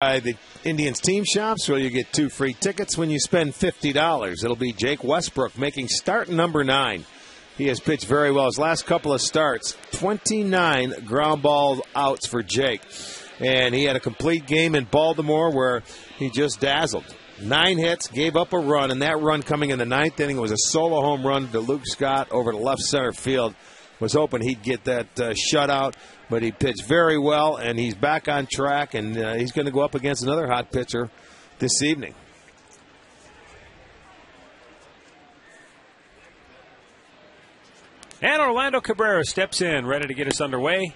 By the Indians team shops, where you get 2 free tickets when you spend $50. It'll be Jake Westbrook making start number 9. He has pitched very well. His last couple of starts, 29 ground ball outs for Jake. And he had a complete game in Baltimore where he just dazzled. 9 hits, gave up a run, and that run coming in the 9th inning was a solo home run to Luke Scott over to left center field. Was hoping he'd get that shutout, but he pitched very well, and he's back on track, and he's going to go up against another hot pitcher this evening. And Orlando Cabrera steps in, ready to get us underway,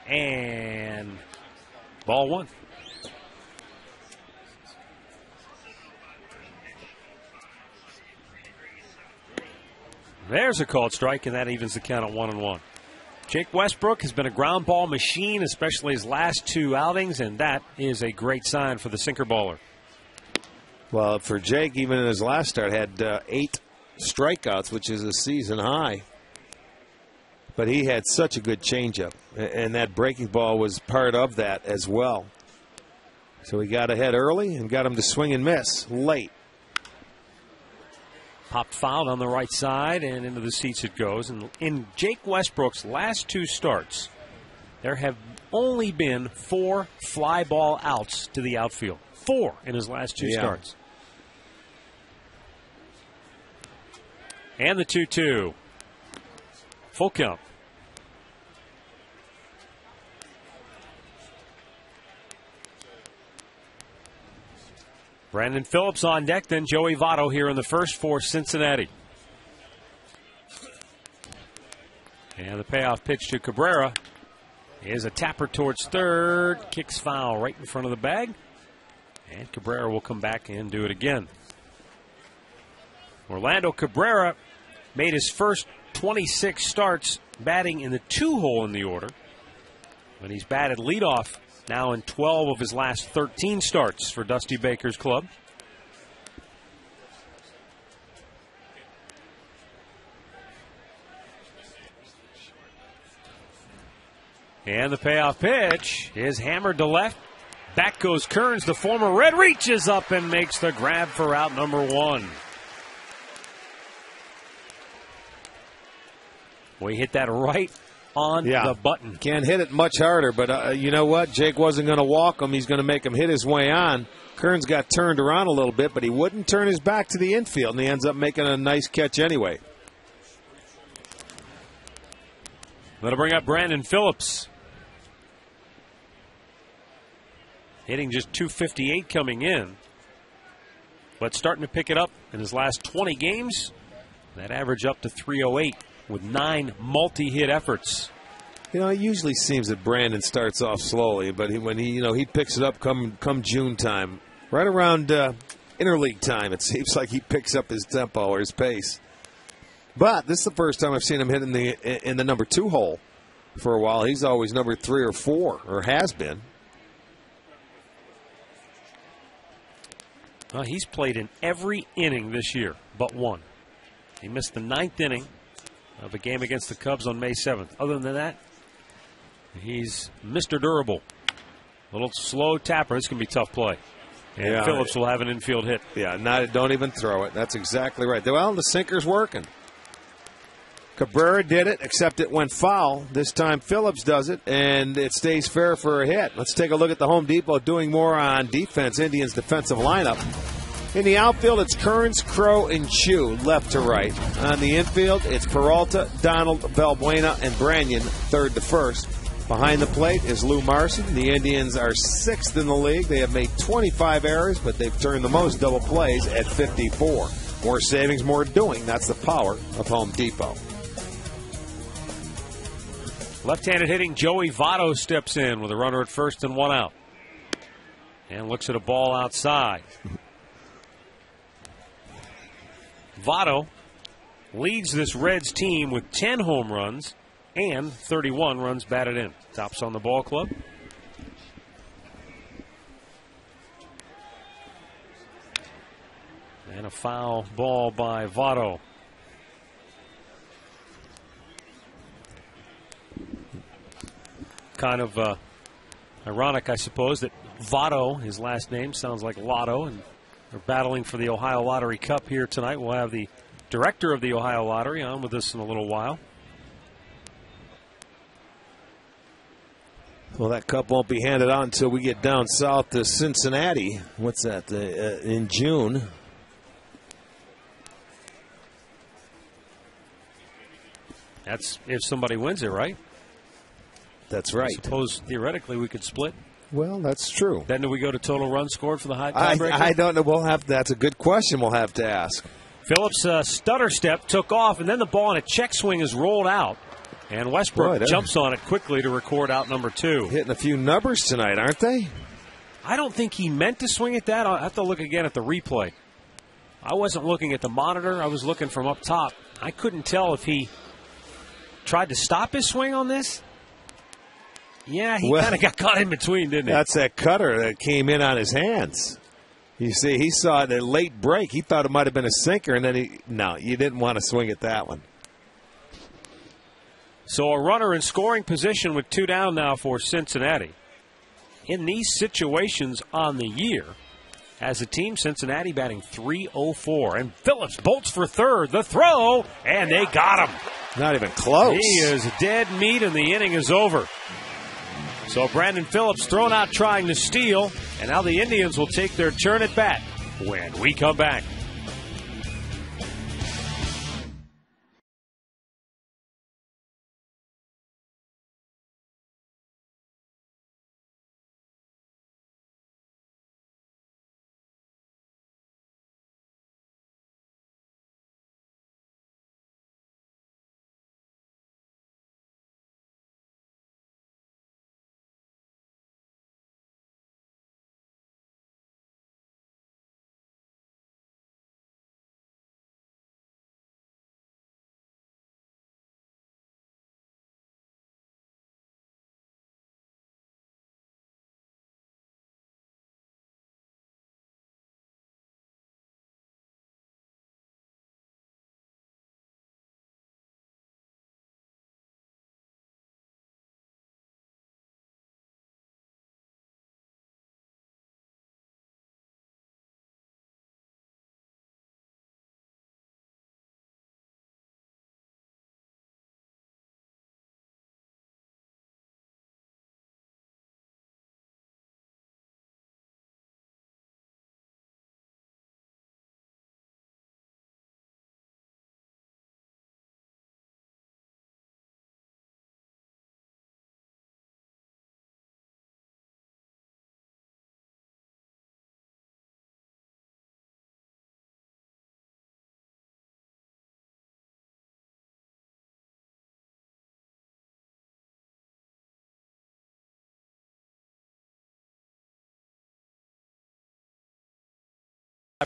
and ball 1. There's a called strike, and that evens the count at 1-1. Jake Westbrook has been a ground ball machine, especially his last 2 outings, and that is a great sign for the sinker baller. Well, for Jake, even in his last start, had 8 strikeouts, which is a season high. But he had such a good changeup, and that breaking ball was part of that as well. So he got ahead early and got him to swing and miss late. Popped foul on the right side, and into the seats it goes. And in Jake Westbrook's last 2 starts, there have only been 4 fly ball outs to the outfield. 4 in his last 2 starts. And the 2-2. Full count. Brandon Phillips on deck, then Joey Votto here in the first for Cincinnati. And the payoff pitch to Cabrera is a tapper towards third. Kicks foul right in front of the bag. And Cabrera will come back and do it again. Orlando Cabrera made his first 26 starts batting in the 2-hole in the order. But he's batted leadoff now in 12 of his last 13 starts for Dusty Baker's club. And the payoff pitch is hammered to left. Back goes Kearns. The former Red reaches up and makes the grab for out number 1. We hit that right on the button. Can't hit it much harder, but you know what? Jake wasn't going to walk him. He's going to make him hit his way on. Kearns got turned around a little bit, but he wouldn't turn his back to the infield, and he ends up making a nice catch anyway. That'll bring up Brandon Phillips. Hitting just .258 coming in, but starting to pick it up in his last 20 games. That average up to .308 with 9 multi-hit efforts. You know, it usually seems that Brandon starts off slowly, but when he picks it up come June time, right around interleague time, it seems like he picks up his tempo or his pace. But this is the first time I've seen him hit in the number 2 hole for a while. He's always number 3 or 4, or has been. Well, he's played in every inning this year but 1. He missed the 9th inning of a game against the Cubs on May 7th. Other than that, he's Mr. Durable. A little slow tapper. This can be tough play. And Phillips will have an infield hit. Yeah, don't even throw it. That's exactly right. Well, the sinker's working. Cabrera did it, except it went foul. This time Phillips does it, and it stays fair for a hit. Let's take a look at the Home Depot doing more on defense, Indians' defensive lineup. In the outfield, it's Kearns, Crow, and Chu, left to right. On the infield, it's Peralta, Donald, Valbuena, and Branyan, third to first. Behind the plate is Lou Marson. The Indians are 6th in the league. They have made 25 errors, but they've turned the most double plays at 54. More savings, more doing. That's the power of Home Depot. Left-handed hitting Joey Votto steps in with a runner at first and 1 out. And looks at a ball outside. Votto leads this Reds team with 10 home runs and 31 runs batted in. Tops on the ball club. And a foul ball by Votto. Kind of Ironic, I suppose, that Votto, his last name, sounds like Lotto, and they're battling for the Ohio Lottery Cup here tonight. We'll have the director of the Ohio Lottery on with us in a little while. Well, that cup won't be handed out until we get down south to Cincinnati. What's that? In June. That's if somebody wins it, right? That's right. I suppose theoretically we could split. Well, that's true. Then do we go to total runs scored for the high tiebreaker? I don't know. We'll have. That's a good question. We'll have to ask. Phillips' stutter step took off, and then the ball in a check swing is rolled out. And Westbrook jumps on it quickly to record out number 2. Hitting a few numbers tonight, aren't they? I don't think he meant to swing at that. I'll have to look again at the replay. I wasn't looking at the monitor. I was looking from up top. I couldn't tell if he tried to stop his swing on this. Yeah, he kind of got caught in between, didn't he? That's that cutter that came in on his hands. You see, he saw it at a late break. He thought it might have been a sinker, and then no, you didn't want to swing at that one. So a runner in scoring position with 2 down now for Cincinnati. In these situations on the year, as a team, Cincinnati batting .304. And Phillips bolts for third. The throw, and they got him. Not even close. He is dead meat, and the inning is over. So Brandon Phillips thrown out trying to steal, and now the Indians will take their turn at bat when we come back.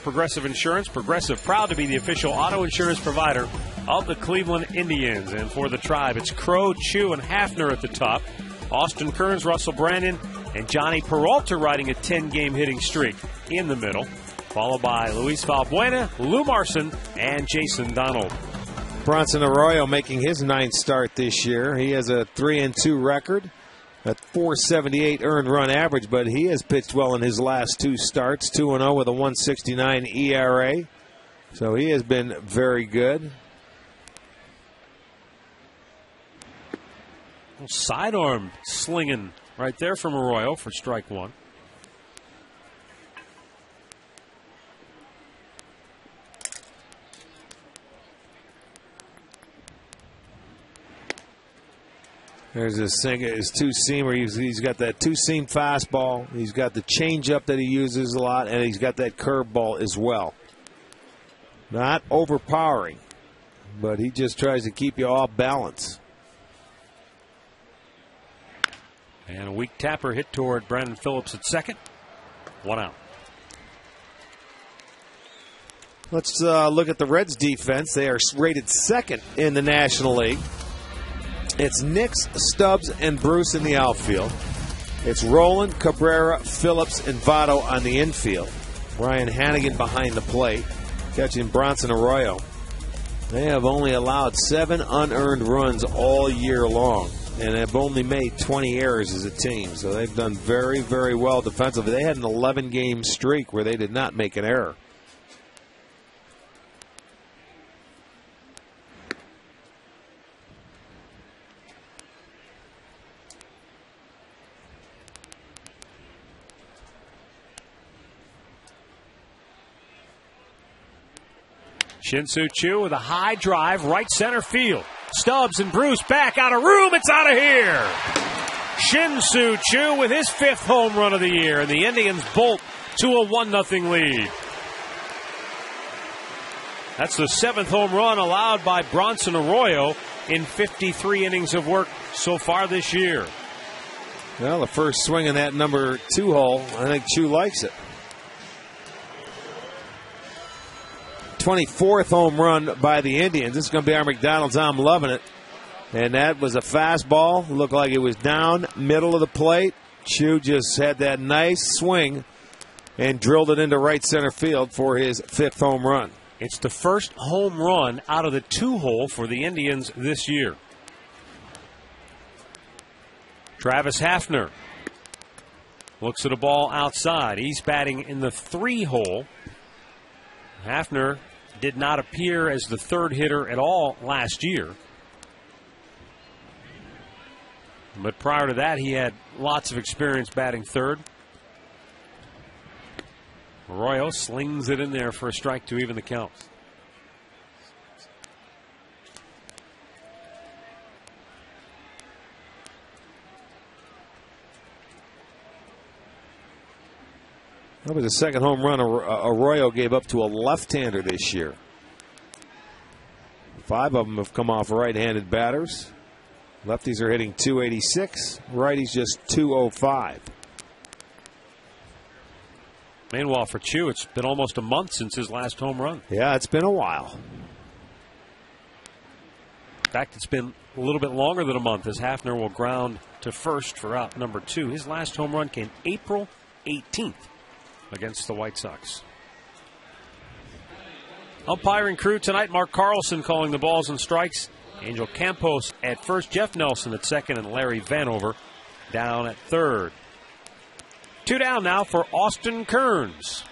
Progressive Insurance. Progressive, proud to be the official auto insurance provider of the Cleveland Indians. And for the Tribe, it's Crow, Chu, and Hafner at the top. Austin Kearns, Russell Brandon, and Johnny Peralta riding a 10-game hitting streak in the middle, followed by Luis Valbuena, Lou Marson, and Jason Donald. Bronson Arroyo making his 9th start this year. He has a 3-2 record, a .478 earned run average, but he has pitched well in his last 2 starts, 2-0 with a 1.69 ERA. So he has been very good. Sidearm slinging right there from Arroyo for strike 1. There's his two-seamer. He's got that two-seam fastball. He's got the changeup that he uses a lot, and he's got that curveball as well. Not overpowering, but he just tries to keep you off balance. And a weak tapper hit toward Brandon Phillips at second. 1 out. Let's look at the Reds' defense. They are rated 2nd in the National League. It's Nix, Stubbs, and Bruce in the outfield. It's Roland, Cabrera, Phillips, and Votto on the infield. Ryan Hannigan behind the plate, catching Bronson Arroyo. They have only allowed 7 unearned runs all year long. and have only made 20 errors as a team. So they've done very, very well defensively. They had an 11-game streak where they did not make an error. Shin-Soo Choo with a high drive, right center field. Stubbs and Bruce back out of room. It's out of here. Shin-Soo Choo with his 5th home run of the year, and the Indians bolt to a 1-0 lead. That's the 7th home run allowed by Bronson Arroyo in 53 innings of work so far this year. Well, the first swing in that number 2 hole, I think Choo likes it. 24th home run by the Indians. This is going to be our McDonald's. I'm loving it. And that was a fastball. Looked like it was down middle of the plate. Choo just had that nice swing and drilled it into right center field for his 5th home run. It's the first home run out of the 2-hole for the Indians this year. Travis Hafner looks at a ball outside. He's batting in the 3-hole. Hafner did not appear as the 3rd hitter at all last year. But prior to that, he had lots of experience batting 3rd. Arroyo slings it in there for a strike to even the count. That was the 2nd home run Arroyo gave up to a left-hander this year. 5 of them have come off right-handed batters. Lefties are hitting .286. Righties just .205. Meanwhile, for Choo, it's been almost a month since his last home run. Yeah, it's been a while. In fact, it's been a little bit longer than a month as Hafner will ground to first for out number 2. His last home run came April 18th against the White Sox. Umpiring crew tonight, Mark Carlson calling the balls and strikes. Angel Campos at first, Jeff Nelson at second, and Larry Vanover down at third. 2 down now for Austin Kearns.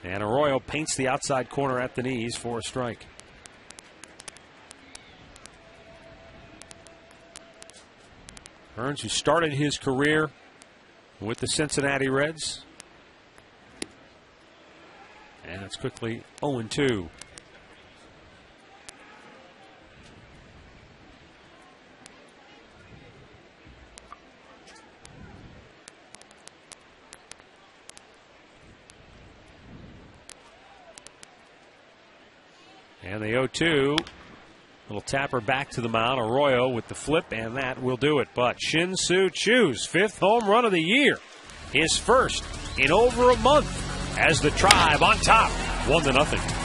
And Arroyo paints the outside corner at the knees for a strike. Kearns, who started his career with the Cincinnati Reds. And it's quickly 0-2. And the 0-2. Little tapper back to the mound. Arroyo with the flip, and that will do it. But Shin-Soo Choo's 5th home run of the year. His first in over a month as the Tribe on top, 1-0.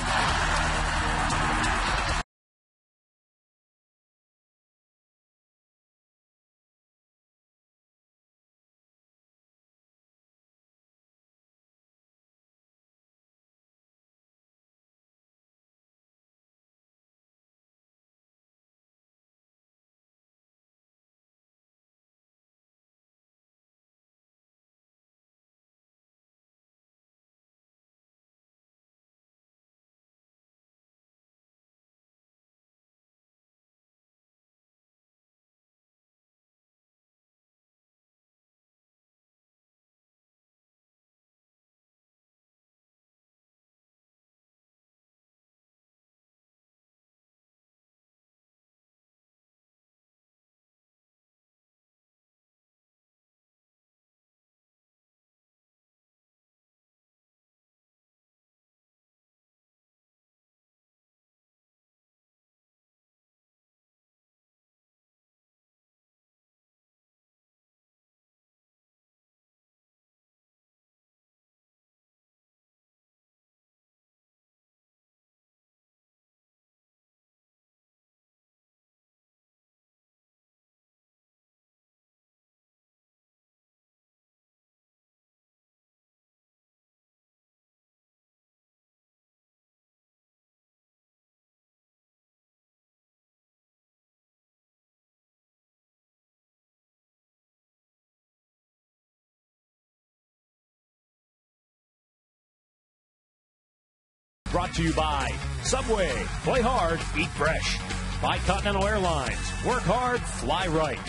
brought to you by Subway. Play hard, eat fresh. By Continental Airlines. Work hard, fly right.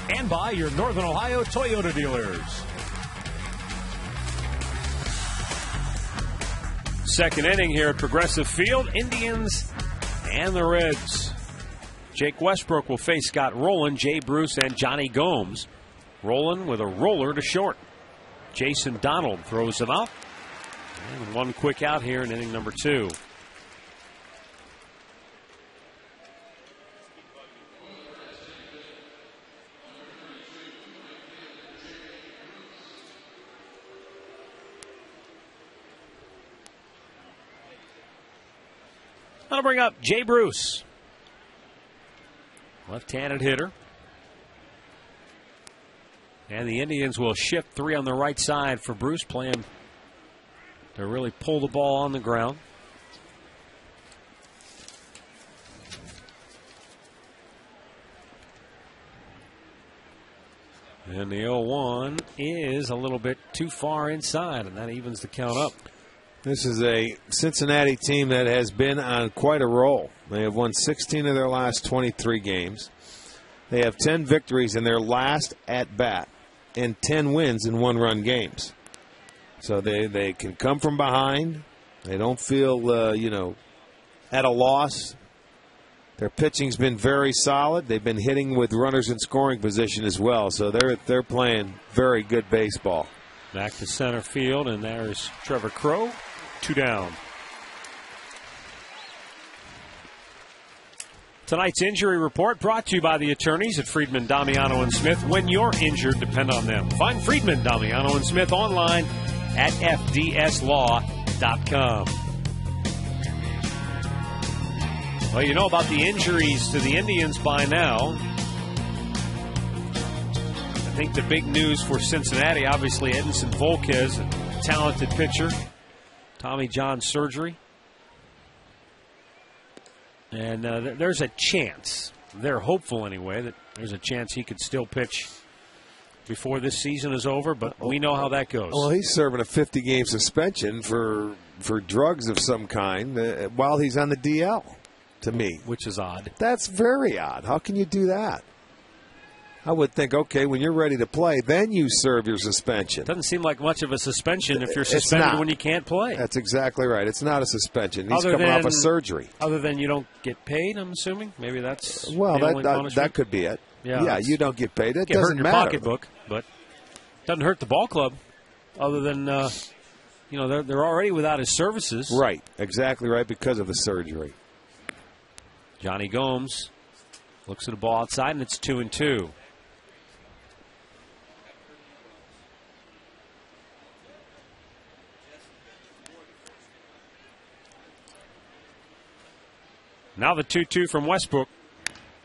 And by your Northern Ohio Toyota dealers. Second inning here at Progressive Field. Indians and the Reds. Jake Westbrook will face Scott Rowland, Jay Bruce, and Johnny Gomes. Rowland with a roller to short. Jason Donald throws him out. And one quick out here in inning number 2. I'll bring up Jay Bruce. Left-handed hitter. And the Indians will shift 3 on the right side for Bruce, playing to really pull the ball on the ground. And the 0-1 is a little bit too far inside, and that evens the count up. This is a Cincinnati team that has been on quite a roll. They have won 16 of their last 23 games. They have 10 victories in their last at-bat and 10 wins in one-run games. So they can come from behind. They don't feel, at a loss. Their pitching's been very solid. They've been hitting with runners in scoring position as well. So they're playing very good baseball. Back to center field, and there's Trevor Crowe. 2 down. Tonight's injury report brought to you by the attorneys at Friedman, Damiano & Smith. When you're injured, depend on them. Find Friedman, Damiano & Smith online at fdslaw.com. Well, you know about the injuries to the Indians by now. I think the big news for Cincinnati, obviously Edinson Volquez, a talented pitcher. Tommy John surgery. And there's a chance, they're hopeful anyway, that there's a chance he could still pitch before this season is over, but we know how that goes. Well, he's serving a 50-game suspension for drugs of some kind while he's on the DL, to me. Which is odd. That's very odd. How can you do that? I would think, okay, when you're ready to play, then you serve your suspension. Doesn't seem like much of a suspension if you're suspended when you can't play. That's exactly right. It's not a suspension. He's coming off a surgery. Other than you don't get paid, I'm assuming? Maybe that's that could be it. Yeah, you don't get paid. It doesn't matter. Pocketbook, but it doesn't hurt the ball club. Other than, they're already without his services. Right, exactly right, because of the surgery. Johnny Gomes looks at the ball outside, and it's 2-2. Now the 2-2 from Westbrook.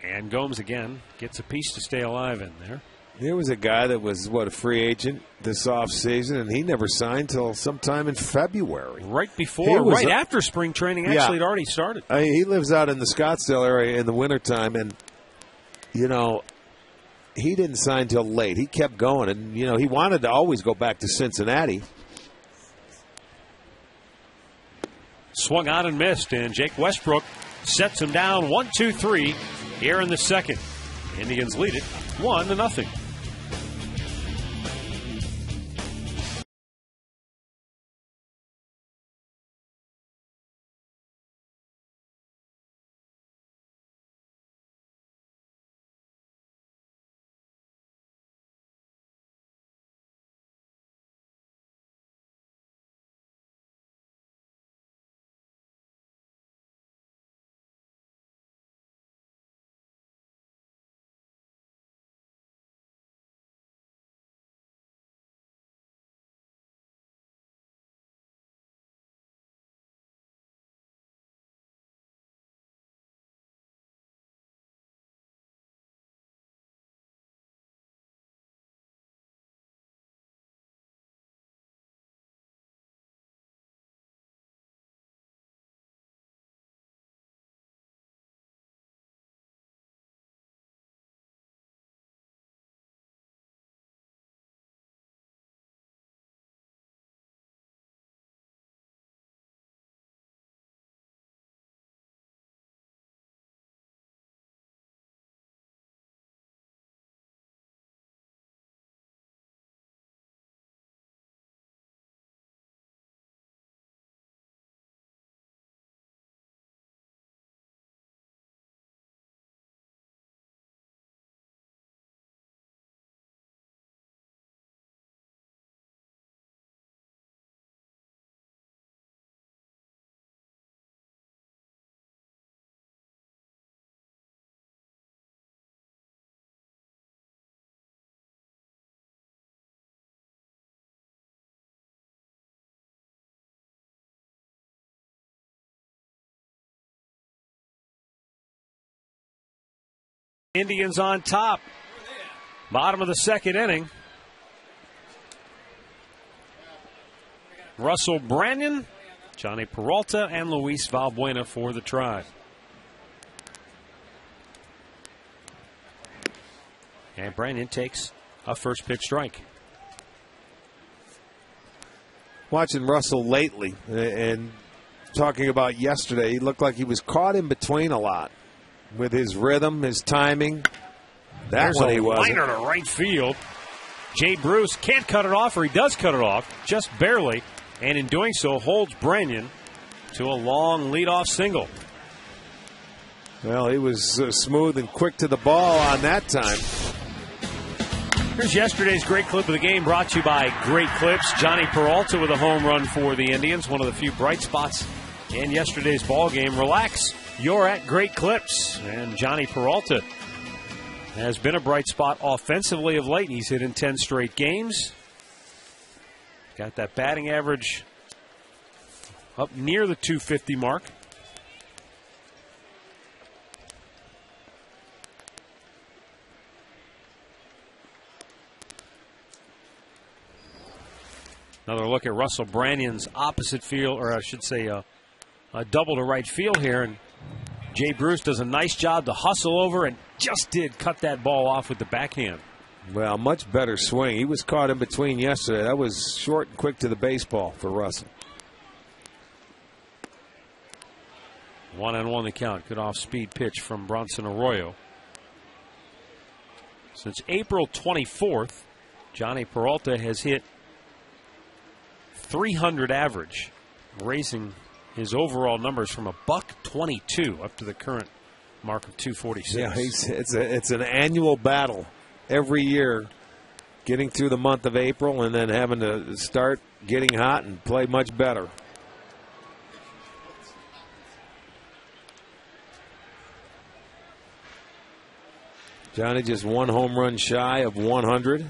And Gomes again gets a piece to stay alive in there. There was a guy that was, a free agent this offseason, and he never signed till sometime in February. Right after spring training actually had already started. He lives out in the Scottsdale area in the wintertime, and, he didn't sign till late. He kept going, and, he wanted to always go back to Cincinnati. Swung on and missed, and Jake Westbrook sets him down 1-2-3 here in the second. Indians lead it 1-0. Indians on top. Bottom of the second inning. Russell Branyan, Johnny Peralta, and Luis Valbuena for the Tribe. And Branyan takes a first pitch strike. Watching Russell lately and talking about yesterday, he looked like he was caught in between a lot with his rhythm, his timing. There's one a he wasn't. liner to right field. Jay Bruce can't cut it off, or he does cut it off, just barely, and in doing so holds Branyan to a long leadoff single. Well, he was smooth and quick to the ball on that time. Here's yesterday's great clip of the game, brought to you by Great Clips. Johnny Peralta with a home run for the Indians, one of the few bright spots in yesterday's ball game. Relax, you're at Great Clips. And Johnny Peralta has been a bright spot offensively of late. He's hit in 10 straight games. Got that batting average up near the 250 mark. Another look at Russell Branyan's opposite field, or I should say a double to right field here. And Jay Bruce does a nice job to hustle over and just did cut that ball off with the backhand. Well, much better swing. He was caught in between yesterday. That was short and quick to the baseball for Russell. 1-1 the count. Good off-speed pitch from Bronson Arroyo. Since April 24th, Johnny Peralta has hit .300 average, raising his overall numbers from $122 up to the current mark of .246. Yeah, it's an annual battle every year, getting through the month of April and then having to start getting hot and play much better. Johnny just one home run shy of 100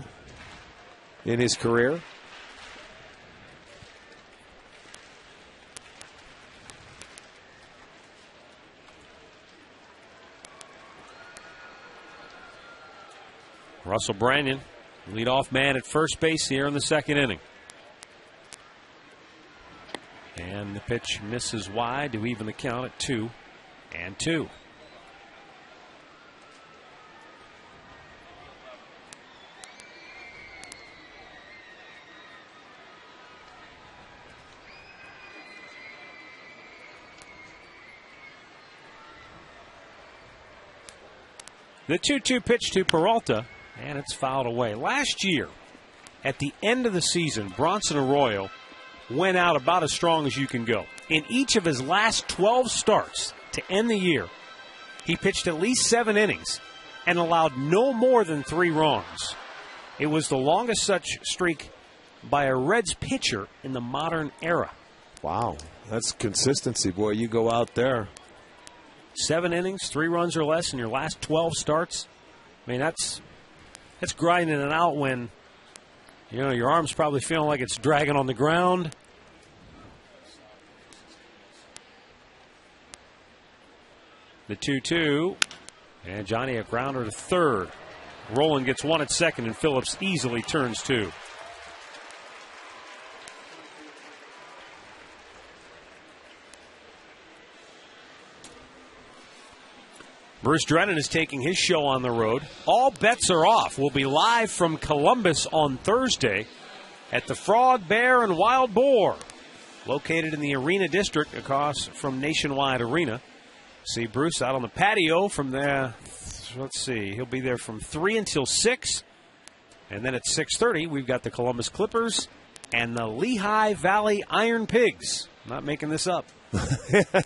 in his career. Russell Branyan, leadoff man at first base here in the second inning. And the pitch misses wide to even the count at 2-2. The 2-2 pitch to Peralta, and it's fouled away. Last year, at the end of the season, Bronson Arroyo went out about as strong as you can go. In each of his last 12 starts to end the year, he pitched at least 7 innings and allowed no more than 3 wrongs. It was the longest such streak by a Reds pitcher in the modern era. Wow, that's consistency, boy. You go out there. 7 innings, 3 runs or less in your last 12 starts. I mean, that's grinding it out when, you know, your arm's probably feeling like it's dragging on the ground. The 2-2, and Johnny a grounder to third. Rowland gets 1 at second, and Phillips easily turns 2. Bruce Drennan is taking his show on the road. All bets are off. We'll be live from Columbus on Thursday at the Frog, Bear, and Wild Boar, located in the Arena District across from Nationwide Arena. See Bruce out on the patio from there. Let's see. He'll be there from 3 until 6. And then at 6:30, we've got the Columbus Clippers and the Lehigh Valley Iron Pigs. I'm not making this up.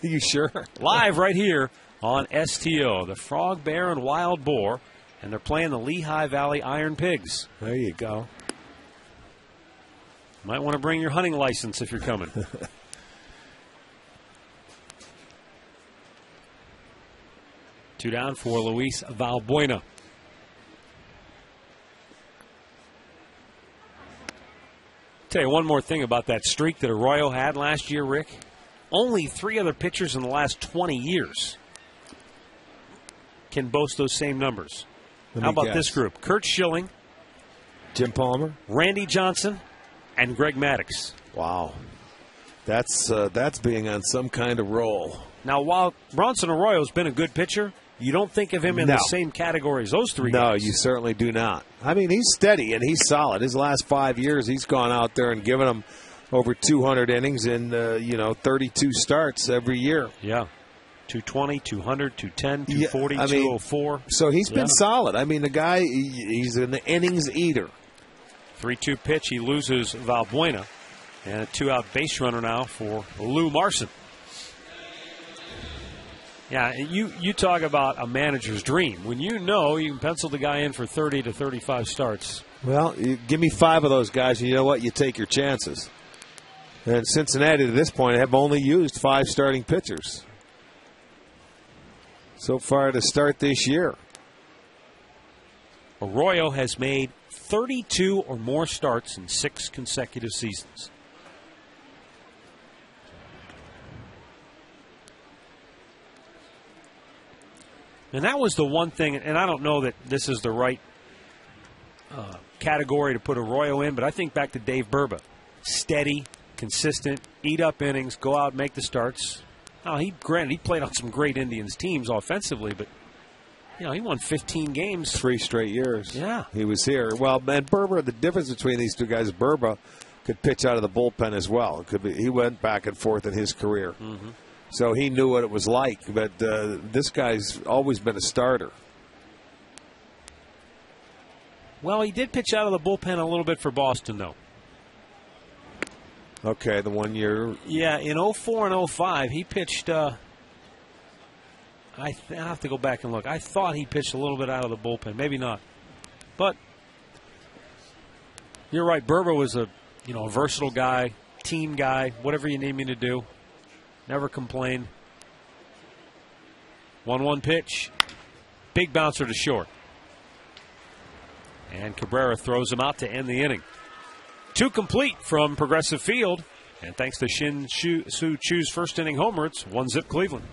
You sure? Live right here on STO, the Frog, Bear, and Wild Boar, and they're playing the Lehigh Valley Iron Pigs. There you go. Might want to bring your hunting license if you're coming. 2 down for Luis Valbuena. Tell you one more thing about that streak that Arroyo had last year, Rick. Only 3 other pitchers in the last 20 years can boast those same numbers. Let How me about guess. this group? Kurt Schilling, Jim Palmer, Randy Johnson, and Greg Maddux. Wow. That's being on some kind of roll. Now, while Bronson Arroyo's been a good pitcher, you don't think of him in No. the same category as those three No, guys. you certainly do not. I mean, he's steady and he's solid. His last 5 years, he's gone out there and given them over 200 innings in 32 starts every year. Yeah. 220, 200, 210, 240, 204. So he's been solid. I mean, the guy, he's an innings eater. 3-2 pitch. He loses Valbuena. And a 2-out base runner now for Lou Marson. Yeah, you talk about a manager's dream. When you know you can pencil the guy in for 30 to 35 starts. Well, you give me 5 of those guys, and you know what? You take your chances. And Cincinnati, to this point, have only used 5 starting pitchers so far to start this year. Arroyo has made 32 or more starts in 6 consecutive seasons. And that was the one thing, and I don't know that this is the right category to put Arroyo in, but I think back to Dave Burba. Steady, consistent, eat up innings, go out, make the starts. Now, he played on some great Indians teams offensively, but he won 15 games. 3 straight years. Yeah. He was here. Well, and Burba, the difference between these two guys, Burba could pitch out of the bullpen as well. He went back and forth in his career. Mm-hmm. So he knew what it was like, but this guy's always been a starter. Well, he did pitch out of the bullpen a little bit for Boston, though. Okay, the 1 year. Yeah, in 04 and 05, he pitched. I have to go back and look. I thought he pitched a little bit out of the bullpen. Maybe not. But you're right. Burba was a versatile guy, team guy, whatever you need me to do. Never complained. 1-1 pitch. Big bouncer to short. And Cabrera throws him out to end the inning. 2 complete from Progressive Field. And thanks to Shin-Soo Choo's first inning homer, it's 1-0 Cleveland.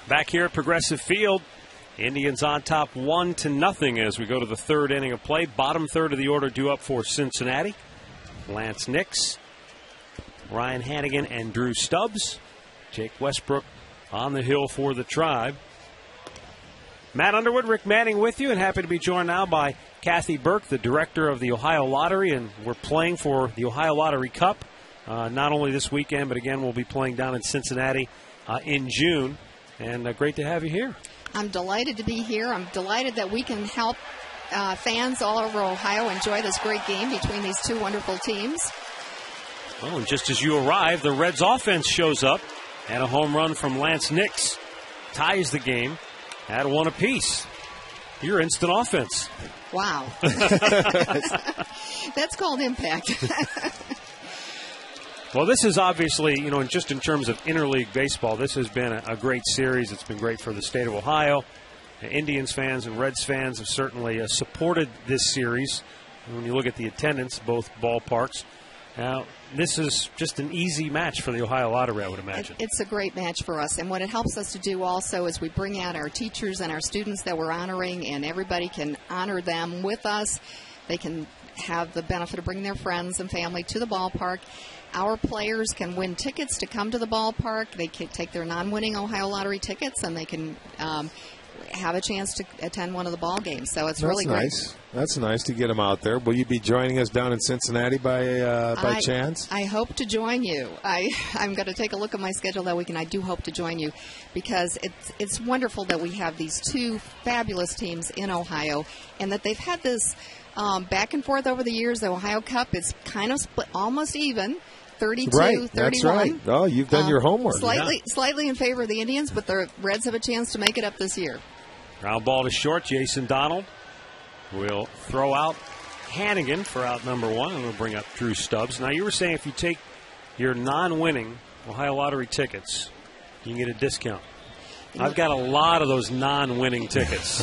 Back here at Progressive Field, Indians on top 1-0 as we go to the 3rd inning of play. Bottom third of the order due up for Cincinnati. Lance Nix, Ryan Hannigan, and Drew Stubbs. Jake Westbrook on the hill for the Tribe. Matt Underwood, Rick Manning with you, and happy to be joined now by Kathy Burke, the director of the Ohio Lottery, and we're playing for the Ohio Lottery Cup. Not only this weekend, but again, we'll be playing down in Cincinnati in June. And great to have you here. I'm delighted to be here. I'm delighted that we can help fans all over Ohio enjoy this great game between these 2 wonderful teams. Well, and just as you arrive, the Reds offense shows up. And a home run from Lance Nix ties the game at 1 apiece. You're instant offense. Wow. That's called impact. Well, this is obviously, just in terms of interleague baseball, this has been a great series. It's been great for the state of Ohio. Indians fans and Reds fans have certainly supported this series. When you look at the attendance, both ballparks. Now, this is just an easy match for the Ohio Lottery, I would imagine. It's a great match for us. And what it helps us to do also is we bring out our teachers and our students that we're honoring, and everybody can honor them with us. They can have the benefit of bringing their friends and family to the ballpark. Our players can win tickets to come to the ballpark. They can take their non-winning Ohio Lottery tickets, and they can have a chance to attend one of the ball games. So it's really great. Nice. That's nice to get them out there. Will you be joining us down in Cincinnati by chance? I hope to join you. I'm going to take a look at my schedule that week, and I do hope to join you because it's wonderful that we have these two fabulous teams in Ohio, and that they've had this back and forth over the years. The Ohio Cup is kind of split, almost even. 32, right, 31. That's right. Oh, you've done your homework. Slightly in favor of the Indians, but the Reds have a chance to make it up this year. Ground ball to short. Jason Donald will throw out Hannigan for out number 1, and we'll bring up Drew Stubbs. Now, you were saying if you take your non-winning Ohio Lottery tickets, you can get a discount. I've got a lot of those non-winning tickets.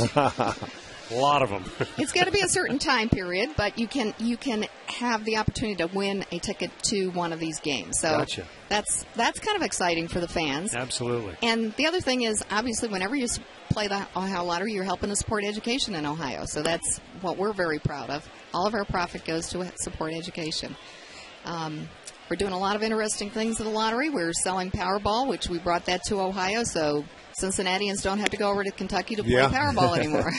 A lot of them. It's got to be a certain time period, but you can have the opportunity to win a ticket to one of these games. So gotcha. That's kind of exciting for the fans. Absolutely. And the other thing is, obviously, whenever you play the Ohio Lottery, you're helping to support education in Ohio. So that's what we're very proud of. All of our profit goes to support education. We're doing a lot of interesting things at the lottery. We're selling Powerball, which we brought that to Ohio, so Cincinnatians don't have to go over to Kentucky to play Powerball anymore.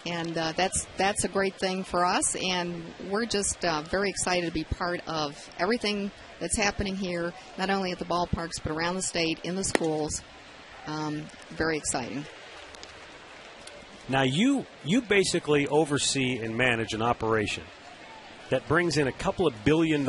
And that's a great thing for us, and we're just very excited to be part of everything that's happening here, not only at the ballparks, but around the state, in the schools. Very exciting. Now, you basically oversee and manage an operation that brings in a couple of $1 billion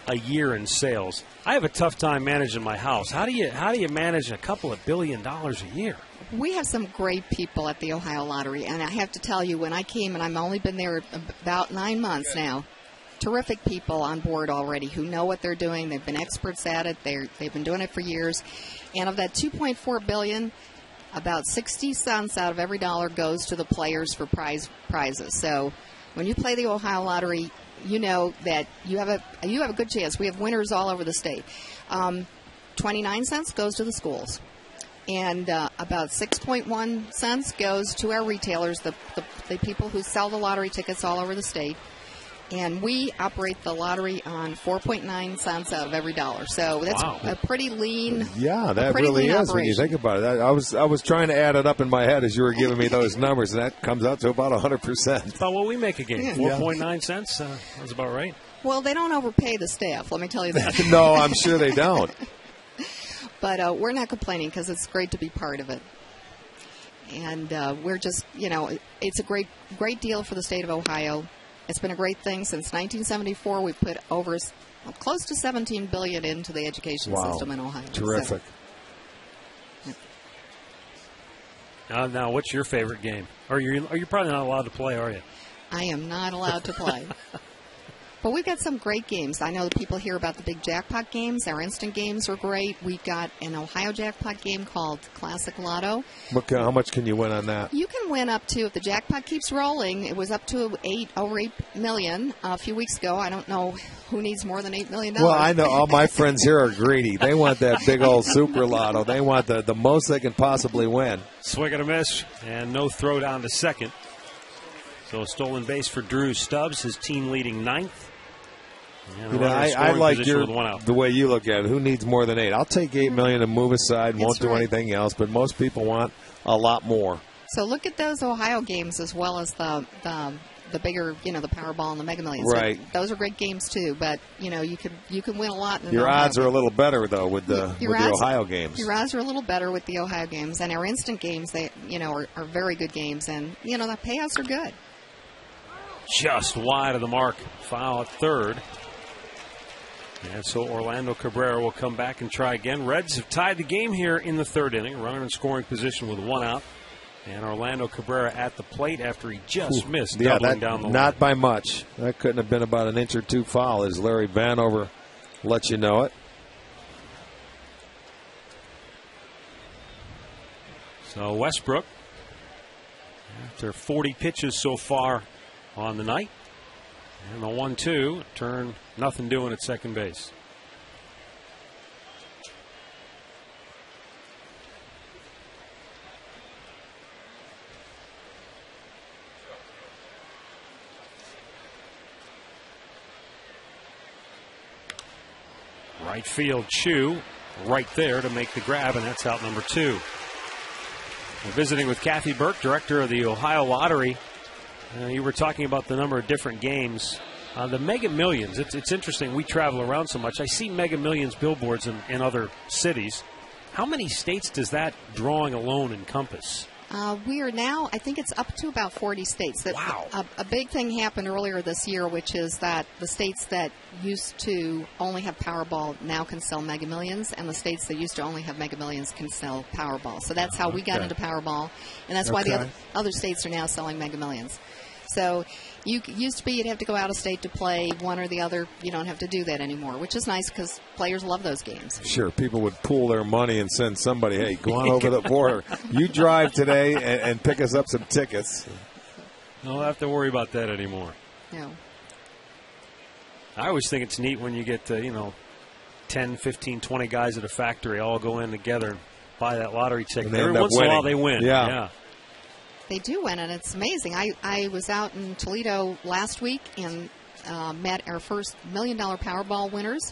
a year in sales. I have a tough time managing my house. How do you manage a couple of $1 billion a year? We have some great people at the Ohio Lottery, and I have to tell you, when I came, and I've only been there about 9 months now, terrific people on board already who know what they're doing. They've been experts at it. They've been doing it for years. And of that $2.4 billion, about 60 cents out of every dollar goes to the players for prizes. So when you play the Ohio Lottery, you know that you have a good chance. We have winners all over the state. 29 cents goes to the schools. And about 6.1 cents goes to our retailers, the people who sell the lottery tickets all over the state. And we operate the lottery on 4.9 cents out of every dollar. So that's a pretty lean. Yeah, that really is operation. when you think about it. I was trying to add it up in my head as you were giving me those numbers, and that comes out to about 100%. That's about what we make a game. Yeah. 4.9 cents. That's about right. Well, they don't overpay the staff. Let me tell you that. No, I'm sure they don't. But we're not complaining because it's great to be part of it. And we're just, it's a great deal for the state of Ohio. It's been a great thing since 1974. We've put over close to $17 billion into the education system in Ohio. Terrific. So. Now, what's your favorite game? Are you probably not allowed to play, are you? I am not allowed to play. But we've got some great games. I know that people hear about the big jackpot games. Our instant games are great. We've got an Ohio jackpot game called Classic Lotto. How much can you win on that? You can win up to, if the jackpot keeps rolling, it was up to over $8 million a few weeks ago. I don't know who needs more than $8 million. Well, I know all my friends here are greedy. They want that big old super lotto. They want the most they can possibly win. Swing and a miss, and no throw down to second. So a stolen base for Drew Stubbs, his team leading ninth. I like the way you look at it. Who needs more than 8? I'll take $8 million and move aside and won't do anything else. But most people want a lot more. So look at those Ohio games as well as the bigger, the Powerball and the Mega Millions. Right. So those are great games too. But you can win a lot. Your odds are a little better though with the Ohio games. Your odds are a little better with the Ohio games, and our instant games they are very good games, and the payouts are good. Just wide of the mark. Foul at third. And so Orlando Cabrera will come back and try again. Reds have tied the game here in the third inning. Runner in scoring position with 1 out. And Orlando Cabrera at the plate after he just missed doubling down the line. Not by much. That couldn't have been about an inch or two foul, as Larry Vanover lets you know it. So Westbrook, after 40 pitches so far on the night, and the 1-2, turn nothing doing at second base. Right field, Chu, right there to make the grab, and that's out number 2. We're visiting with Kathy Burke, director of the Ohio Lottery. You were talking about the number of different games. The Mega Millions, it's interesting. We travel around so much. I see Mega Millions billboards in other cities. How many states does that drawing alone encompass? We are now, I think it's up to about 40 states. Wow. A big thing happened earlier this year, which is that the states that used to only have Powerball now can sell Mega Millions, and the states that used to only have Mega Millions can sell Powerball. So that's how we got into Powerball, and that's why the other states are now selling Mega Millions. So used to be you'd have to go out of state to play one or the other. You don't have to do that anymore, which is nice because players love those games. Sure, people would pool their money and send somebody, hey, go on over the border. You drive today and pick us up some tickets. Don't have to worry about that anymore. No. I always think it's neat when you get, 10, 15, 20 guys at a factory all go in together and buy that lottery ticket. Every once in a while they win. Yeah. They do win, and it's amazing. I was out in Toledo last week and met our first $1 million Powerball winners.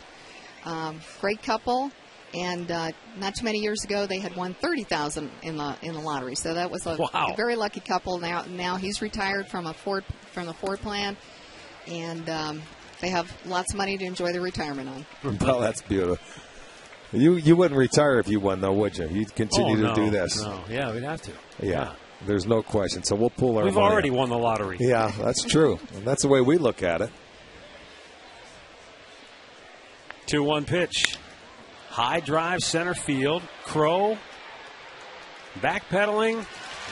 Great couple, and not too many years ago they had won $30,000 in the lottery. So that was a very lucky couple. Now he's retired from the Ford plant, and they have lots of money to enjoy their retirement on. Well, that's beautiful. You wouldn't retire if you won, though, would you? You'd continue to do this. No, yeah, we'd have to. Yeah. There's no question. So we'll pull our We've money already up. won the lottery. Yeah, that's true. And that's the way we look at it. 2-1 pitch. High drive center field. Crow backpedaling,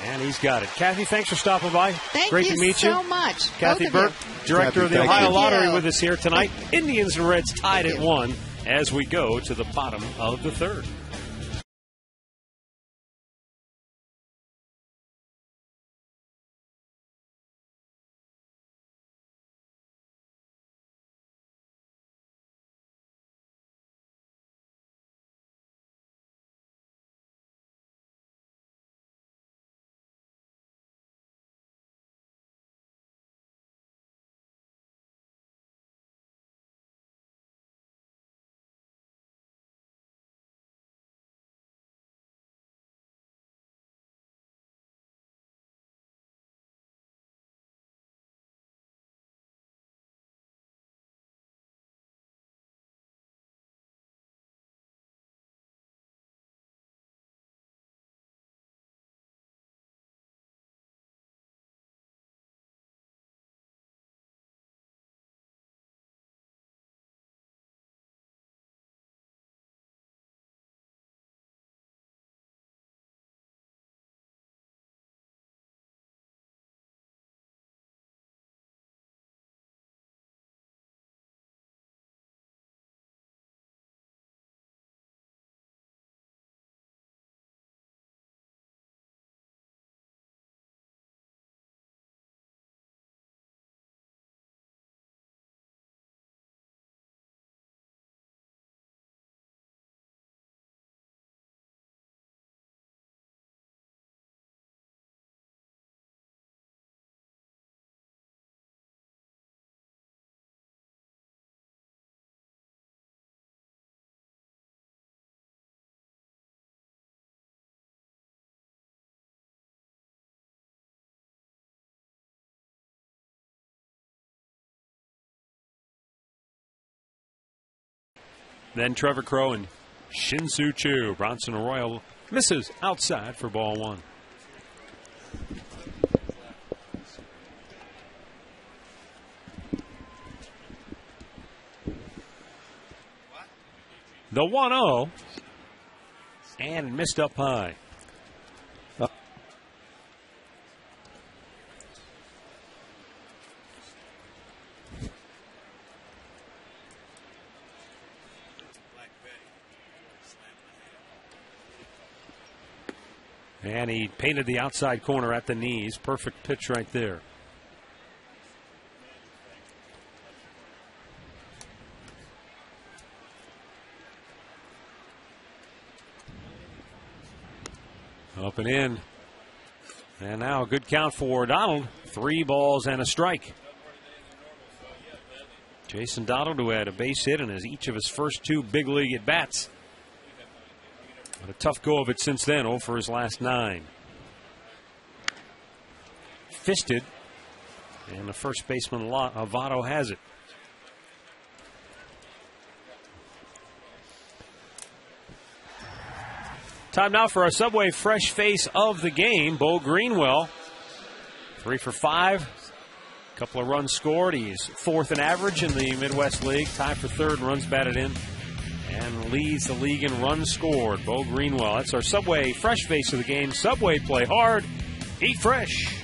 and he's got it. Kathy, thanks for stopping by. Great to meet you so much. Kathy Burke, director of the Ohio Lottery, with us here tonight. Indians and Reds tied at 1 as we go to the bottom of the third. Then Trevor Crow and Shin-Soo Choo. Bronson Arroyo misses outside for ball 1. The 1-0. And missed up high. And he painted the outside corner at the knees. Perfect pitch right there. Up and in. And now a good count for Donald. 3 balls and a strike. Jason Donald, who had a base hit in each of his first 2 big league at bats. But a tough go of it since then, 0 for his last 9. Fisted. And the first baseman, Votto, has it. Time now for our Subway fresh face of the game, Bo Greenwell. 3 for 5. A couple of runs scored. He's 4th in average in the Midwest League. Tied for 3rd in runs batted in. And leads the league in runs scored. Bo Greenwell. That's our Subway fresh face of the game. Subway, play hard, eat fresh.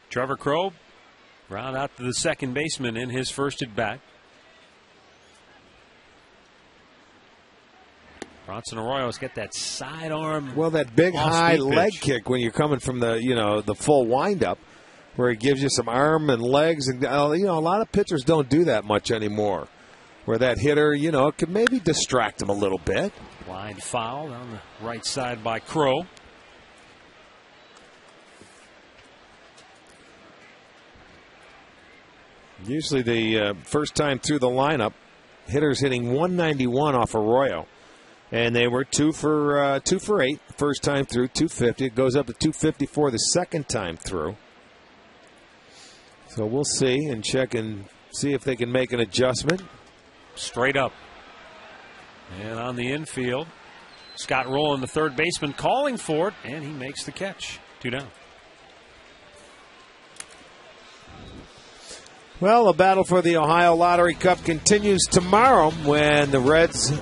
Trevor Crowe, round out to the second baseman in his first at bat. Bronson Arroyo's got that sidearm. Well, that big high leg kick when you're coming from the the full windup, where he gives you some arm and legs, and a lot of pitchers don't do that much anymore. Where that hitter, it could maybe distract him a little bit. Line foul on the right side by Crowe. Usually the first time through the lineup, hitters hitting 191 off Arroyo. And they were 2 for 8 first time through, 250. It goes up to 254 the second time through. So we'll see and check and see if they can make an adjustment. Straight up. And on the infield, Scott Rowland, the third baseman, calling for it, and he makes the catch. 2 down. Well, the battle for the Ohio Lottery Cup continues tomorrow when the Reds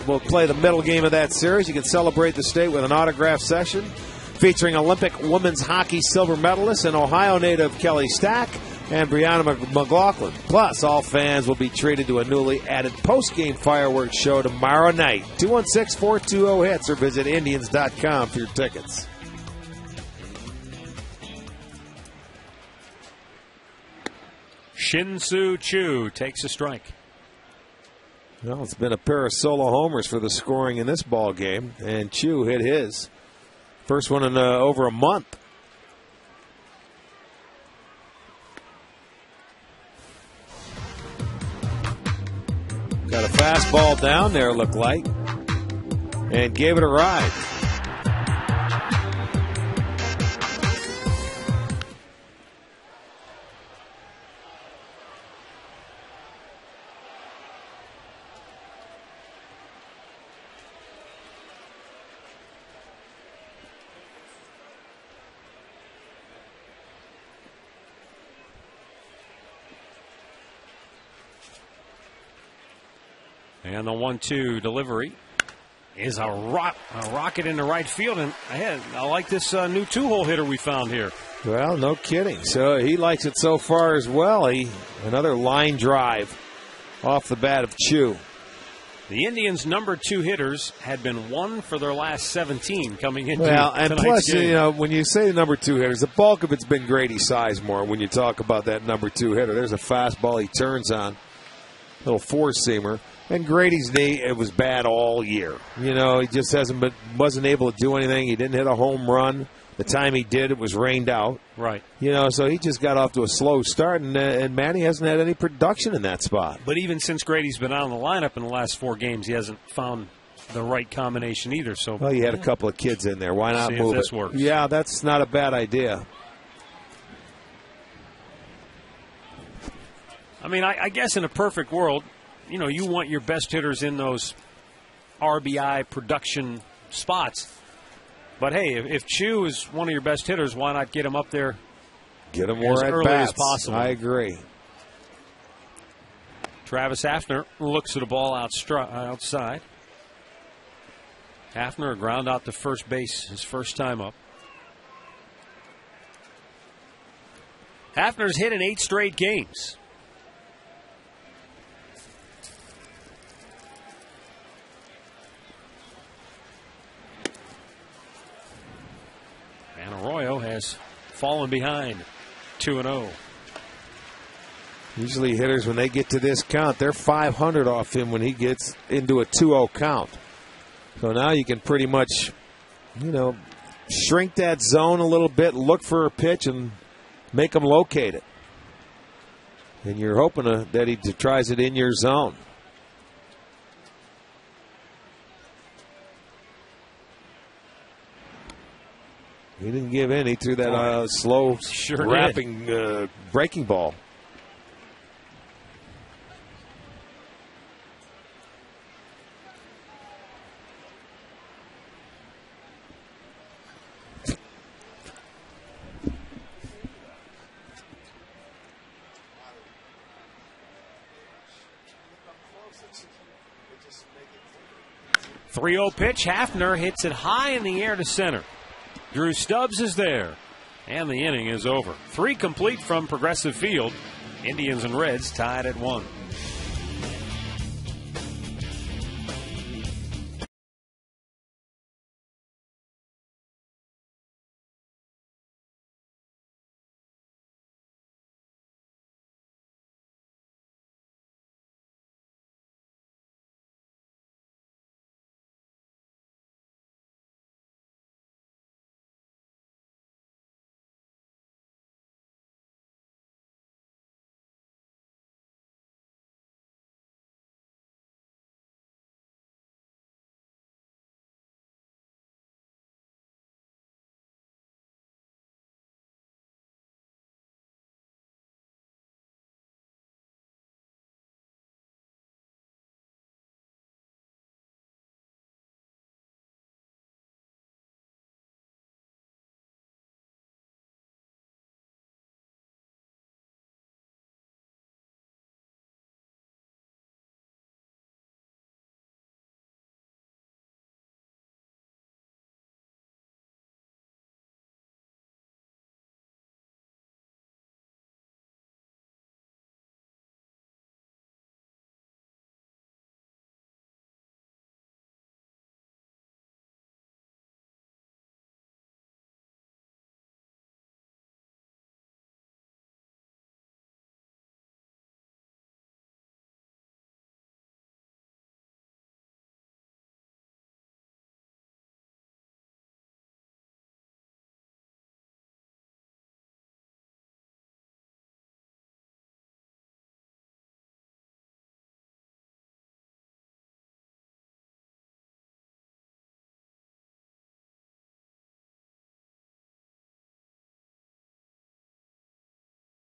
will play the middle game of that series. You can celebrate the state with an autograph session featuring Olympic women's hockey silver medalist and Ohio native Kelly Stack and Brianna McLaughlin. Plus, all fans will be treated to a newly added post-game fireworks show tomorrow night. 216-420-HITS or visit Indians.com for your tickets. Shin-Soo Choo takes a strike. Well, it's been a pair of solo homers for the scoring in this ball game, and Choo hit his first one in over a month. Got a fastball down there, looked like, and gave it a ride. And the 1-2 delivery is a rocket into right field. And I like this new 2-hole hitter we found here. Well, no kidding. So he likes it so far as well. Another line drive off the bat of Choo. The Indians' number 2 hitters had been 1 for their last 17 coming into and plus, game. when you say the number 2 hitters, the bulk of it's been Grady Sizemore. When you talk about that number 2 hitter, there's a fastball he turns on, little four-seamer. And Grady's knee, it was bad all year. He just wasn't able to do anything. He didn't hit a home run. The time he did, it was rained out. Right. So he just got off to a slow start, and Manny hasn't had any production in that spot. But even since Grady's been out of the lineup in the last 4 games, he hasn't found the right combination either. So, well, you had a couple of kids in there. Why not move if this it? Works. Yeah, that's not a bad idea. I mean, I guess in a perfect world, you know, you want your best hitters in those RBI production spots. But hey, if Chu is one of your best hitters, why not get him up there? Get him more at early bats. as possible. I agree. Travis Hafner looks at a ball outside. Hafner, a ground out to first base, his first time up. Hafner's hit in 8 straight games. And Arroyo has fallen behind 2-0. Usually hitters, when they get to this count, they're 500 off him when he gets into a 2-0 count. So now you can pretty much, you know, shrink that zone a little bit, look for a pitch, and make him locate it. And you're hoping that he tries it in your zone. He didn't give in. He threw that slow, wrapping, breaking ball. .30 pitch. Hafner hits it high in the air to center. Drew Stubbs is there. And the inning is over. 3 complete from Progressive Field. Indians and Reds tied at 1.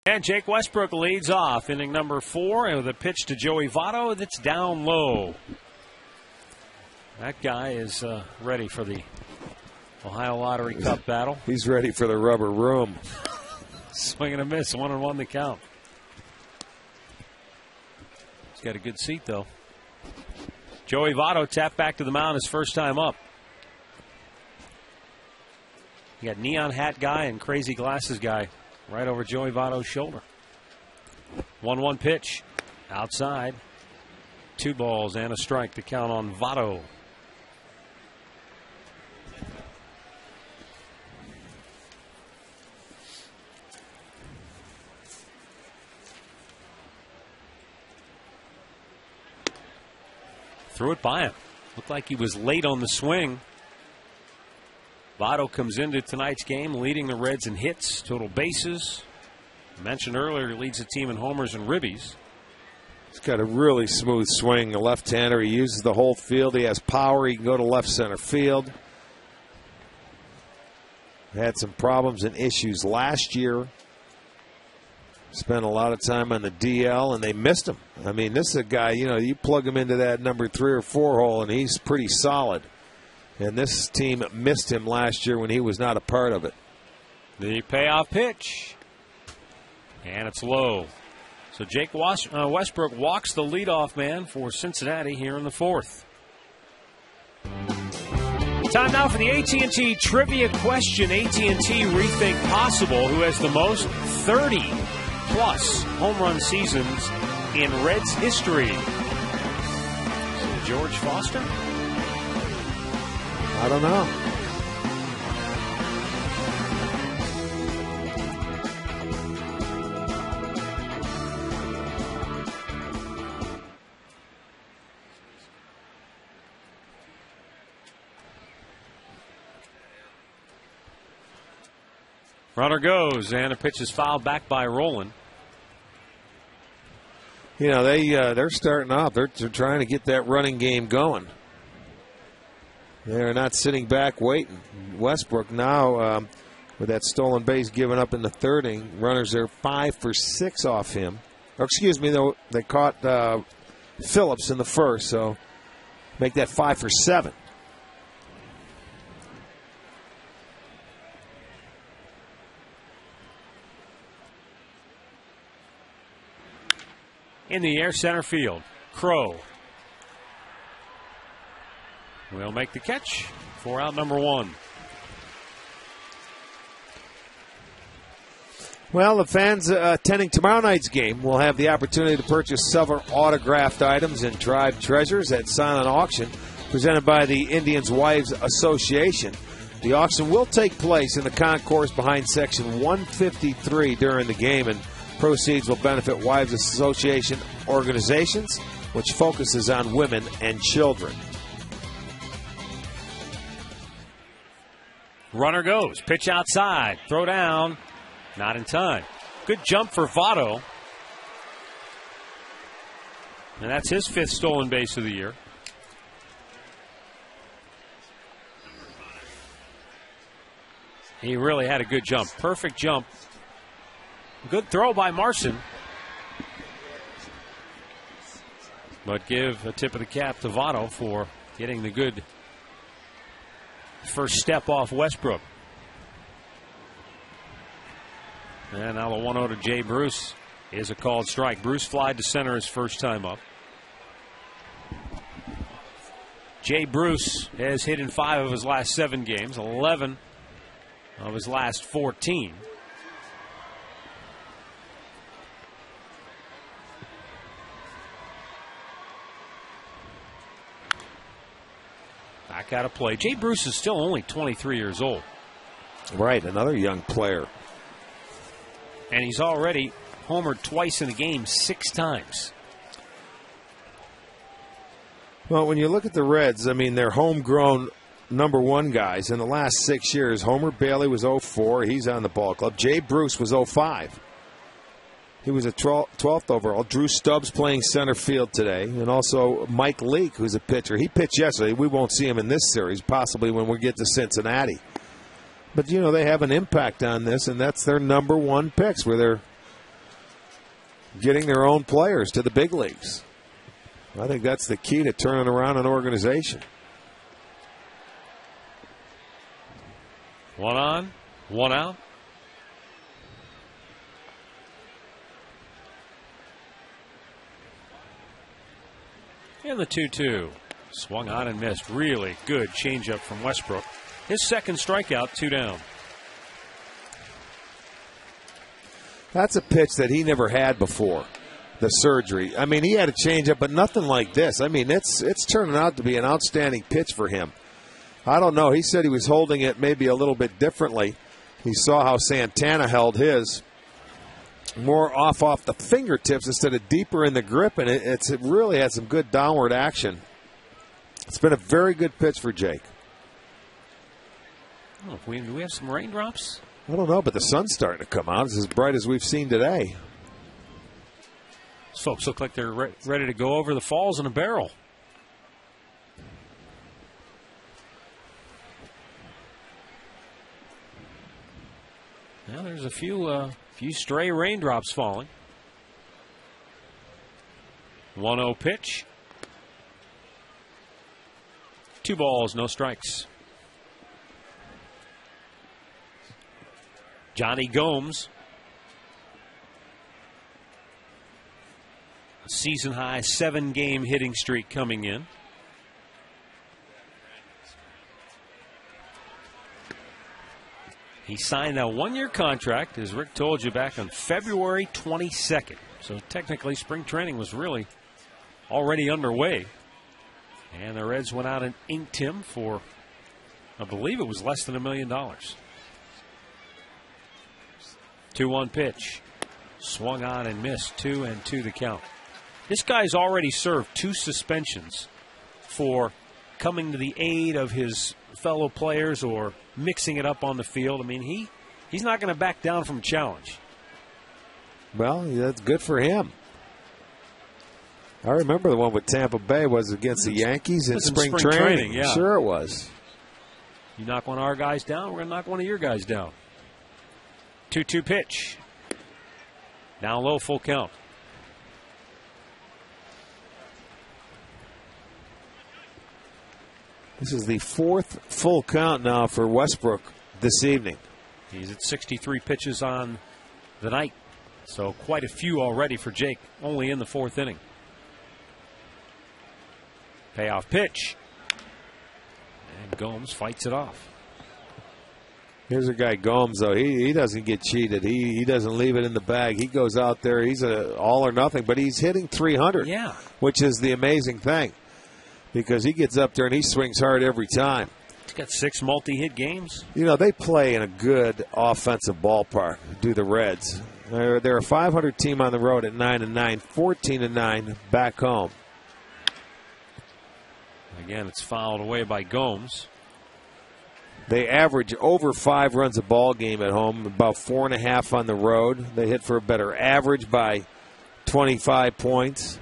And Jake Westbrook leads off inning number 4 with a pitch to Joey Votto that's down low. That guy is ready for the Ohio Lottery Cup battle. He's ready for the rubber room. Swing and a miss, 1-1 the count. He's got a good seat, though. Joey Votto tapped back to the mound his first time up. You got neon hat guy and crazy glasses guy right over Joey Votto's shoulder. 1-1 pitch. Outside. 2 balls and a strike to count on Votto. Threw it by him. Looked like he was late on the swing. Votto comes into tonight's game leading the Reds in hits, total bases. I mentioned earlier he leads the team in homers and ribbies. He's got a really smooth swing, a left-hander. He uses the whole field. He has power. He can go to left center field. Had some problems and issues last year. Spent a lot of time on the DL, and they missed him. I mean, this is a guy, you plug him into that number 3 or 4 hole, and he's pretty solid. And this team missed him last year when he was not a part of it. The payoff pitch. And it's low. So Jake Westbrook walks the leadoff man for Cincinnati here in the 4th. Time now for the AT&T trivia question. AT&T Rethink Possible, who has the most 30-plus home run seasons in Reds history. Is it George Foster? I don't know. Runner goes, and a pitch is fouled back by Rowland. They're starting off. They're trying to get that running game going. They're not sitting back waiting. Westbrook now, with that stolen base given up in the 3rd inning, runners are 5 for 6 off him. Or excuse me, they caught Phillips in the 1st, so make that 5 for 7. In the air, center field. Crow will make the catch for out number 1. Well, the fans attending tomorrow night's game will have the opportunity to purchase several autographed items and tribe treasures at silent auction presented by the Indians Wives Association. The auction will take place in the concourse behind Section 153 during the game, and proceeds will benefit Wives Association organizations, which focuses on women and children. Runner goes. Pitch outside. Throw down. Not in time. Good jump for Votto. And that's his 5th stolen base of the year. He really had a good jump. Perfect jump. Good throw by Marson. But give a tip of the cap to Votto for getting the good first step off Westbrook. And now the 1-0 to Jay Bruce is a called strike. Bruce flied to center his first time up. Jay Bruce has hit in 5 of his last 7 games, 11 of his last 14. Back out of play. Jay Bruce is still only 23 years old. Right, another young player. And he's already homered twice in a game 6 times. Well, when you look at the Reds, I mean, they're homegrown number 1 guys. In the last 6 years, Homer Bailey was 04. He's on the ball club. Jay Bruce was 05. He was a 12th overall. Drew Stubbs playing center field today. And also Mike Leake, who's a pitcher. He pitched yesterday. We won't see him in this series, possibly when we get to Cincinnati. But, they have an impact on this, and that's their number 1 picks, where they're getting their own players to the big leagues. I think that's the key to turning around an organization. 1 on, 1 out. And the 2-2. Swung on and missed. Really good changeup from Westbrook. His second strikeout, 2 down. That's a pitch that he never had before, the surgery. I mean, he had a changeup, but nothing like this. I mean, it's turning out to be an outstanding pitch for him. I don't know. He said he was holding it maybe a little bit differently. He saw how Santana held his. More off the fingertips instead of deeper in the grip, and it really had some good downward action. It's been a very good pitch for Jake. Oh, do we have some raindrops? I don't know, but the sun's starting to come out. It's as bright as we've seen today. These folks look like they're ready to go over the falls in a barrel. Now there's a few few stray raindrops falling. 1-0 pitch. 2 balls, no strikes. Johnny Gomes. A season high 7-game hitting streak coming in. He signed a 1-year contract, as Rick told you, back on February 22nd. So technically, spring training was really already underway. And the Reds went out and inked him for, I believe it was less than $1 million. 2-1 pitch. Swung on and missed. 2-2 the count. This guy's already served 2 suspensions for coming to the aid of his fellow players or mixing it up on the field. I mean, he's not going to back down from a challenge. Well, that's good for him. I remember the one with Tampa Bay was against the Yankees in spring training. Yeah. Sure it was. You knock one of our guys down, we're going to knock one of your guys down. 2-2 pitch. Down low, full count. This is the 4th full count now for Westbrook this evening. He's at 63 pitches on the night. So quite a few already for Jake, only in the 4th inning. Payoff pitch. And Gomes fights it off. Here's a guy, Gomes, though. He doesn't get cheated. He doesn't leave it in the bag. He goes out there. He's a all or nothing, but he's hitting 300, yeah, which is the amazing thing. Because he gets up there and he swings hard every time. He's got 6 multi-hit games. You know, they play in a good offensive ballpark, do the Reds. They're a 500 team on the road at 9-9, 14-9 back home. Again, it's fouled away by Gomes. They average over 5 runs a ball game at home, about 4.5 on the road. They hit for a better average by 25 points.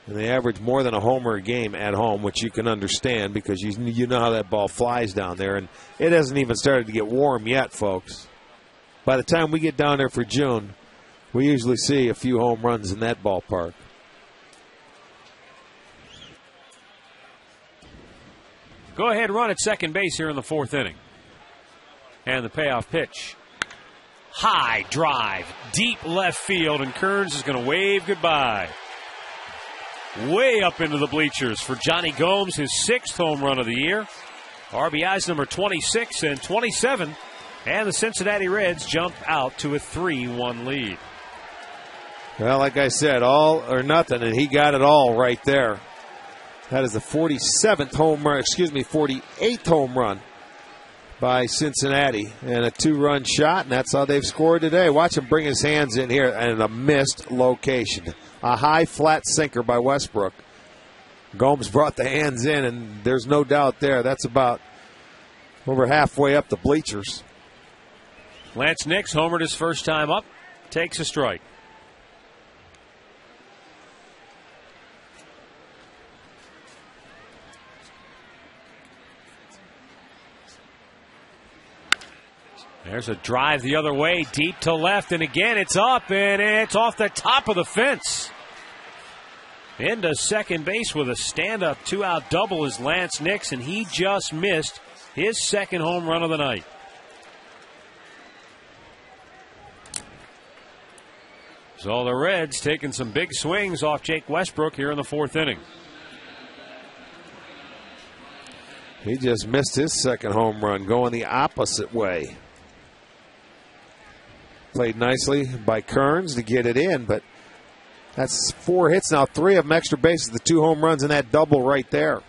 And they average more than a homer a game at home, which you can understand because you know how that ball flies down there. And it hasn't even started to get warm yet, folks. By the time we get down there for June, we usually see a few home runs in that ballpark. Go ahead, run at second base here in the 4th inning. And the payoff pitch. High drive, deep left field, and Kearns is going to wave goodbye. Way up into the bleachers for Johnny Gomes, his 6th home run of the year. RBIs number 26 and 27. And the Cincinnati Reds jump out to a 3-1 lead. Well, like I said, all or nothing, and he got it all right there. That is the 47th home run, 48th home run by Cincinnati, and a 2-run shot, and that's how they've scored today. Watch him bring his hands in here, and a missed location. A high flat sinker by Westbrook. Gomes brought the hands in, and there's no doubt there. That's about over halfway up the bleachers. Lance Nix homered his first time up, takes a strike. There's a drive the other way, deep to left, and again it's up, and it's off the top of the fence. Into second base with a stand-up 2-out double is Lance Nix, and he just missed his 2nd home run of the night. So the Reds taking some big swings off Jake Westbrook here in the 4th inning. He just missed his 2nd home run, going the opposite way. Played nicely by Kearns to get it in, but that's 4 hits now, 3 of them extra bases, the 2 home runs and that double right there.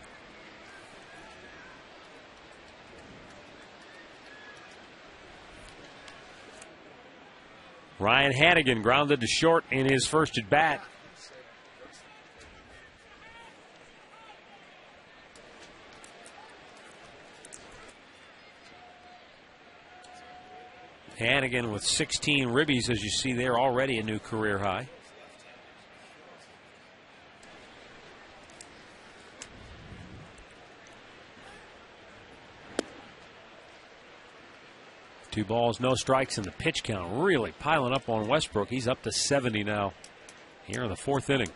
Ryan Hannigan grounded to short in his first at bat. Hannigan with 16 ribbies, as you see there, already a new career high. 2 balls, no strikes, and the pitch count really piling up on Westbrook. He's up to 70 now here in the 4th inning.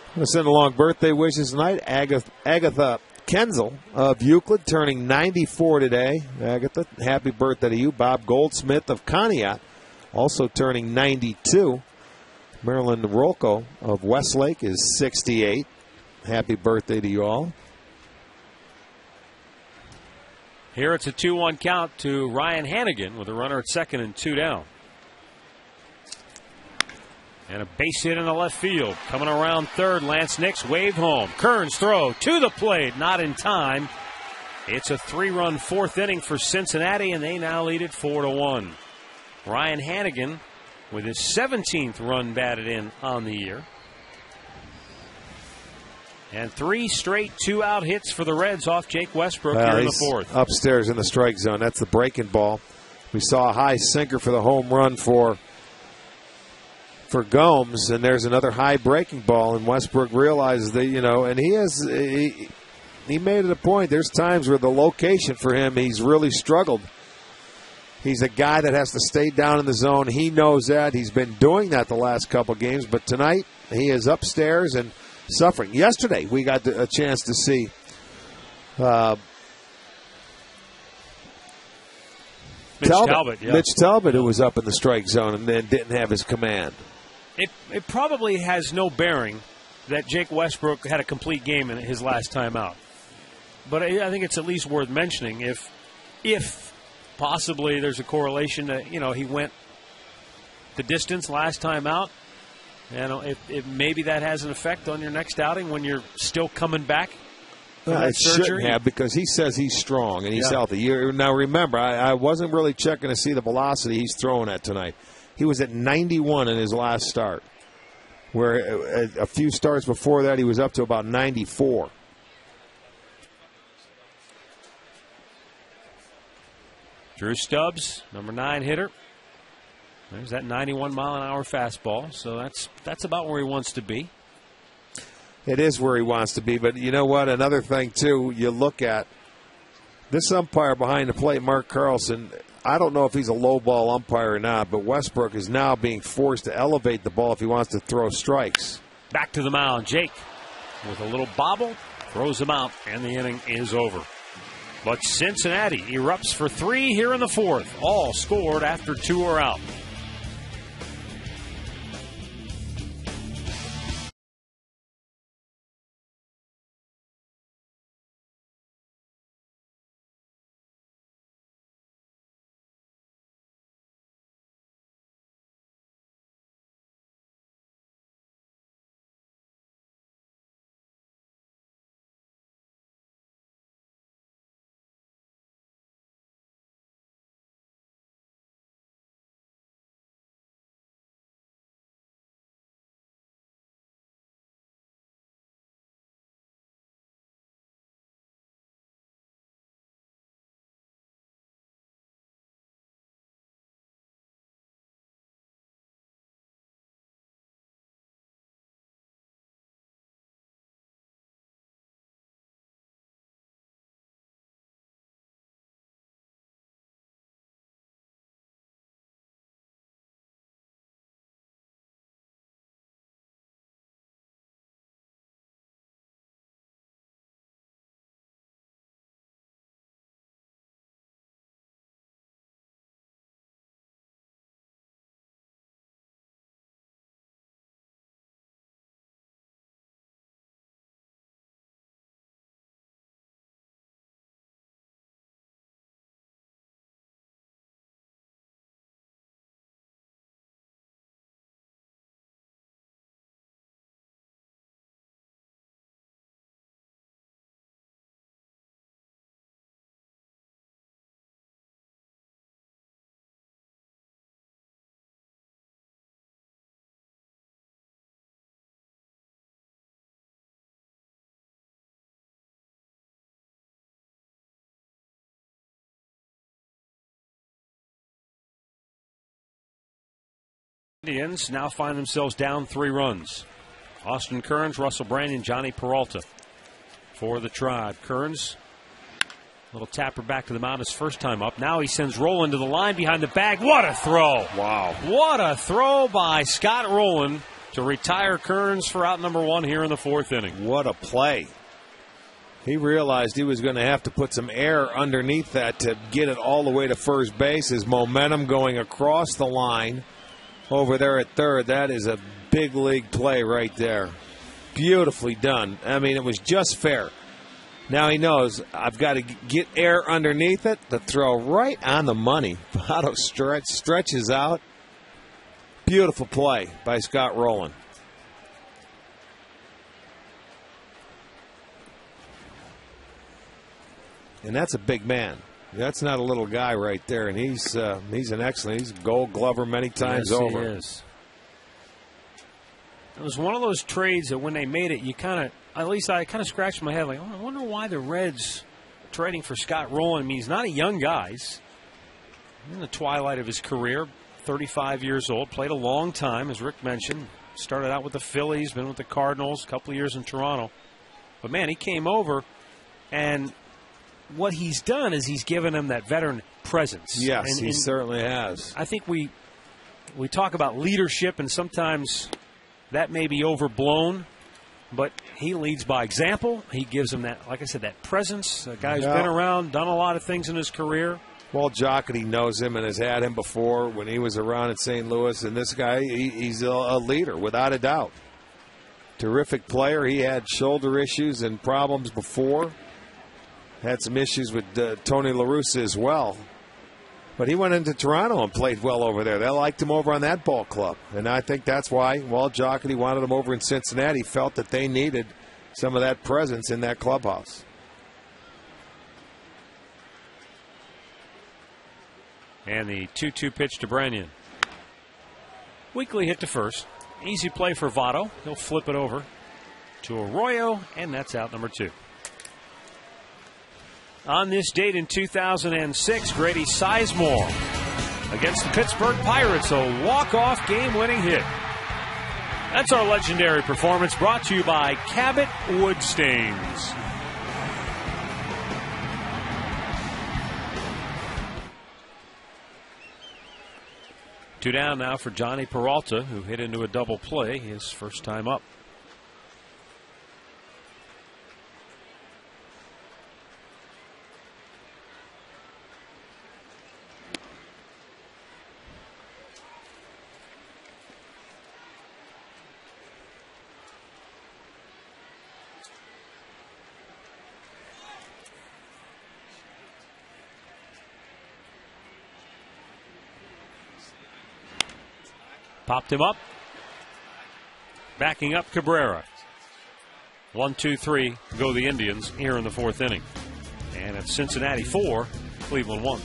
I'm going to send along birthday wishes tonight. Agatha Kenzel of Euclid turning 94 today. Agatha, happy birthday to you. Bob Goldsmith of Conneaut also turning 92. Marilyn Rolko of Westlake is 68. Happy birthday to you all. Here it's a 2-1 count to Ryan Hannigan with a runner at second and 2 down. And a base hit in the left field. Coming around third, Lance Nix waved home. Kern's throw to the plate, not in time. It's a 3-run 4th inning for Cincinnati, and they now lead it 4-1. Ryan Hannigan with his 17th run batted in on the year. And 3 straight 2-out hits for the Reds off Jake Westbrook here in the 4th. Upstairs in the strike zone. That's the breaking ball. We saw a high sinker for the home run for Gomes, and there's another high breaking ball, and Westbrook realizes that, and he made it a point. There's times where the location for him, he's really struggled. He's a guy that has to stay down in the zone. He knows that. He's been doing that the last couple games, but tonight he is upstairs and suffering. Yesterday we got a chance to see Mitch Talbot, who was up in the strike zone and then didn't have his command. It probably has no bearing that Jake Westbrook had a complete game in his last time out. But I think it's at least worth mentioning if possibly there's a correlation that, he went the distance last time out. If maybe that has an effect on your next outing when you're still coming back. It shouldn't have, because he says he's strong and he's healthy. Now remember, I wasn't really checking to see the velocity he's throwing at tonight. He was at 91 in his last start, where a few starts before that he was up to about 94. Drew Stubbs, number 9 hitter. There's that 91-mile-an-hour fastball, so that's about where he wants to be. It is where he wants to be, but you know what? Another thing, too, you look at this umpire behind the plate, Mark Carlson. I don't know if he's a low ball umpire or not, but Westbrook is now being forced to elevate the ball if he wants to throw strikes. Back to the mound, Jake with a little bobble, throws him out, and the inning is over. But Cincinnati erupts for 3 here in the 4th, all scored after 2 are out. Indians now find themselves down 3 runs. Austin Kearns, Russell Brandon, Johnny Peralta for the Tribe. Kearns, little tapper back to the mound his first time up. Now he sends Rowland to the line behind the bag. What a throw! Wow. What a throw by Scott Rowland to retire Kearns for out number 1 here in the 4th inning. What a play. He realized he was going to have to put some air underneath that to get it all the way to first base. His momentum going across the line over there at third. That is a big league play right there. Beautifully done. I mean, it was just fair. Now he knows I've got to get air underneath it. The throw right on the money. Votto stretches out. Beautiful play by Scott Rowland. And that's a big man. That's not a little guy right there. And he's an excellent. He's a Gold Glover many times over. He is. It was one of those trades that when they made it, you kind of, at least I kind of scratched my head like, oh, I wonder why the Reds trading for Scott Rowland. I mean, he's not a young guy. He's in the twilight of his career, 35 years old, played a long time, as Rick mentioned. Started out with the Phillies, been with the Cardinals, a couple of years in Toronto. But, man, he came over, and what he's done is he's given him that veteran presence. Yes, and he certainly has. I think we talk about leadership, and sometimes that may be overblown, but he leads by example. He gives him that, like I said, that presence. A guy who's been around, done a lot of things in his career. Walt Jocketty knows him and has had him before when he was around in St. Louis. And this guy, he's a leader, without a doubt. Terrific player. He had shoulder issues and problems before. Had some issues with Tony La Russa as well. But he went into Toronto and played well over there. They liked him over on that ball club. And I think that's why Walt Jocketty wanted him over in Cincinnati. Felt that they needed some of that presence in that clubhouse. And the 2-2 pitch to Branyan. Weakly hit to first. Easy play for Votto. He'll flip it over to Arroyo, and that's out number 2. On this date in 2006, Grady Sizemore against the Pittsburgh Pirates, a walk-off game-winning hit. That's our legendary performance, brought to you by Cabot Wood Stains. Two down now for Johnny Peralta, who hit into a double play his first time up. Popped him up. Backing up Cabrera. 1-2-3 go the Indians here in the 4th inning. And it's Cincinnati 4, Cleveland 1.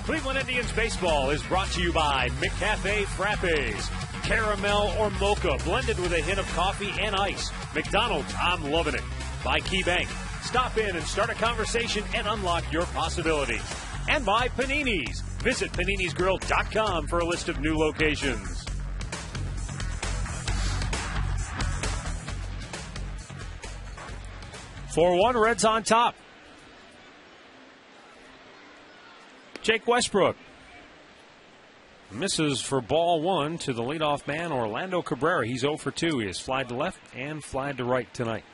Cleveland Indians baseball is brought to you by McCafe Frappes. Caramel or mocha blended with a hint of coffee and ice. McDonald's, I'm loving it. By KeyBank. Stop in and start a conversation and unlock your possibilities. And by Panini's. Visit paninisgrill.com for a list of new locations. For 4-1, Reds on top. Jake Westbrook misses for ball 1 to the leadoff man, Orlando Cabrera. He's 0 for 2. He has flied to left and flied to right tonight.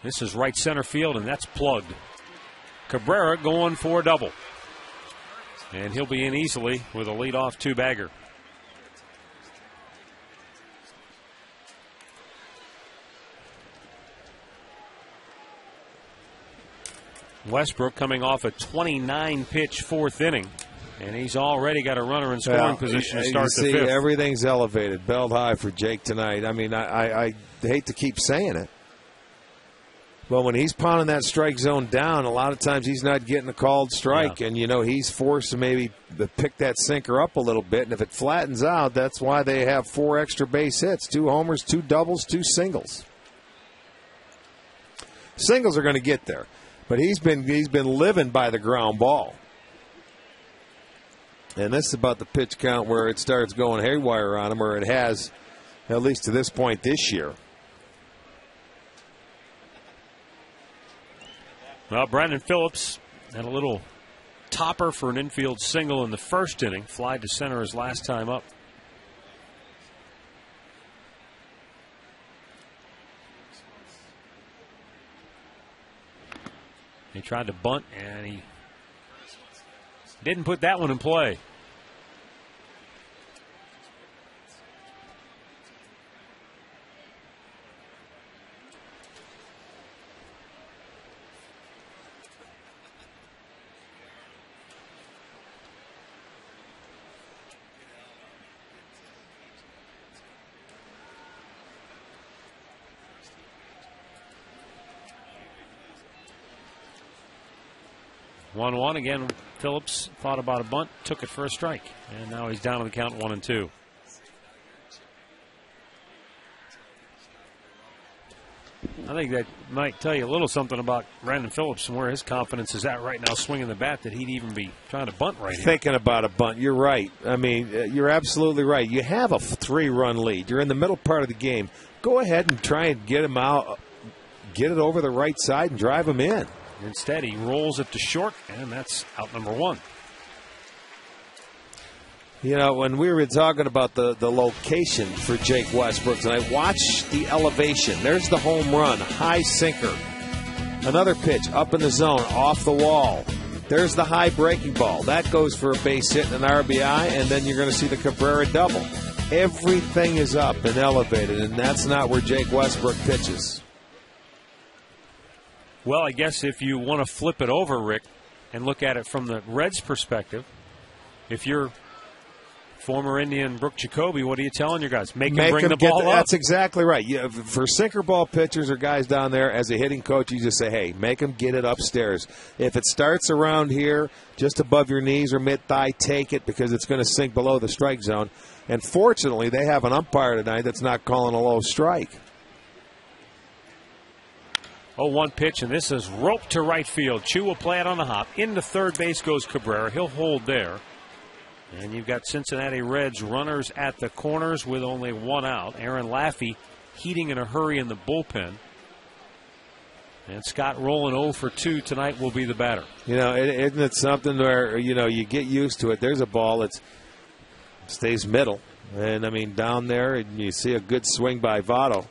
This is right center field, and that's plugged. Cabrera going for a double. And he'll be in easily with a leadoff 2-bagger. Westbrook coming off a 29-pitch 4th inning, and he's already got a runner in scoring position to start the 5th. Everything's elevated, belled high for Jake tonight. I mean, I hate to keep saying it, but when he's pounding that strike zone down, a lot of times he's not getting a called strike, and he's forced to maybe pick that sinker up a little bit, and if it flattens out, that's why they have 4 extra base hits, 2 homers, 2 doubles, 2 singles. Singles are going to get there. But he's been living by the ground ball. And this is about the pitch count where it starts going haywire on him, or it has, at least to this point this year. Well, Brandon Phillips had a little topper for an infield single in the 1st inning. Flied to center his last time up. He tried to bunt, and he didn't put that one in play. One again. Phillips thought about a bunt, took it for a strike, and now he's down on the count 1-2. I think that might tell you a little something about Brandon Phillips and where his confidence is at right now, swinging the bat, that he'd even be trying to bunt right here. Thinking about a bunt, you're right. I mean, you're absolutely right. You have a 3-run lead. You're in the middle part of the game. Go ahead and try and get him out, get it over the right side, and drive him in. Instead, he rolls it to short, and that's out number 1. When we were talking about the location for Jake Westbrook tonight, watch the elevation. There's the home run, high sinker. Another pitch up in the zone, off the wall. There's the high breaking ball. That goes for a base hit and an RBI, and then you're going to see the Cabrera double. Everything is up and elevated, and that's not where Jake Westbrook pitches. Well, I guess if you want to flip it over, Rick, and look at it from the Reds' perspective, if you're former Indian Brooke Jacoby, what are you telling your guys? Make him bring the ball up. That's exactly right. For sinker ball pitchers or guys down there, as a hitting coach, you just say, hey, make them get it upstairs. If it starts around here, just above your knees or mid-thigh, take it, because it's going to sink below the strike zone. And fortunately, they have an umpire tonight that's not calling a low strike. 0-1 pitch, and this is roped to right field. Chu will play it on the hop. Into third base goes Cabrera. He'll hold there. And you've got Cincinnati Reds runners at the corners with only 1 out. Aaron Laffey heating in a hurry in the bullpen. And Scott Rowland 0 for 2 tonight will be the batter. Isn't it something where, you get used to it. There's a ball that stays middle. And, I mean, down there, and you see a good swing by Votto.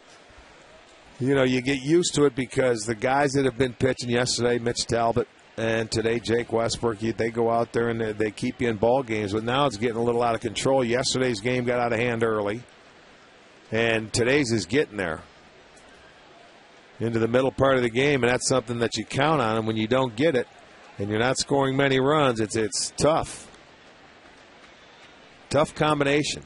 You get used to it because the guys that have been pitching yesterday, Mitch Talbot, and today Jake Westbrook, they go out there and they keep you in ball games. But now it's getting a little out of control. Yesterday's game got out of hand early, and today's is getting there into the middle part of the game, and that's something that you count on. And when you don't get it and you're not scoring many runs, it's tough. Tough combination.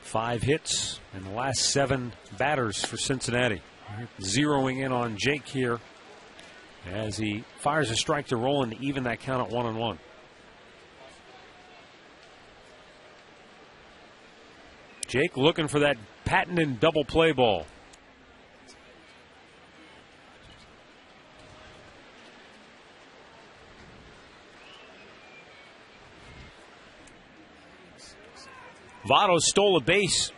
5 hits in the last 7 batters for Cincinnati. Zeroing in on Jake here as he fires a strike to Rolen to even that count at 1-1. Jake looking for that patented double play ball. Votto stole a base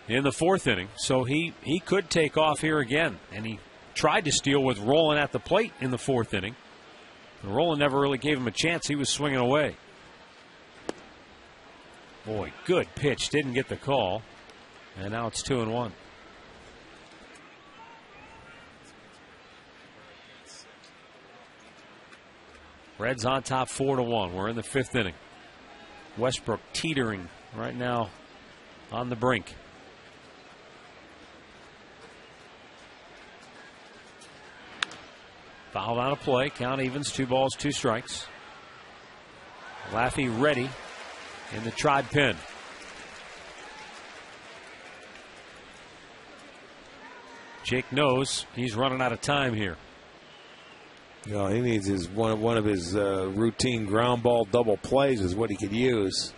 in the 4th inning, so he could take off here again. And he tried to steal with Rolen at the plate in the 4th inning. Rolen never really gave him a chance. He was swinging away. Boy, good pitch. Didn't get the call. And now it's 2-1. Reds on top 4-1. We're in the 5th inning. Westbrook teetering right now on the brink. Fouled on a play. Count evens. 2 balls, 2 strikes. Laffey ready in the Tribe pen. Jake knows he's running out of time here. No, he needs his one of his routine ground ball double plays is what he could use.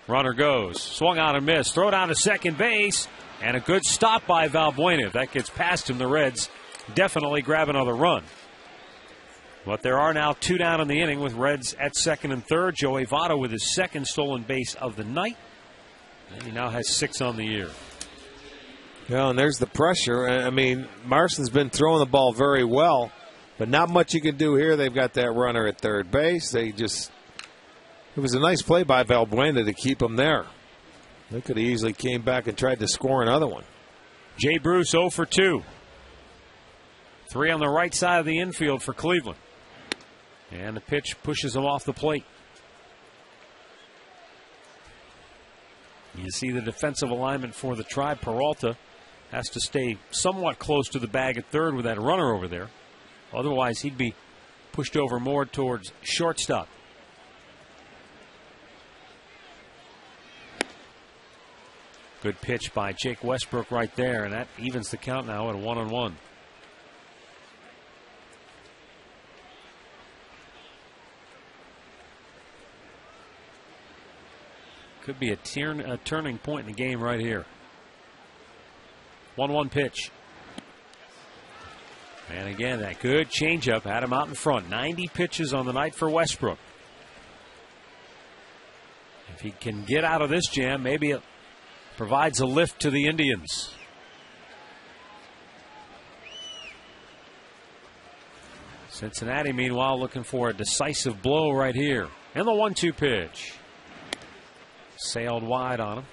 Runner goes. Swung on and missed. Throw down to second base. And a good stop by Valbuena. If that gets past him, the Reds definitely grab another run. But there are now 2 down in the inning with Reds at 2nd and 3rd. Joey Votto with his 2nd stolen base of the night. And he now has 6 on the year. Yeah, and there's the pressure. I mean, Marston's been throwing the ball very well, but not much you can do here. They've got that runner at 3rd base. It was a nice play by Valbuena to keep him there. They could have easily came back and tried to score another one. Jay Bruce 0 for 2. 3 on the right side of the infield for Cleveland. And the pitch pushes him off the plate. You see the defensive alignment for the Tribe. Peralta has to stay somewhat close to the bag at 3rd with that runner over there. Otherwise, he'd be pushed over more towards shortstop. Good pitch by Jake Westbrook right there, and that evens the count now at 1-1. Could be a turning point in the game right here. 1-1 pitch. And again, that good changeup had him out in front. 90 pitches on the night for Westbrook. If he can get out of this jam, maybe it provides a lift to the Indians. Cincinnati, meanwhile, looking for a decisive blow right here. And the 1-2 pitch. Sailed wide on him.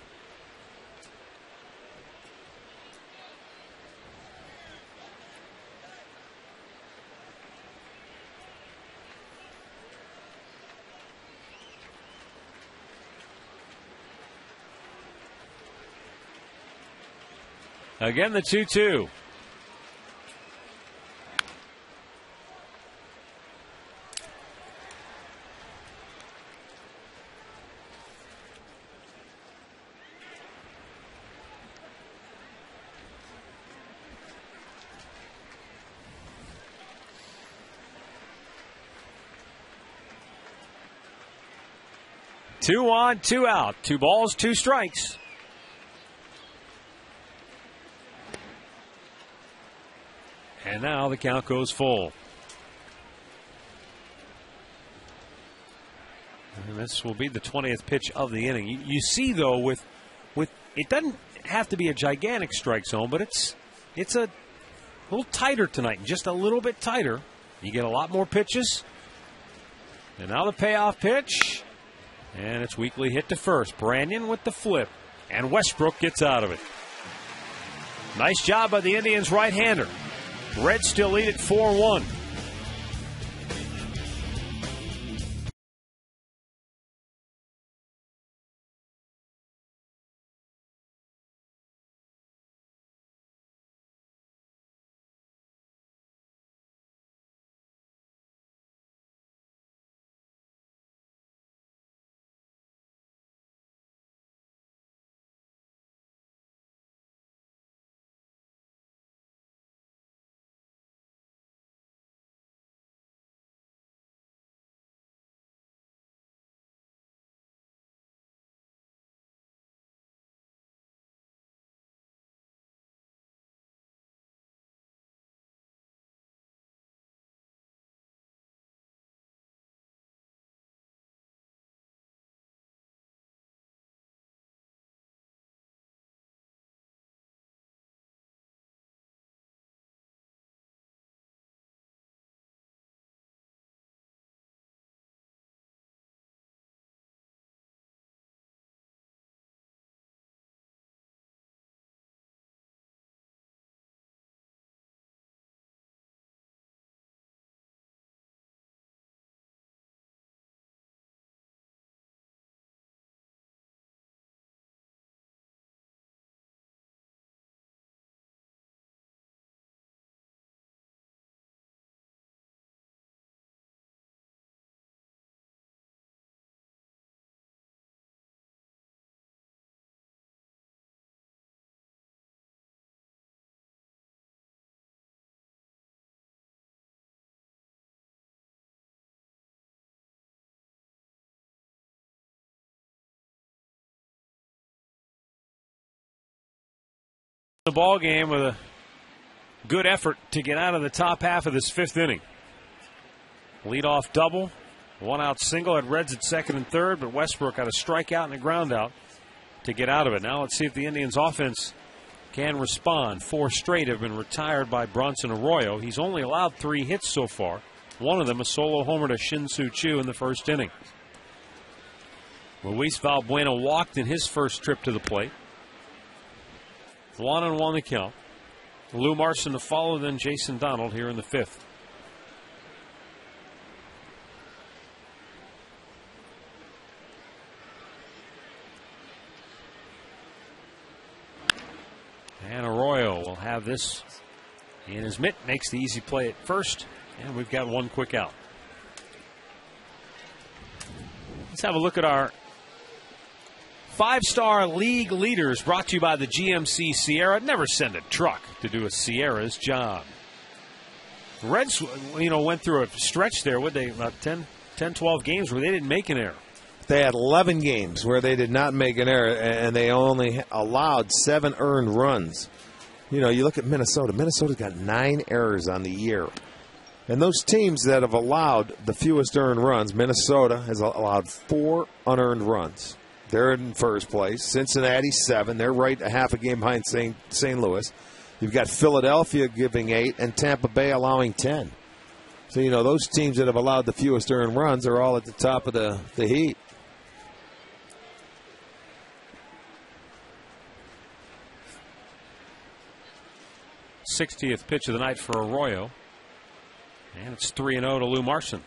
Again, the 2-2. Two on, 2 out. 2 balls, 2 strikes. And now the count goes full. And this will be the 20th pitch of the inning. You see, though, with it doesn't have to be a gigantic strike zone, but it's a little tighter tonight, just a little bit tighter. You get a lot more pitches. And now the payoff pitch. And it's weakly hit to first. Branyan with the flip. And Westbrook gets out of it. Nice job by the Indians' right-hander. Reds still lead at 4-1. The ball game with a good effort to get out of the top half of this 5th inning. Leadoff double, 1-out single at Reds at 2nd and 3rd, but Westbrook got a strikeout and a ground out to get out of it. Now let's see if the Indians offense can respond. 4 straight have been retired by Bronson Arroyo. He's only allowed 3 hits so far. One of them a solo homer to Shin-Soo Choo in the 1st inning. Luis Valbuena walked in his first trip to the plate. 1-1 the count. Lou Marson to follow, then Jason Donald here in the 5th. And Arroyo will have this in his mitt. Makes the easy play at first. And we've got 1 quick out. Let's have a look at our 5-star league leaders, brought to you by the GMC Sierra. Never send a truck to do a Sierra's job. The Reds, went through a stretch there, about 10, 12 games where they didn't make an error. They had 11 games where they did not make an error, and they only allowed 7 earned runs. You look at Minnesota. Minnesota's got 9 errors on the year. And those teams that have allowed the fewest earned runs, Minnesota has allowed 4 unearned runs. They're in first place. Cincinnati, 7. They're right a half a game behind St. Louis. You've got Philadelphia giving 8 and Tampa Bay allowing 10. So, those teams that have allowed the fewest earned runs are all at the top of the heat. th pitch of the night for Arroyo. And it's 3-0 to Lou Marson.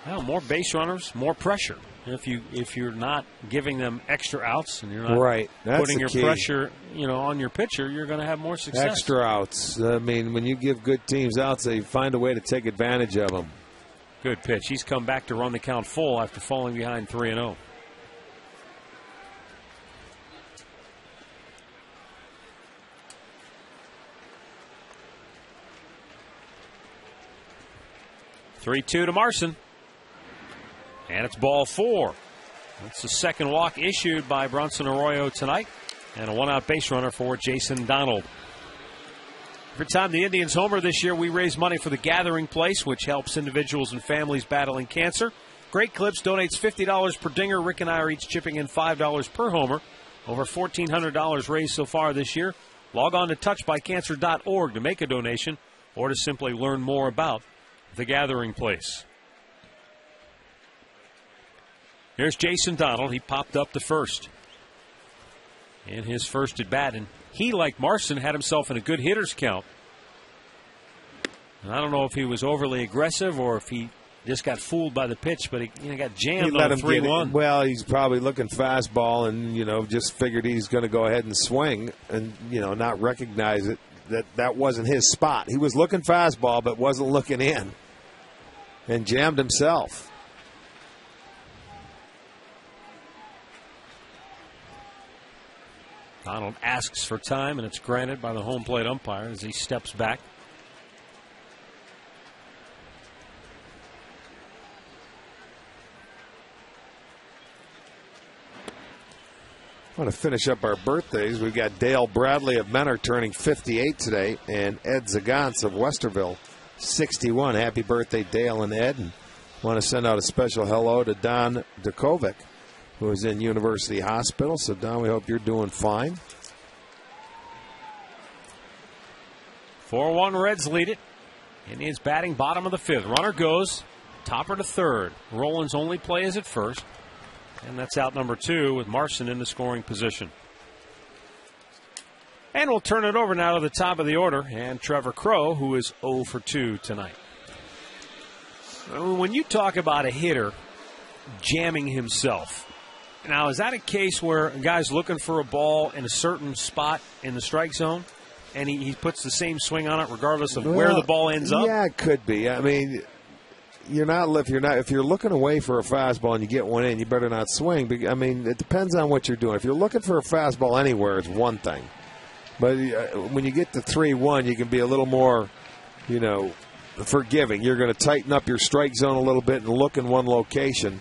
Well, more base runners, more pressure. If you're not giving them extra outs and you're not putting your pressure, on your pitcher, you're going to have more success. Extra outs. I mean, when you give good teams outs, they find a way to take advantage of them. Good pitch. He's come back to run the count full after falling behind 3-0. (3-2) to Marson. And it's ball 4. That's the second walk issued by Bronson Arroyo tonight. And a 1-out base runner for Jason Donald. Every time the Indians homer this year, we raise money for the Gathering Place, which helps individuals and families battling cancer. Great Clips donates $50 per dinger. Rick and I are each chipping in $5 per homer. Over $1,400 raised so far this year. Log on to touchedbycancer.org to make a donation or to simply learn more about the Gathering Place. Here's Jason Donald. He popped up to first in his first at bat, and he, like Marson, had himself in a good hitter's count. And I don't know if he was overly aggressive or if he just got fooled by the pitch, but he got jammed on a 3-1. Well, he's probably looking fastball and, just figured he's going to go ahead and swing and, not recognize it, that wasn't his spot. He was looking fastball but wasn't looking in and jammed himself. Donald asks for time, and it's granted by the home plate umpire as he steps back. I want to finish up our birthdays. We've got Dale Bradley of Menor turning 58 today, and Ed Zagantz of Westerville, 61. Happy birthday, Dale and Ed. And want to send out a special hello to Don Dukovic, who is in University Hospital. So, Don, we hope you're doing fine. 4-1 Reds lead it. Indians batting bottom of the 5th. Runner goes. Topper to 3rd. Rollins' only play is at first. And that's out number 2 with Marson in the scoring position. And we'll turn it over now to the top of the order. And Trevor Crow, who is 0 for 2 tonight. When you talk about a hitter jamming himself, now, is that a case where a guy's looking for a ball in a certain spot in the strike zone, and he puts the same swing on it regardless of where the ball ends up? Yeah, it could be. I mean, if you're looking away for a fastball and you get one in, you better not swing. I mean, it depends on what you're doing. If you're looking for a fastball anywhere, it's one thing. But when you get to 3-1, you can be a little more, forgiving. You're going to tighten up your strike zone a little bit and look in one location.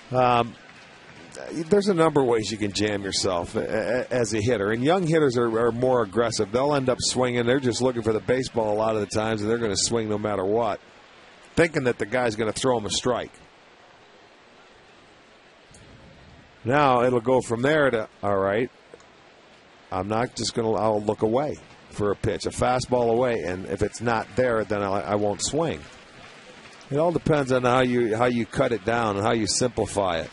There's a number of ways you can jam yourself as a hitter. And young hitters are more aggressive. They'll end up swinging. They're just looking for the baseball a lot of the times, and they're going to swing no matter what, thinking that the guy's going to throw them a strike. Now it'll go from there to, all right, I'm not just going to, I'll look away for a pitch, a fastball away, and if it's not there, then I won't swing. It all depends on how you cut it down and how you simplify it.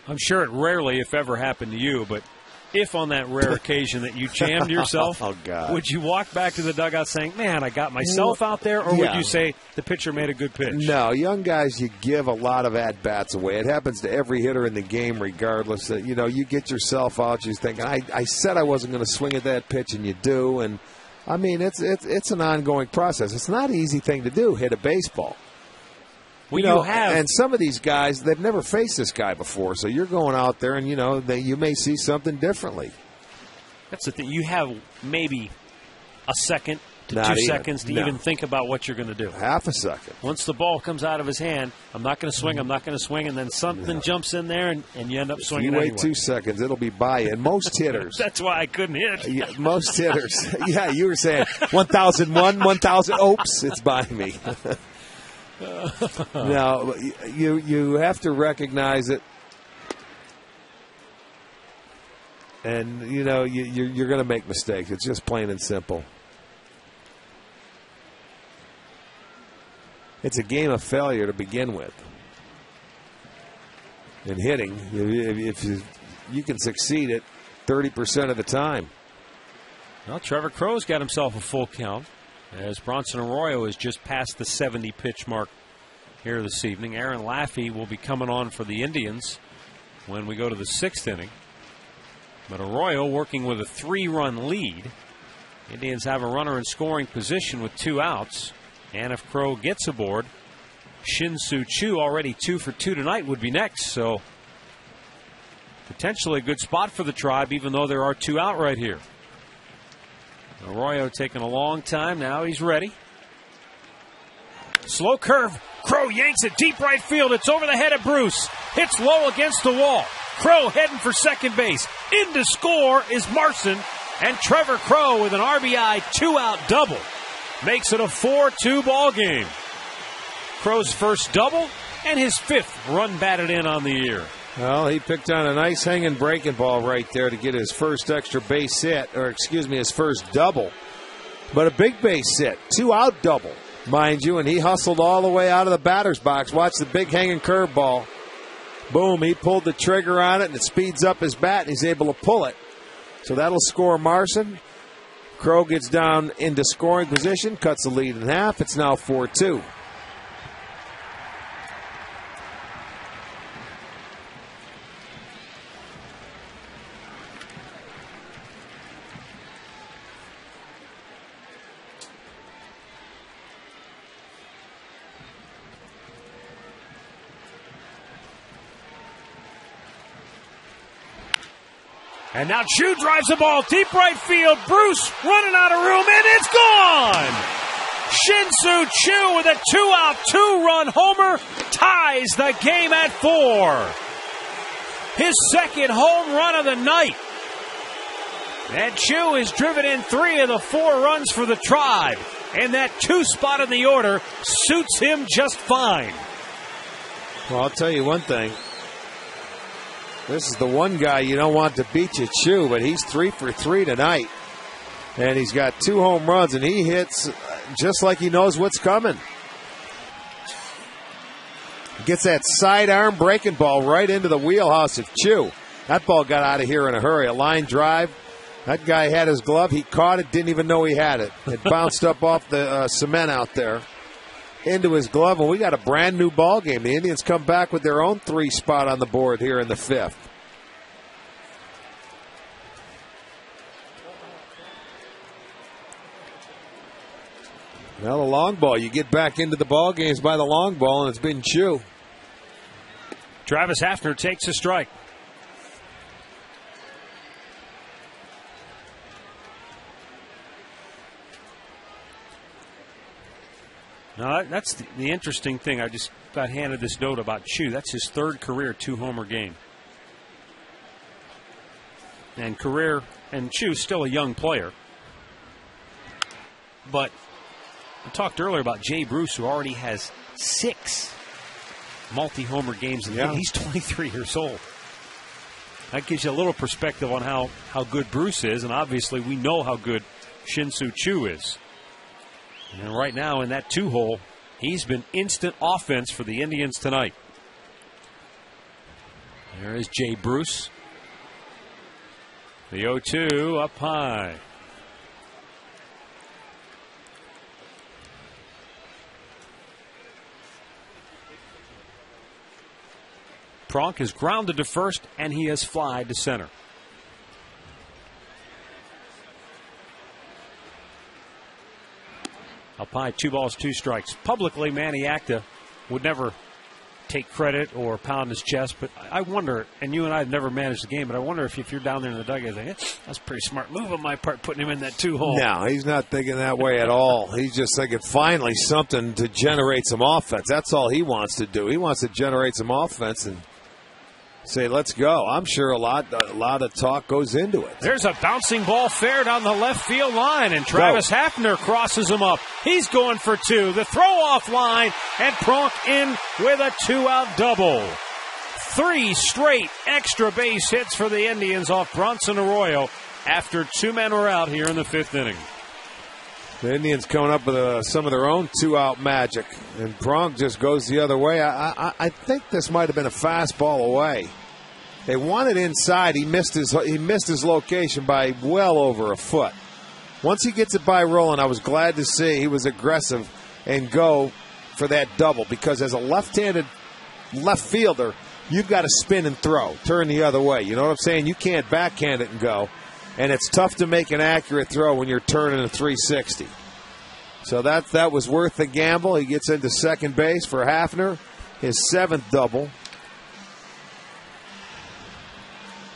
I'm sure it rarely, if ever, happened to you, but if on that rare occasion that you jammed yourself, oh, God. Would you walk back to the dugout saying, man, I got myself out there, or would you say the pitcher made a good pitch? No, young guys, you give a lot of at-bats away. It happens to every hitter in the game regardless. That you get yourself out, you think, I said I wasn't going to swing at that pitch, and you do. And, I mean, it's an ongoing process. It's not an easy thing to do, hit a baseball. Well, and some of these guys, they've never faced this guy before, so you're going out there and, you may see something differently. That's the thing. You have maybe a second to Not 2 even. seconds to No. even think about what you're going to do. Half a second. Once the ball comes out of his hand, I'm not going to swing, and then something jumps in there, and you end up swinging You wait anyway. 2 seconds, it'll be by you. And most hitters. That's why I couldn't hit. Most hitters. Yeah, you were saying 1,001, 1,000. Oops, it's by me. Now, you have to recognize it. And, you're going to make mistakes. It's just plain and simple. It's a game of failure to begin with. In hitting, if you can succeed at 30% of the time. Well, Trevor Crow's got himself a full count, as Bronson Arroyo has just passed the 70-pitch mark here this evening. Aaron Laffey will be coming on for the Indians when we go to the 6th inning. But Arroyo working with a 3-run lead. Indians have a runner in scoring position with 2 outs. And if Crow gets aboard, Shin-Soo Choo, already 2 for 2 tonight, would be next. So potentially a good spot for the Tribe, even though there are 2 out right here. Arroyo taking a long time. Now he's ready. Slow curve. Crow yanks it deep right field. It's over the head of Bruce. Hits low against the wall. Crow heading for second base. In to score is Marson. And Trevor Crow with an RBI 2-out double makes it a 4-2 ball game. Crow's first double and his 5th run batted in on the year. Well, he picked on a nice hanging breaking ball right there to get his first extra base hit, his first double. But a big base hit, 2-out double, mind you, and he hustled all the way out of the batter's box. Watch the big hanging curveball. Boom, he pulled the trigger on it, and it speeds up his bat, and he's able to pull it. So that'll score Marson. Crow gets down into scoring position, cuts the lead in half. It's now 4-2. And now Chu drives the ball deep right field. Bruce running out of room, and it's gone! Shin-Soo Choo with a 2-out, 2-run homer ties the game at 4. His second home run of the night. And Chu has driven in 3 of the 4 runs for the Tribe. And that 2 spot in the order suits him just fine. Well, I'll tell you one thing. This is the one guy you don't want to beat you, Chu, but he's 3 for 3 tonight. And he's got 2 home runs, and he hits just like he knows what's coming. Gets that sidearm breaking ball right into the wheelhouse of Chu. That ball got out of here in a hurry. A line drive. That guy had his glove. He caught it, didn't even know he had it. It bounced up off the cement out there into his glove, and we got a brand new ball game. The Indians come back with their own 3 spot on the board here in the 5th. Now the long ball. You get back into the ball games by the long ball, and it's been Chu. Travis Hafner takes a strike. Now, that's the interesting thing. I just got handed this note about Chu. That's his third career 2-homer game. And Chu's still a young player. But I talked earlier about Jay Bruce, who already has 6 multi-homer games. Yeah. He's 23 years old. That gives you a little perspective on how good Bruce is, and obviously we know how good Shin-Soo Choo is. And right now in that 2-hole, he's been instant offense for the Indians tonight. There is Jay Bruce. The 0-2 up high. Pronk is grounded to first, and he has flied to center. Up high, 2 balls, 2 strikes. Publicly, Manny Acta would never take credit or pound his chest, but I wonder, and you and I have never managed the game, but I wonder if you're down there in the dugout, think, that's a pretty smart move on my part, putting him in that 2-hole. No, he's not thinking that way at all. He's just thinking finally something to generate some offense. That's all he wants to do. He wants to generate some offense and say, let's go. I'm sure a lot of talk goes into it. There's a bouncing ball fair down the left field line, and Travis Hafner crosses him up. He's going for 2. The throw-off line, and Pronk in with a 2-out double. 3 straight extra base hits for the Indians off Bronson Arroyo after 2 men were out here in the 5th inning. The Indians coming up with some of their own 2-out magic, and Pronk just goes the other way. I think this might have been a fastball away. They wanted inside. He missed his location by well over a foot. Once he gets it by rolling, I was glad to see he was aggressive and go for that double, because as a left-handed left fielder, you've got to spin and throw, turn the other way. You know what I'm saying? You can't backhand it and go. And it's tough to make an accurate throw when you're turning a 360. So that was worth the gamble. He gets into second base for Hafner, his 7th double.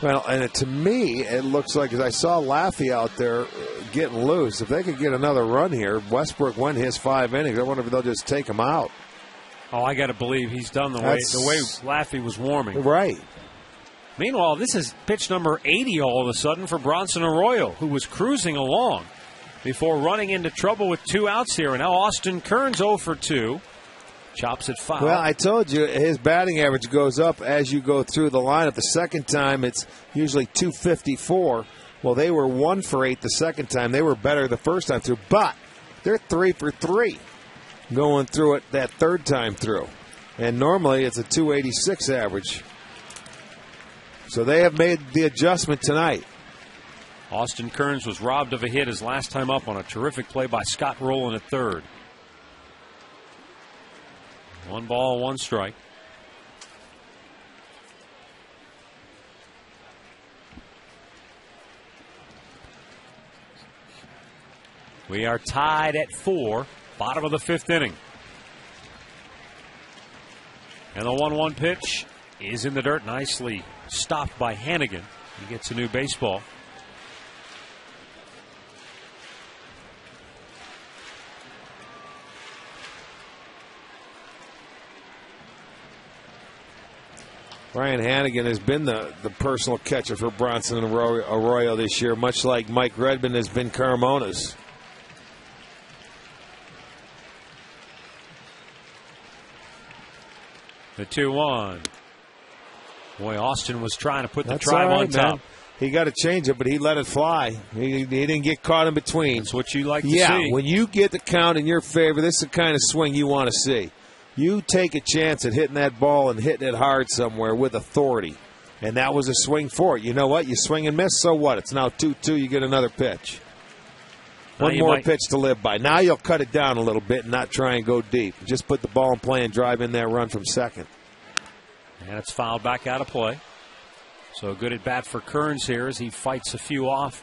Well, and to me, it looks like, as I saw Laffey out there getting loose, if they could get another run here, Westbrook went his 5 innings. I wonder if they'll just take him out. Oh, I got to believe he's done the way Laffey was warming. Right. Meanwhile, this is pitch number 80 all of a sudden for Bronson Arroyo, who was cruising along before running into trouble with 2 outs here. And now Austin Kearns 0 for 2. Chops it foul. Well, I told you his batting average goes up as you go through the lineup. The second time, it's usually 254. Well, they were 1 for 8 the second time. They were better the first time through, but they're 3 for 3 going through it that third time through. And normally it's a 286 average. So they have made the adjustment tonight. Austin Kearns was robbed of a hit his last time up on a terrific play by Scott Rowland at third. 1 ball, 1 strike. We are tied at 4, bottom of the 5th inning. And the 1-1 pitch is in the dirt, nicely stopped by Hannigan. He gets a new baseball. Brian Hannigan has been the personal catcher for Bronson Arroyo this year, much like Mike Redmond has been Carmona's. The 2-1. Boy, Austin was trying to put the tribe on top. Man. He got a changeup, but he let it fly. He didn't get caught in between. That's what you like to see. Yeah, when you get the count in your favor, this is the kind of swing you want to see. You take a chance at hitting that ball and hitting it hard somewhere with authority. And that was a swing for it. You know what? You swing and miss, so what? It's now 2-2. You get another pitch. One more pitch to live by. Now you'll cut it down a little bit and not try and go deep. Just put the ball in play and drive in that run from second. And it's fouled back out of play. So good at bat for Kearns here as he fights a few off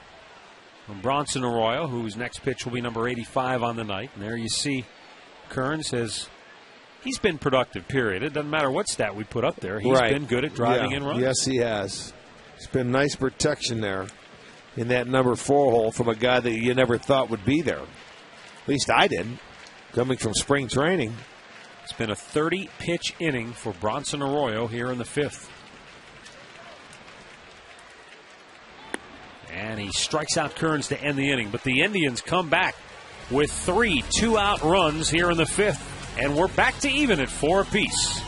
from Bronson Arroyo, whose next pitch will be number 85 on the night. And there you see Kearns he's been productive, period. It doesn't matter what stat we put up there. He's been good at driving in runs. Yes, he has. It's been nice protection there in that number 4 hole from a guy that you never thought would be there. At least I didn't. coming from spring training. It's been a 30-pitch inning for Bronson Arroyo here in the 5th. And he strikes out Kearns to end the inning. But the Indians come back with 3 2-out runs here in the 5th. And we're back to even at 4 apiece.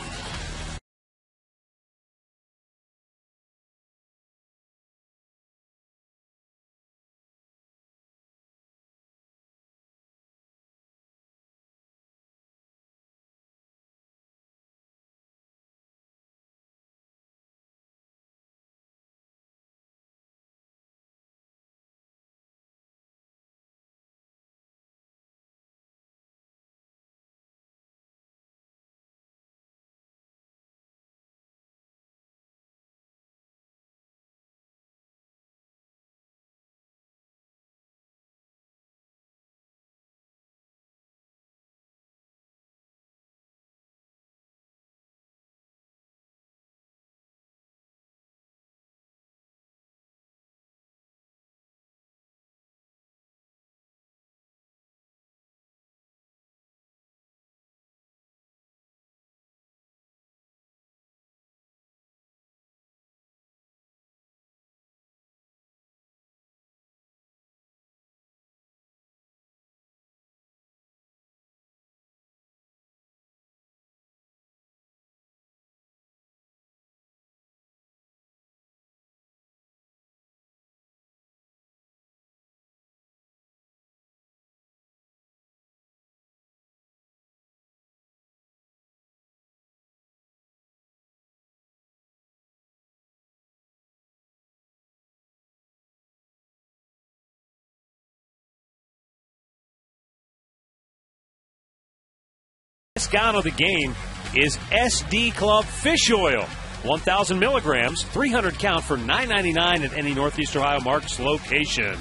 Discount of the game is SD Club Fish Oil. 1,000 milligrams, 300 count for $9.99 at any Northeast Ohio Mark's location.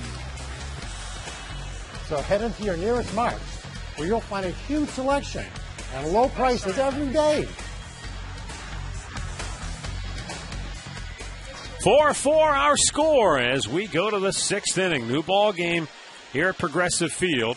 So head into your nearest Mark's, where you'll find a huge selection and low prices every day. 4-4 our score as we go to the 6th inning. New ball game here at Progressive Field.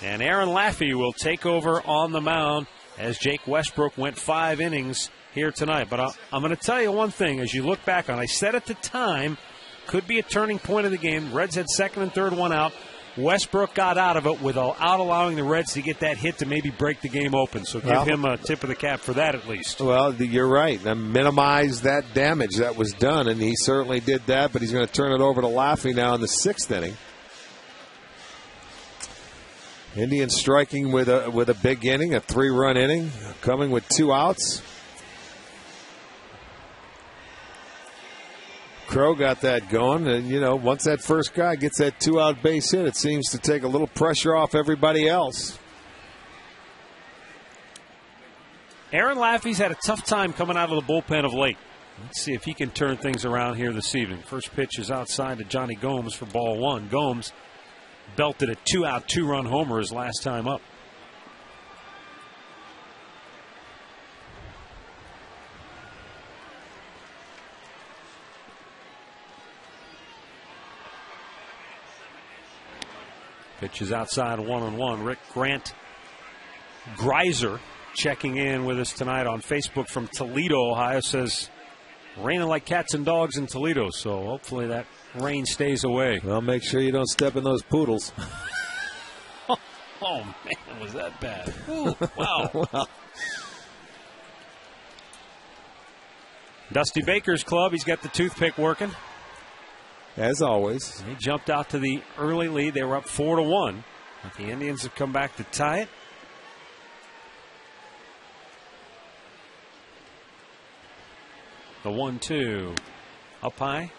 And Aaron Laffey will take over on the mound as Jake Westbrook went 5 innings here tonight. But I'm going to tell you one thing. As you look back on, I said at the time, could be a turning point of the game. Reds had 2nd and 3rd one out. Westbrook got out of it without allowing the Reds to get that hit to maybe break the game open. So give him a tip of the cap for that at least. Well, you're right. Minimize that damage that was done, and he certainly did that. But he's going to turn it over to Laffey now in the 6th inning. Indians striking with a big inning, a 3-run inning, coming with 2 outs. Crow got that going, and once that first guy gets that 2-out base hit, it seems to take a little pressure off everybody else. Aaron Laffey's had a tough time coming out of the bullpen of late. Let's see if he can turn things around here this evening. First pitch is outside to Johnny Gomes for ball 1. Gomes belted a 2-out, 2-run homer his last time up. Pitch is outside 1-1. Rick Grant Greiser checking in with us tonight on Facebook from Toledo, Ohio, says raining like cats and dogs in Toledo, so hopefully that rain stays away. Well, make sure you don't step in those poodles. Oh, man, was that bad. Ooh, wow. Well. Dusty Baker's club, he's got the toothpick working. As always. He jumped out to the early lead. They were up 4-1. But the Indians have come back to tie it. The 1-2 up high.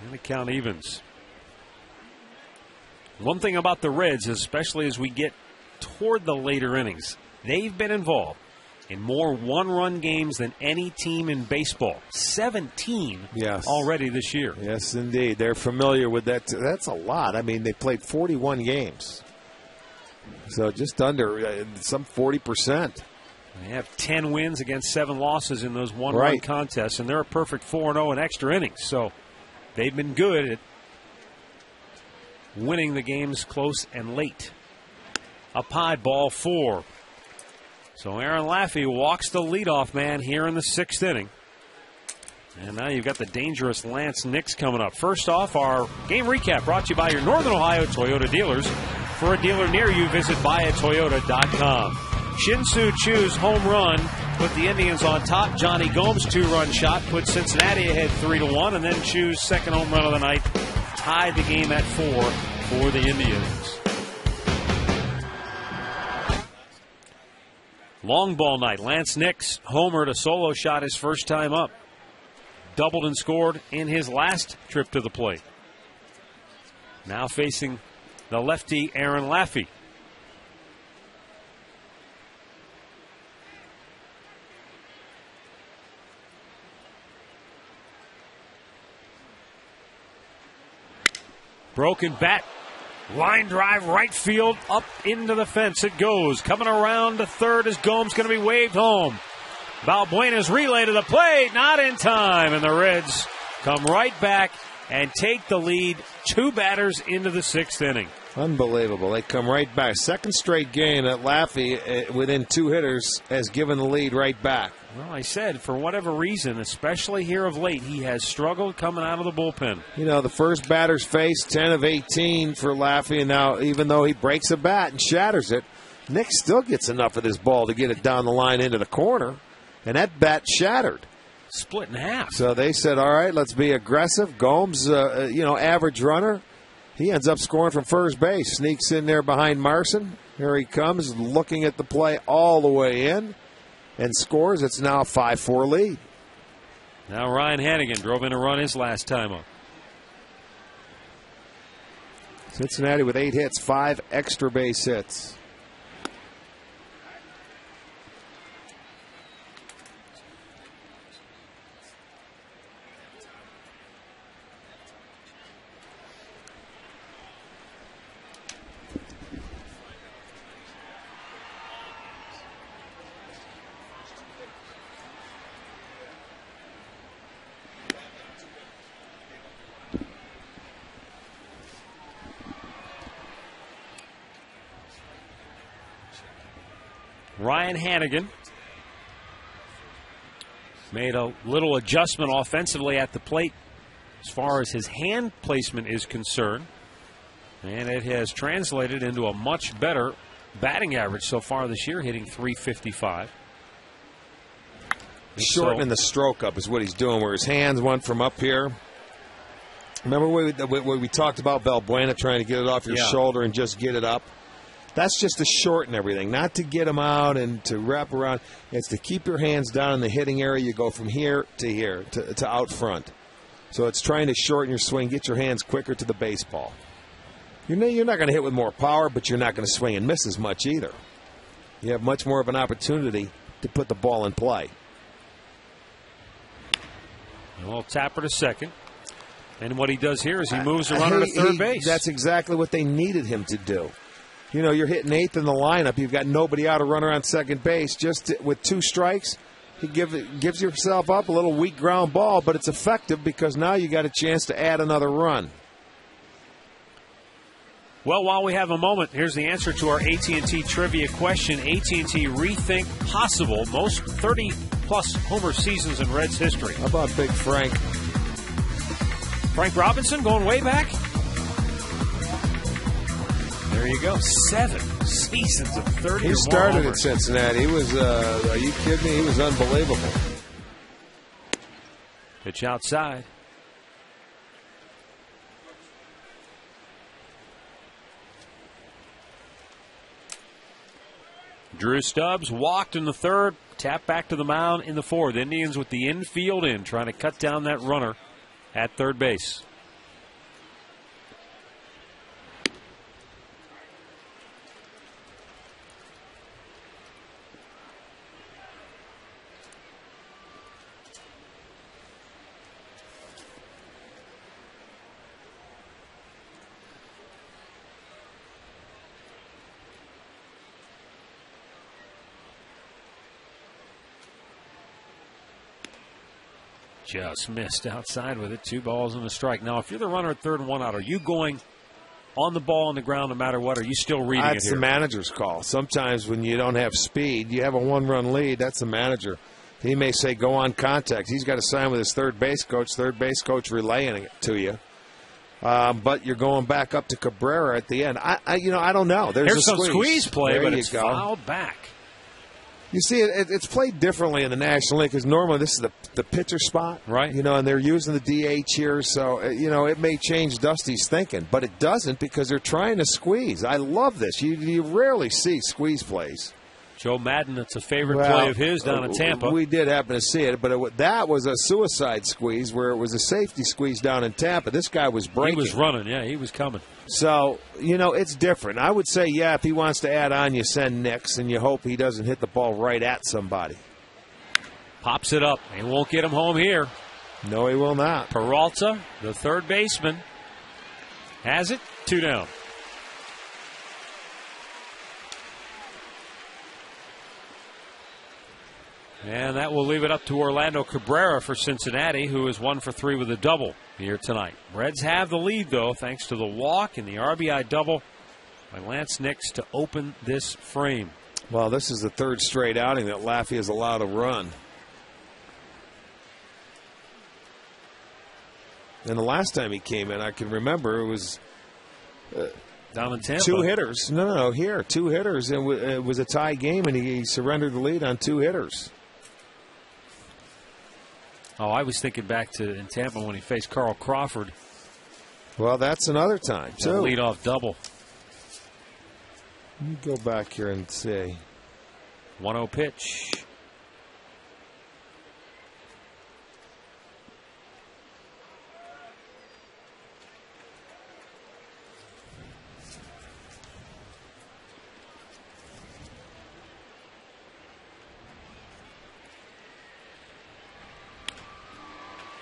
And the count evens. One thing about the Reds, especially as we get toward the later innings, they've been involved in more one-run games than any team in baseball. 17 already this year. Yes, indeed. They're familiar with that. That's a lot. I mean, they played 41 games. So just under some 40%. They have 10 wins against 7 losses in those one-run contests, and they're a perfect 4-0 in extra innings. So they've been good at winning the games close and late. up high, ball 4. So Aaron Laffey walks the leadoff man here in the 6th inning. And now you've got the dangerous Lance Nix coming up. First off, our game recap brought to you by your Northern Ohio Toyota dealers. For a dealer near you, visit buyatoyota.com. Shin-Soo Choo's home run put the Indians on top. Johnny Gomes' 2-run shot put Cincinnati ahead 3-1. And then Choo's second home run of the night tied the game at 4 for the Indians. Long ball night. Lance Nix homered a solo shot his first time up. Doubled and scored in his last trip to the plate. Now facing the lefty Aaron Laffey. Broken bat. Line drive right field, up into the fence it goes. Coming around to third as Gomes going to be waved home. Balbuena's relay to the plate, not in time. And the Reds come right back and take the lead. 2 batters into the 6th inning. Unbelievable. They come right back. Second straight game that Laffey, within 2 hitters, has given the lead right back. Well, I said, for whatever reason, especially here of late, he has struggled coming out of the bullpen. You know, the first batter's faced 10 of 18 for Laffey, and now even though he breaks a bat and shatters it, Nick still gets enough of this ball to get it down the line into the corner, and that bat shattered. Split in half. So they said, all right, let's be aggressive. Gomes, average runner. He ends up scoring from first base. Sneaks in there behind Marson. Here he comes, looking at the play all the way in, and scores. It's now a 5-4 lead. Now Ryan Hannigan drove in a run his last time up. Cincinnati with 8 hits, 5 extra base hits. Ryan Hannigan made a little adjustment offensively at the plate as far as his hand placement is concerned. And it has translated into a much better batting average so far this year, hitting .355. Shortening the stroke up is what he's doing, where his hands went from up here. Remember when we talked about Balbuena trying to get it off your shoulder and just get it up? That's just to shorten everything, not to get them out and to wrap around. It's to keep your hands down in the hitting area. You go from here, to out front. So it's trying to shorten your swing, get your hands quicker to the baseball. You're not going to hit with more power, but you're not going to swing and miss as much either. You have much more of an opportunity to put the ball in play. Well, Tapper to second. And what he does here is he moves the runner to third base. That's exactly what they needed him to do. You know, you're hitting 8th in the lineup. You've got nobody out, a runner on second base. With 2 strikes, he gives yourself up a little weak ground ball, but it's effective because now you got a chance to add another run. Well, while we have a moment, here's the answer to our AT&T trivia question. AT&T rethink possible most 30-plus homer seasons in Reds history. How about Big Frank? Frank Robinson going way back? There you go. 7 seasons of 30 He started at Cincinnati. He was, are you kidding me? He was unbelievable. Pitch outside. Drew Stubbs walked in the 3rd, tapped back to the mound in the 4th. Indians with the infield in, trying to cut down that runner at third base. Just missed outside with it. 2 balls and a strike. Now, if you're the runner at third and 1 out, are you going on the ball on the ground no matter what? Or are you still reading That's it here? the manager's call. Sometimes when you don't have speed, you have a one-run lead. That's the manager. He may say go on contact. He's got to sign with his third base coach relaying it to you. But you're going back up to Cabrera at the end. I don't know. There's some squeeze play, there but it's fouled back. You see, it's played differently in the National League because normally this is the pitcher spot, right? And they're using the DH here, so it may change Dusty's thinking, but it doesn't because they're trying to squeeze. I love this. You rarely see squeeze plays. Joe Madden, it's a favorite play of his down in Tampa. We did happen to see it, but that was a suicide squeeze where it was a safety squeeze down in Tampa. This guy was breaking. He was running, yeah, he was coming. So, it's different. I would say, if he wants to add on, you send Nix, and you hope he doesn't hit the ball right at somebody. Pops it up. He won't get him home here. No, he will not. Peralta, the third baseman, has it. 2 down. And that will leave it up to Orlando Cabrera for Cincinnati, who is 1 for 3 with a double here tonight. Reds have the lead, though, thanks to the walk and the RBI double by Lance Nix to open this frame. Well, this is the third straight outing that Laffey has allowed a run. And the last time he came in, I can remember it was down in Tampa. 2 hitters. No, here, 2 hitters. It was a tie game, and he surrendered the lead on 2 hitters. Oh, I was thinking back to in Tampa when he faced Carl Crawford. Well, that's another time, too. Leadoff double. Let me go back here and see. 1-0 pitch.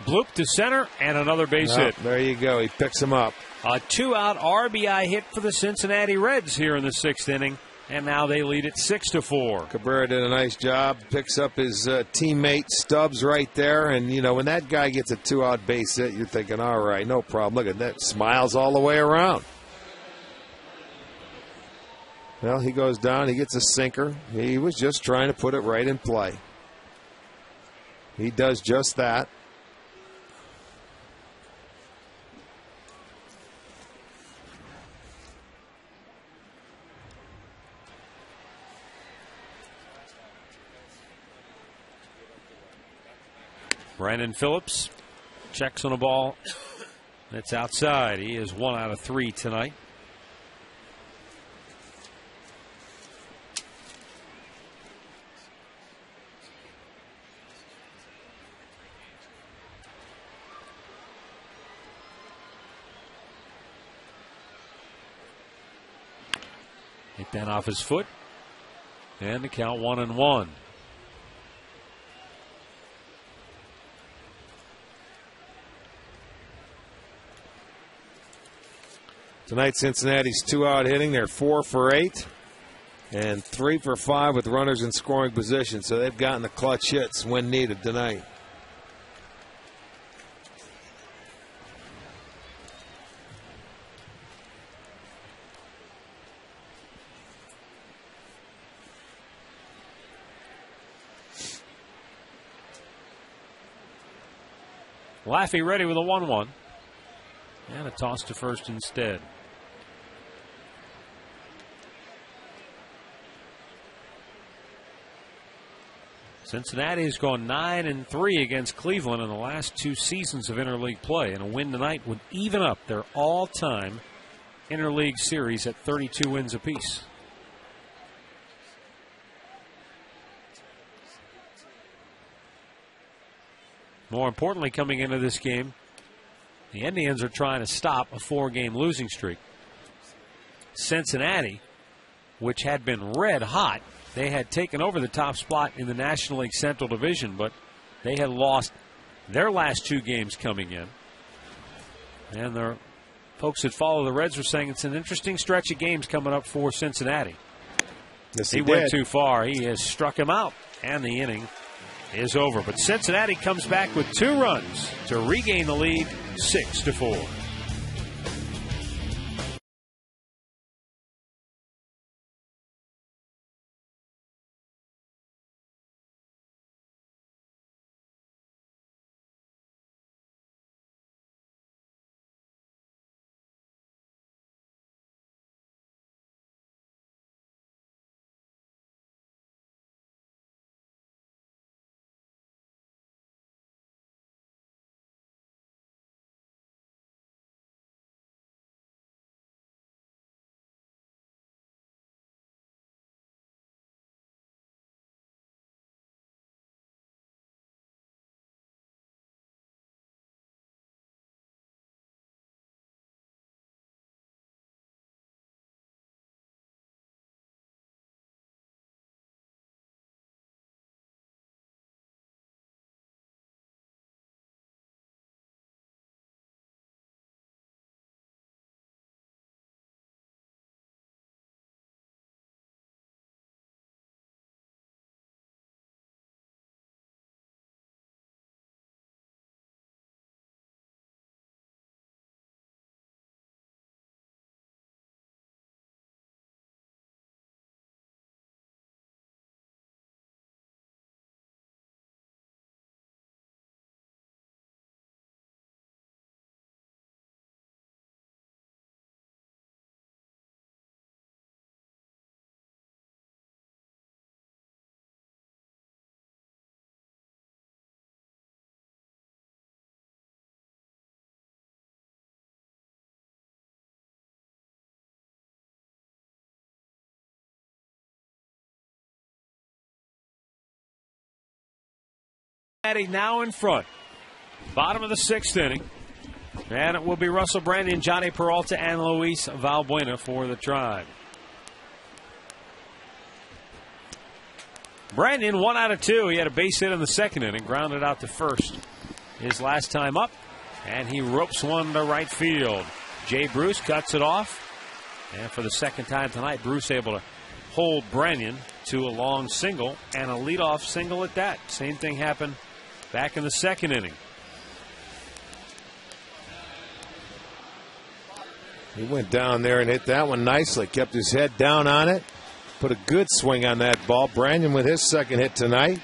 Bloop to center and another base hit. There you go. He picks him up. A 2-out RBI hit for the Cincinnati Reds here in the 6th inning, and now they lead it 6-4. Cabrera did a nice job. Picks up his teammate Stubbs right there, and when that guy gets a 2-out base hit, you're thinking, all right, no problem. Look at that, smiles all the way around. Well, he goes down. He gets a sinker. He was just trying to put it right in play. He does just that. Brandon Phillips checks on a ball that's outside. He is 1 out of 3 tonight. Hit that off his foot. And the count 1-1. Tonight, Cincinnati's 2-out hitting. They're 4 for 8 and 3 for 5 with runners in scoring position. So they've gotten the clutch hits when needed tonight. Laffey ready with a 1-1. And a toss to first instead. Cincinnati has gone 9-3 against Cleveland in the last 2 seasons of interleague play, and a win tonight would even up their all-time interleague series at 32 wins apiece. More importantly, coming into this game, the Indians are trying to stop a 4-game losing streak. Cincinnati, which had been red hot, they had taken over the top spot in the National League Central Division, but they had lost their last 2 games coming in. And the folks that follow the Reds were saying it's an interesting stretch of games coming up for Cincinnati. Yes, he went too far. He has struck him out, and the inning is over. But Cincinnati comes back with 2 runs to regain the lead, 6-4. Now in front. Bottom of the 6th inning. And it will be Russell Brandon, Johnny Peralta, and Luis Valbuena for the Tribe. Brandon, 1 out of 2. He had a base hit in the 2nd inning, grounded out to first his last time up, and he ropes one to right field. Jay Bruce cuts it off, and for the 2nd time tonight, Bruce able to hold Brandon to a long single and a leadoff single at that. Same thing happened back in the 2nd inning. He went down there and hit that one nicely. Kept his head down on it. Put a good swing on that ball. Brandon with his 2nd hit tonight.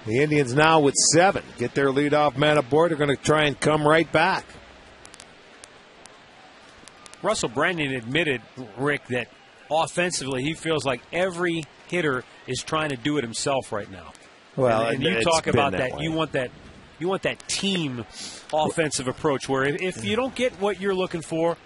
The Indians now with 7. Get their leadoff man aboard. They're going to try and come right back. Russell Brandon admitted, Rick, that offensively he feels like every hitter is trying to do it himself right now. Well, and you talk about that. You want that team offensive approach where if you don't get what you're looking for,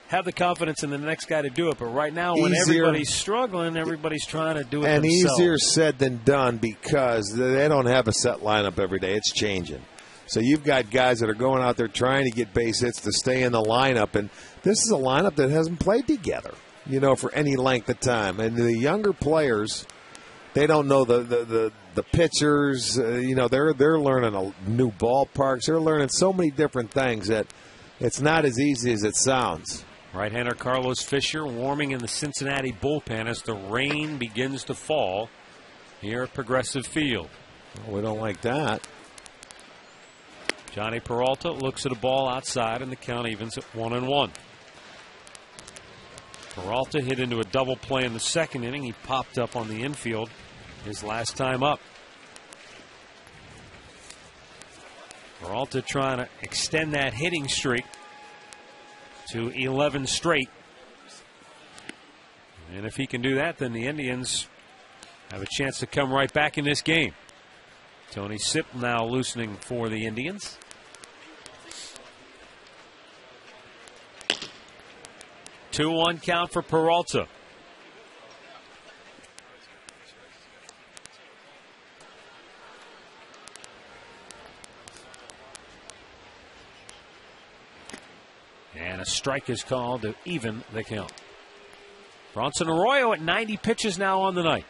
have the confidence in the next guy to do it. But right now, when everybody's struggling, everybody's trying to do it and themselves. Easier said than done because they don't have a set lineup every day. It's changing. So you've got guys that are going out there trying to get base hits to stay in the lineup. And this is a lineup that hasn't played together, for any length of time. And the younger players, they don't know the pitchers. They're learning a new ballparks. They're learning so many different things that it's not as easy as it sounds. Right-hander Carlos Fisher warming in the Cincinnati bullpen as the rain begins to fall here at Progressive Field. Well, we don't like that. Johnny Peralta looks at a ball outside, and the count evens at 1-1. Peralta hit into a double play in the 2nd inning. He popped up on the infield his last time up. Peralta trying to extend that hitting streak to 11 straight. And if he can do that, then the Indians have a chance to come right back in this game. Tony Sipp now loosening for the Indians. Two-one count for Peralta. And a strike is called to even the count. Bronson Arroyo at 90 pitches now on the night.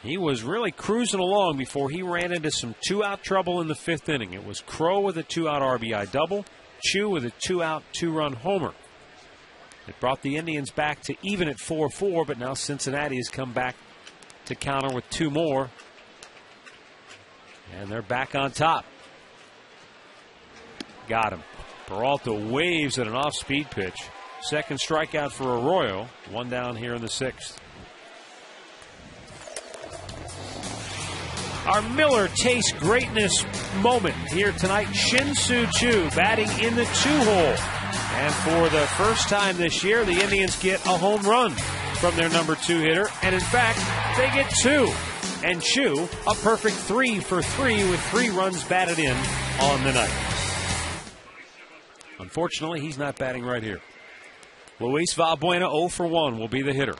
He was really cruising along before he ran into some 2-out trouble in the 5th inning. It was Crow with a 2-out RBI double, Chu with a 2-out 2-run homer. It brought the Indians back to even at 4-4, but now Cincinnati has come back to counter with 2 more. And they're back on top. Got him. Peralta waves at an off-speed pitch. 2nd strikeout for Arroyo. 1 down here in the 6th. Our Miller Taste Greatness moment here tonight. Shin-Soo Choo batting in the 2-hole. And for the first time this year, the Indians get a home run from their number 2 hitter. And in fact, they get 2. And Choo, a perfect 3 for 3 with 3 runs batted in on the night. Unfortunately, he's not batting right here. Luis Valbuena 0 for 1 will be the hitter.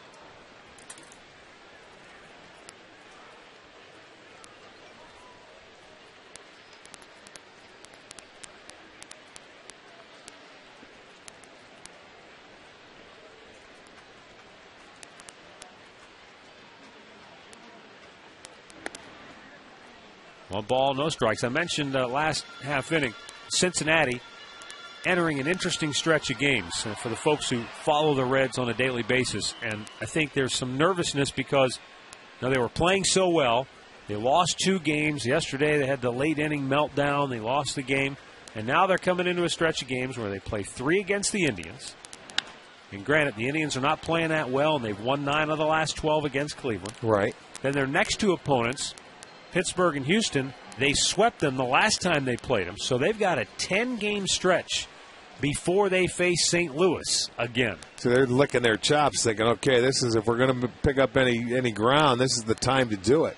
One ball, no strikes. I mentioned last half inning, Cincinnati entering an interesting stretch of games for the folks who follow the Reds on a daily basis. And I think there's some nervousness because they were playing so well. They lost 2 games. Yesterday they had the late inning meltdown. They lost the game. And now they're coming into a stretch of games where they play 3 against the Indians. And granted, the Indians are not playing that well, and they've won 9 of the last 12 against Cleveland. Right. Then their next 2 opponents, Pittsburgh and Houston, they swept them the last time they played them. So they've got a 10-game stretch before they face St. Louis again. So they're licking their chops thinking, okay, this is, if we're going to pick up any ground, this is the time to do it.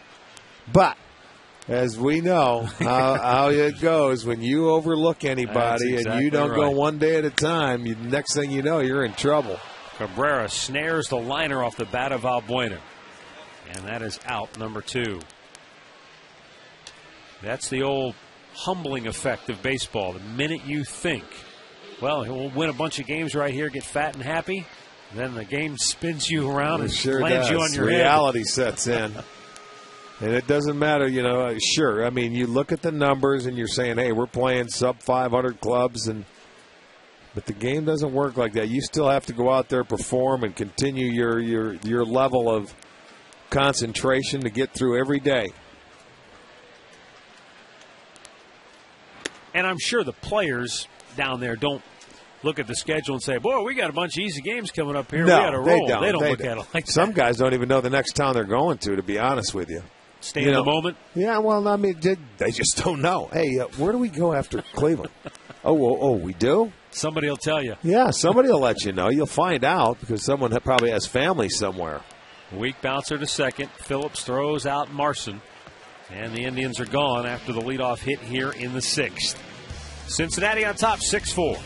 But as we know how it goes, when you overlook anybody and you don't go one day at a time, next thing you know, you're in trouble. Cabrera snares the liner off the bat of Valbuena. And that is out number 2. That's the old humbling effect of baseball. The minute you think, well, we'll win a bunch of games right here, get fat and happy, then the game spins you around and lands you on your head. Reality sets in. And it doesn't matter, sure. I mean, you look at the numbers and you're saying, hey, we're playing sub 500 clubs, but the game doesn't work like that. You still have to go out there, perform, and continue your level of concentration to get through every day. And I'm sure the players down there don't look at the schedule and say, boy, we got a bunch of easy games coming up here. No, we got to roll. They don't look at it like that. Some guys don't even know the next town they're going to be honest with you. Stay in the moment? Yeah, well, I mean, they just don't know. Hey, where do we go after Cleveland? Oh, we do? Somebody will tell you. Yeah, somebody will let you know. You'll find out because someone probably has family somewhere. Weak bouncer to second. Phillips throws out Marson. And the Indians are gone after the leadoff hit here in the 6th. Cincinnati on top, 6-4.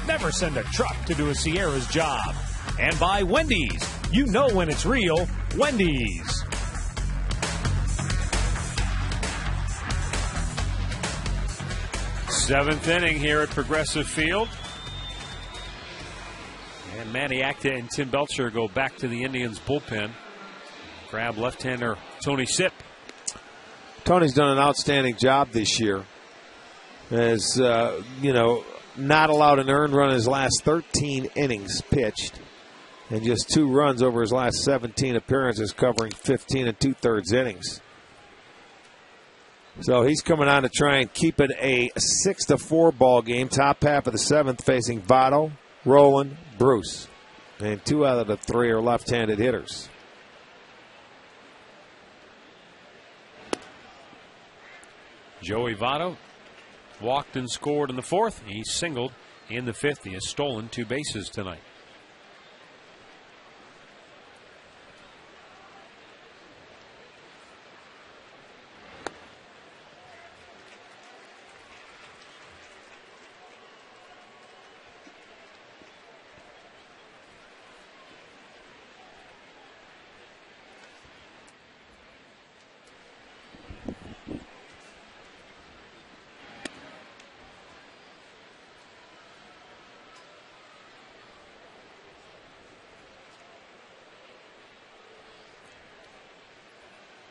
Never send a truck to do a Sierra's job. And by Wendy's. You know when it's real. Wendy's. Seventh inning here at Progressive Field. And Manny Acta and Tim Belcher go back to the Indians bullpen. Grab left-hander Tony Sipp. Tony's done an outstanding job this year. As, not allowed an earned run in his last 13 innings pitched. And just 2 runs over his last 17 appearances, covering 15 2/3 innings. So he's coming on to try and keep it a 6-4 ball game. Top half of the 7th facing Votto, Roland, Bruce. And 2 out of the 3 are left-handed hitters. Joey Votto walked and scored in the 4th. He singled in the 5th. He has stolen 2 bases tonight.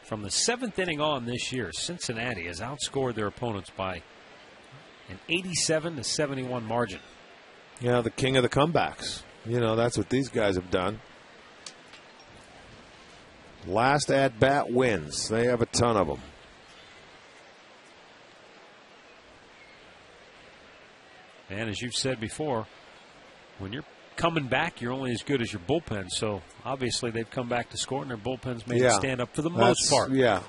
From the 7th inning on this year, Cincinnati has outscored their opponents by an 87-71 margin. Yeah, the king of the comebacks. That's what these guys have done. Last at-bat wins. They have a ton of them. And as you've said before, when you're coming back, you're only as good as your bullpen. So obviously they've come back to score, and their bullpen's made it stand up for the most part. Yeah.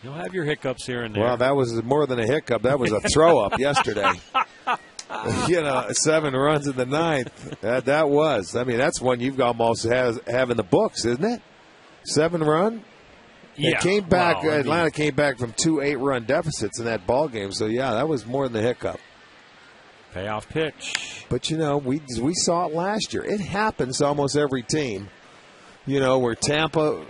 You'll have your hiccups here and there. Well, that was more than a hiccup. That was a throw-up yesterday. 7 runs in the 9th. That was. I mean, that's one you've almost have in the books, isn't it? 7-run? Yeah. It came back. Atlanta came back from 2 8-run deficits in that ball game. So, yeah, that was more than a hiccup. Payoff pitch. But, we saw it last year. It happens to almost every team. Where Tampa,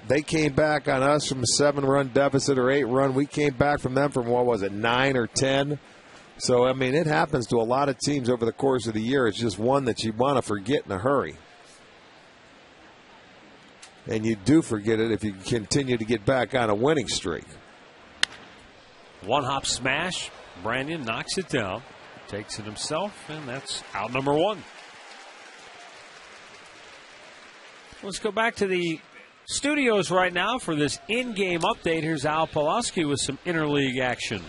they came back on us from a 7-run deficit or 8-run. We came back from them from, 9 or 10? So, I mean, it happens to a lot of teams over the course of the year. It's just one that you want to forget in a hurry. And you do forget it if you continue to get back on a winning streak. One-hop smash. Brandon knocks it down. Takes it himself, and that's out number 1. Let's go back to the studios right now for this in-game update. Here's Al Pulaski with some interleague action.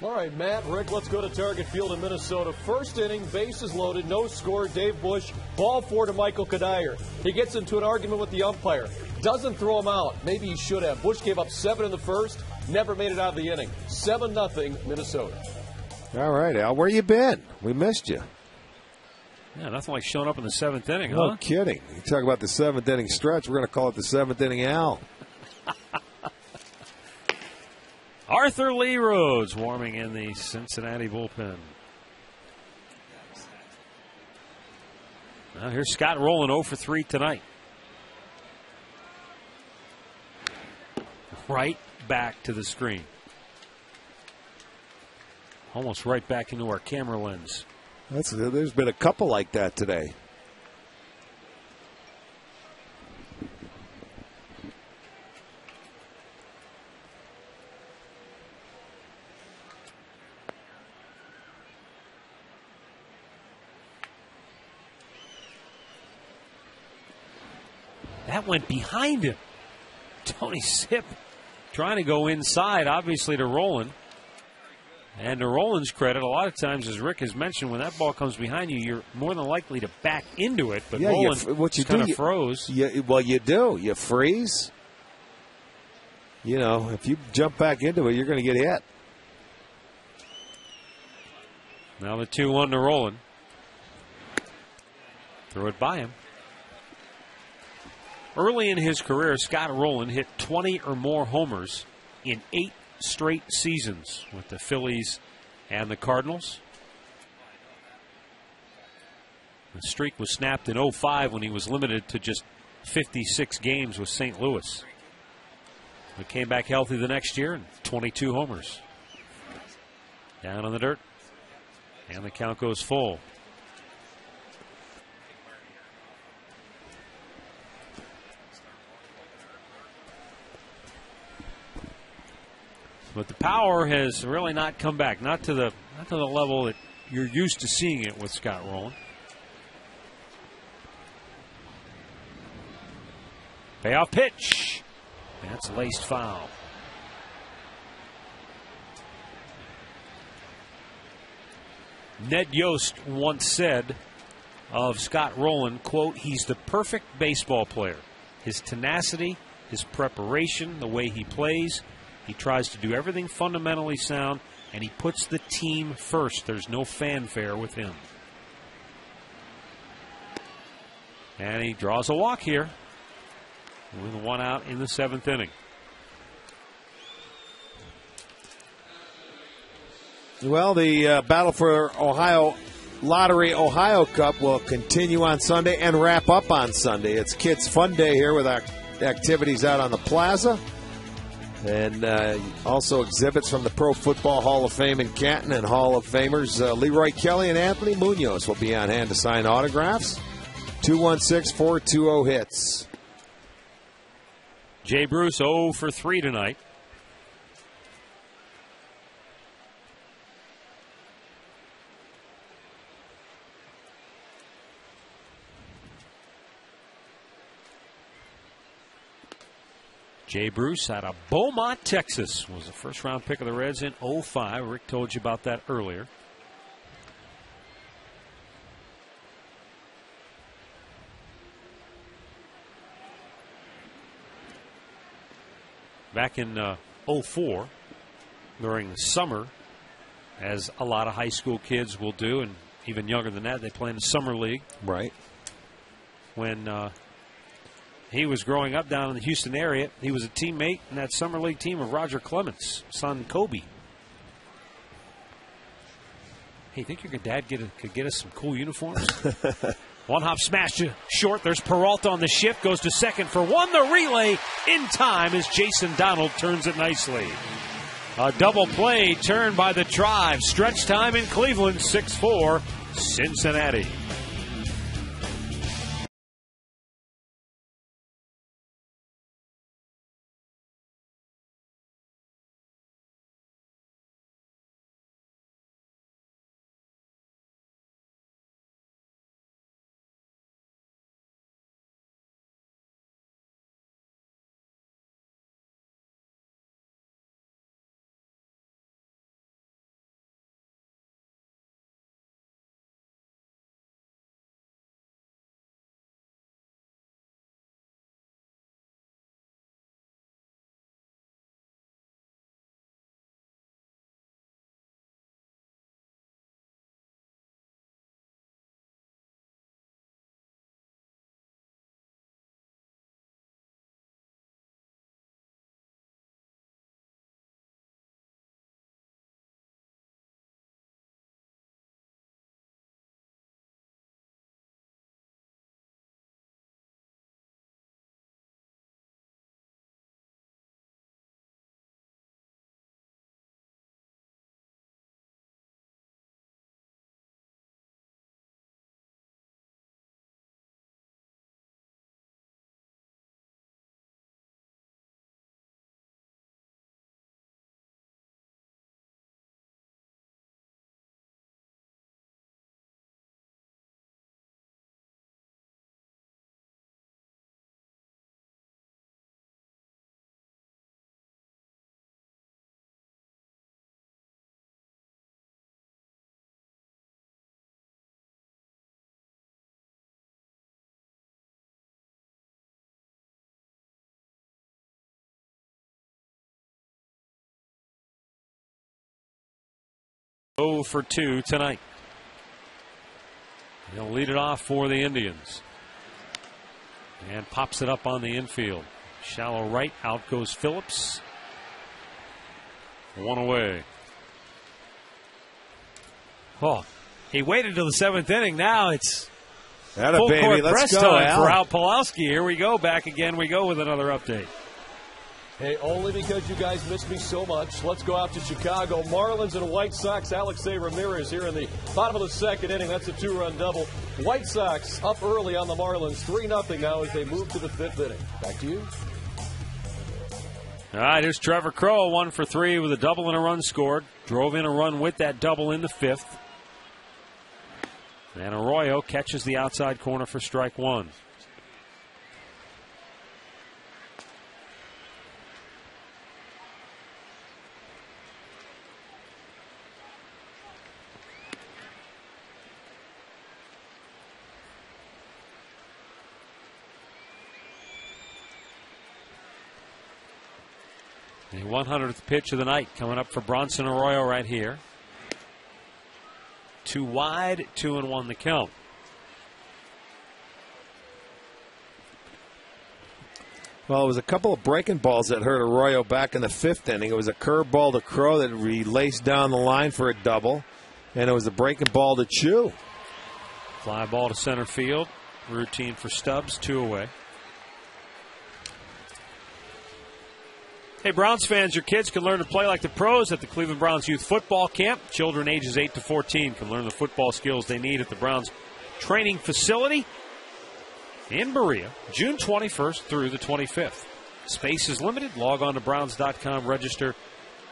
All right, Matt, Rick, let's go to Target Field in Minnesota. First inning, bases loaded, no score, Dave Bush, ball 4 to Michael Kadire. He gets into an argument with the umpire. Doesn't throw him out. Maybe he should have. Bush gave up 7 in the first, never made it out of the inning. 7-0 Minnesota. All right, Al, where you been? We missed you. Yeah, nothing like showing up in the 7th inning, No huh? kidding. You talk about the 7th inning stretch, we're going to call it the 7th inning Al. Arthur Lee Rhodes warming in the Cincinnati bullpen. Now here's Scott Rowland 0 for 3 tonight. Right back to the screen. Almost right back into our camera lens. There's been a couple like that today. That went behind him. Tony Sipp trying to go inside, obviously, to Rowland. And to Rowland's credit, a lot of times, as Rick has mentioned, when that ball comes behind you, you're more than likely to back into it. But Rowland kind of froze. Well, you do. You freeze. If you jump back into it, you're going to get hit. Now the 2-1 to Rowland. Threw it by him. Early in his career, Scott Rowland hit 20 or more homers in 8 straight seasons with the Phillies and the Cardinals. The streak was snapped in 2005 when he was limited to just 56 games with St. Louis. He came back healthy the next year and 22 homers. Down on the dirt, and the count goes full. But the power has really not come back, not to the level that you're used to seeing it with Scott Rowland. Payoff pitch. That's laced foul. Ned Yost once said of Scott Rowland, quote, "He's the perfect baseball player. His tenacity, his preparation, the way he plays. He tries to do everything fundamentally sound, and he puts the team first. There's no fanfare with him." And he draws a walk here with 1 out in the 7th inning. Well, the battle for Ohio Lottery Ohio Cup will continue on Sunday and wrap up on Sunday. It's Kids Fun Day here with our activities out on the plaza. And also exhibits from the Pro Football Hall of Fame in Canton, and Hall of Famers Leroy Kelly and Anthony Munoz will be on hand to sign autographs. 216-420-HITS. Jay Bruce 0 for 3 tonight. Jay Bruce out of Beaumont, Texas, was the first-round pick of the Reds in 2005. Rick told you about that earlier. back in 04 during the summer, as a lot of high school kids will do, and even younger than that, they play in the summer league. Right. When he was growing up down in the Houston area, he was a teammate in that summer league team of Roger Clemens' son, Kobe. Hey, think your dad could get us some cool uniforms? One hop smash to short. There's Peralta on the shift. Goes to second for one. The relay in time as Jason Donald turns it nicely. A double play turned by the Tribe. Stretch time in Cleveland, 6-4, Cincinnati. Oh for 2 tonight. He'll lead it off for the Indians. And pops it up on the infield. Shallow right, out goes Phillips. One away. Oh, he waited till the 7th inning. Now it's full court press time for Al Pawlowski. Here we go. Back again we go with another update. Hey, only because you guys missed me so much. Let's go out to Chicago. Marlins and White Sox. Alexei Ramirez here in the bottom of the 2nd inning. That's a 2-run double. White Sox up early on the Marlins. 3-0 now as they move to the 5th inning. Back to you. All right, here's Trevor Crowe, 1 for 3 with a double and a run scored. Drove in a run with that double in the 5th. And Arroyo catches the outside corner for strike 1. The 100th pitch of the night coming up for Bronson Arroyo right here. 2 wide, 2-1 the count. Well, it was a couple of breaking balls that hurt Arroyo back in the 5th inning. It was a curveball to Crowe that he laced down the line for a double, and it was a breaking ball to Chu. Fly ball to center field. Routine for Stubbs, 2 away. Hey, Browns fans, your kids can learn to play like the pros at the Cleveland Browns Youth Football Camp. Children ages 8 to 14 can learn the football skills they need at the Browns training facility in Berea, June 21st through the 25th. Space is limited. Log on to Browns.com. Register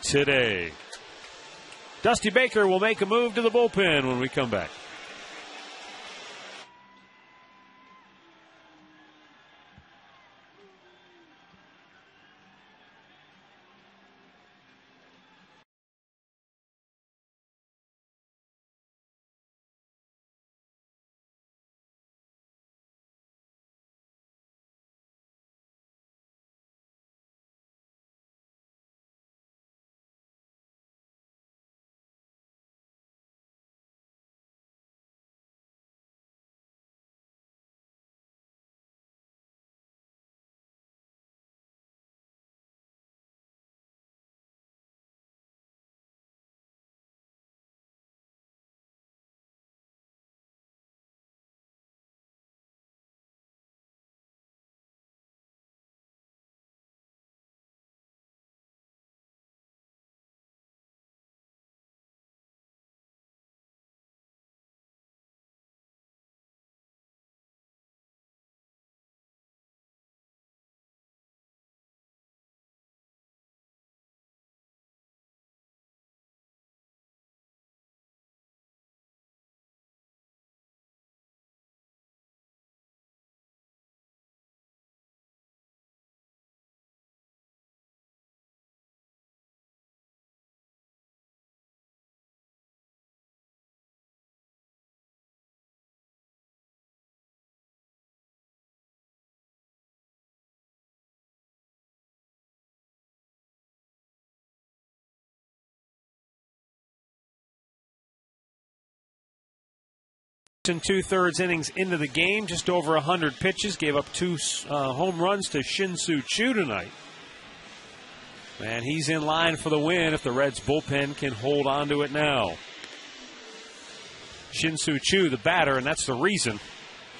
today. Dusty Baker will make a move to the bullpen when we come back. And 2/3 innings into the game, just over 100 pitches, gave up 2 home runs to Shin-Soo Choo tonight. And he's in line for the win if the Reds bullpen can hold on to it now. Shin-Soo Choo, the batter, and that's the reason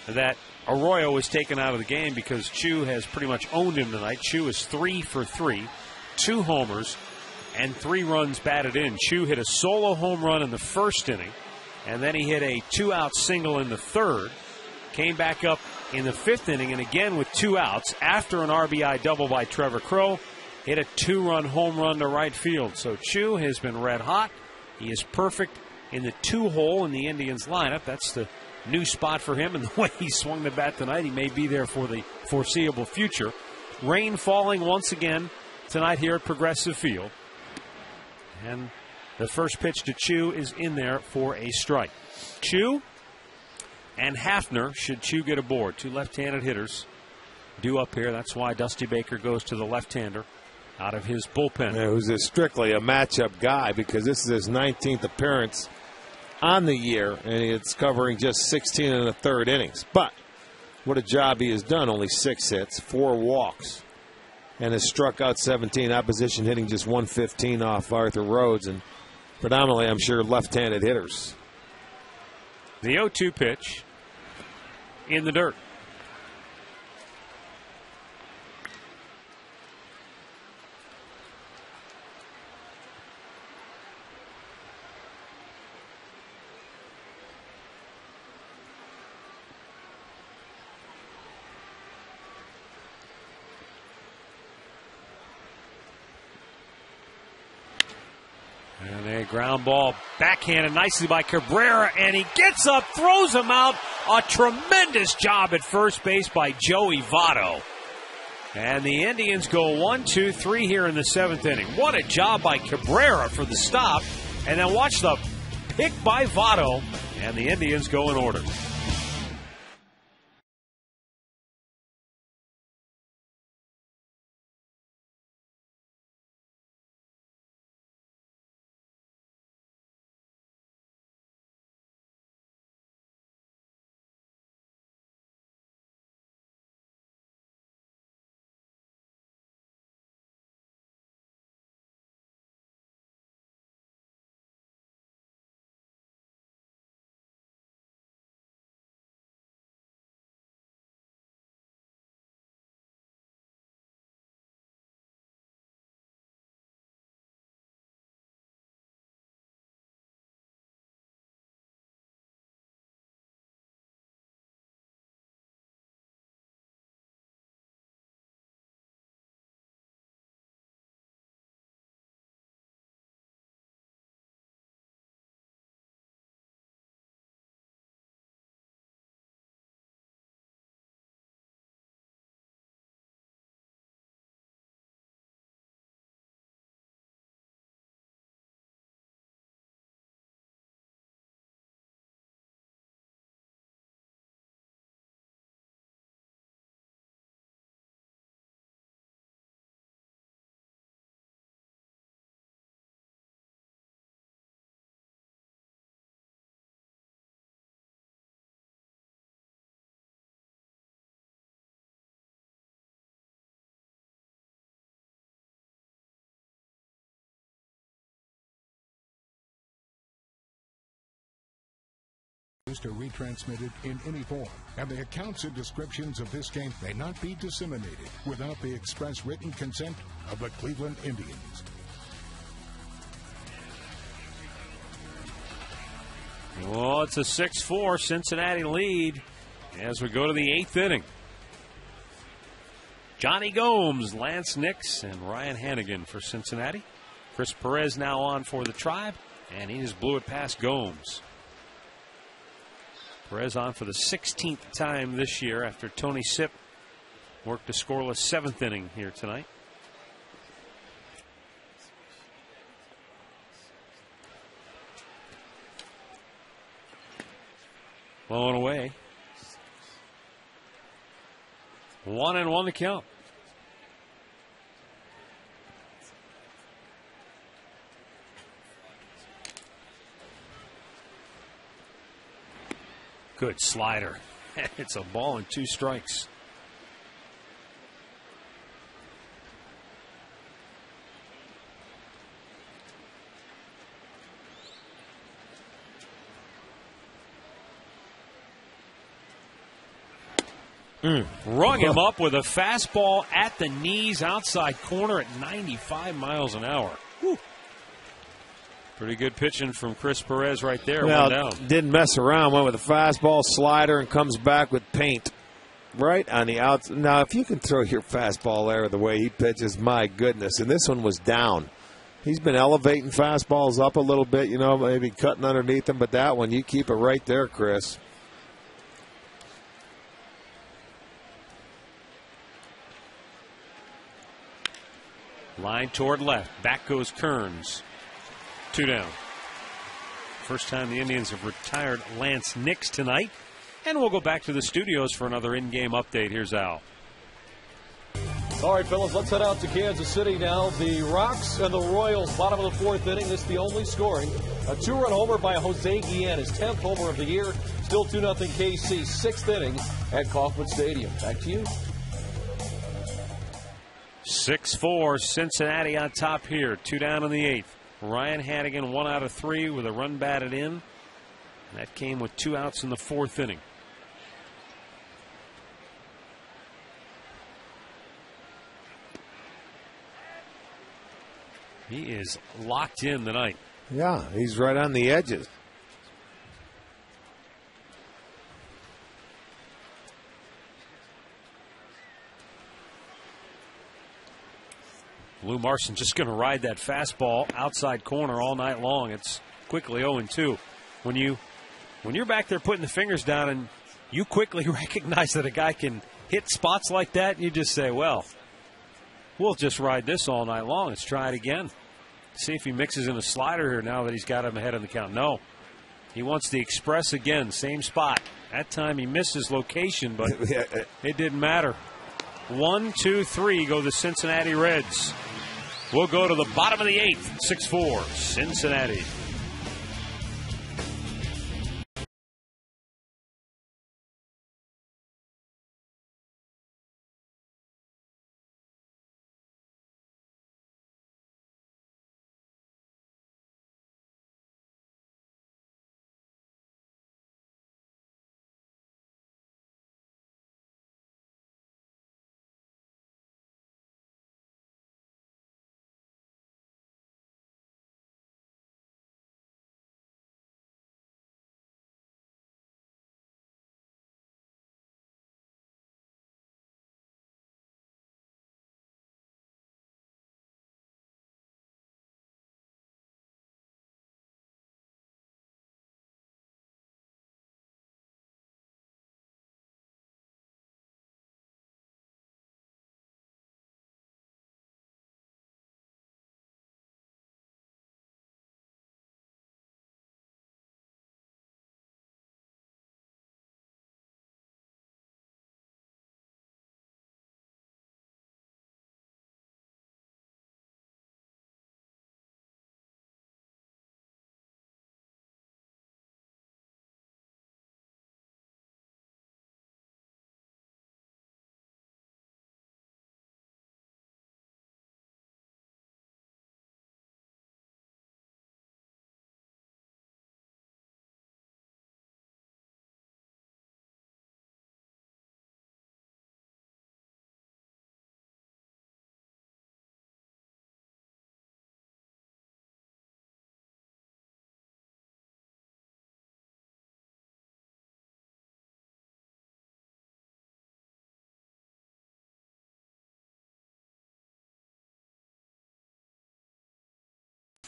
that Arroyo was taken out of the game, because Choo has pretty much owned him tonight. Choo is 3 for 3, 2 homers, and 3 runs batted in. Choo hit a solo home run in the first inning, and then he hit a 2-out single in the third. Came back up in the 5th inning, and again with 2 outs, after an RBI double by Trevor Crowe, hit a 2-run home run to right field. So Choo has been red hot. He is perfect in the 2-hole in the Indians lineup. That's the new spot for him, and the way he swung the bat tonight, he may be there for the foreseeable future. Rain falling once again tonight here at Progressive Field. And the first pitch to Choo is in there for a strike. Choo and Hafner, should Choo get aboard. 2 left-handed hitters due up here. That's why Dusty Baker goes to the left-hander out of his bullpen. Yeah, who's strictly a matchup guy, because this is his 19th appearance on the year, and it's covering just 16 1/3 innings. But what a job he has done. Only 6 hits, 4 walks, and has struck out 17. Opposition hitting just 115 off Arthur Rhodes, and predominantly, I'm sure, left-handed hitters. The 0-2 pitch in the dirt. And a ground ball backhanded nicely by Cabrera, and he gets up, throws him out. A tremendous job at first base by Joey Votto. And the Indians go 1-2-3 here in the 7th inning. What a job by Cabrera for the stop. And then watch the pick by Votto, and the Indians go in order. Are retransmitted in any form, and the accounts and descriptions of this game may not be disseminated without the express written consent of the Cleveland Indians. Well, it's a 6-4 Cincinnati lead as we go to the 8th inning. Johnny Gomes, Lance Nix, and Ryan Hannigan for Cincinnati. Chris Perez now on for the Tribe, and he just blew it past Gomes. Perez on for the 16th time this year after Tony Sipp worked a scoreless 7th inning here tonight. Blowing away. 1-1 to count. Good slider. It's a ball and 2 strikes. Rung him up with a fastball at the knees, outside corner at 95 miles an hour. Whew. Pretty good pitching from Chris Perez right there. Well, 1 down. Didn't mess around. Went with a fastball, slider, and comes back with paint right on the outside. Now, if you can throw your fastball there the way he pitches, my goodness. And this one was down. He's been elevating fastballs up a little bit, maybe cutting underneath them. But that one, you keep it right there, Chris. Line toward left. Back goes Kearns. 2 down. First time the Indians have retired Lance Nix tonight. And we'll go back to the studios for another in-game update. Here's Al. All right, fellas, let's head out to Kansas City now. The Rocks and the Royals, bottom of the 4th inning. This is the only scoring. A 2-run homer by Jose Guillen, his 10th homer of the year. Still 2-0 KC, 6th inning at Kauffman Stadium. Back to you. 6-4, Cincinnati on top here. 2 down in the 8th. Ryan Hannigan 1 out of 3 with a run batted in. That came with 2 outs in the 4th inning. He is locked in tonight. Yeah, he's right on the edges. Lou Marson just going to ride that fastball outside corner all night long. It's quickly 0-2. When you're back there putting the fingers down and you quickly recognize that a guy can hit spots like that, you just say, well, we'll just ride this all night long. Let's try it again. See if he mixes in a slider here now that he's got him ahead on the count. No. He wants the express again, same spot. That time he missed his location, but it didn't matter. 1, 2, 3 go the Cincinnati Reds. We'll go to the bottom of the 8th. 6-4, Cincinnati.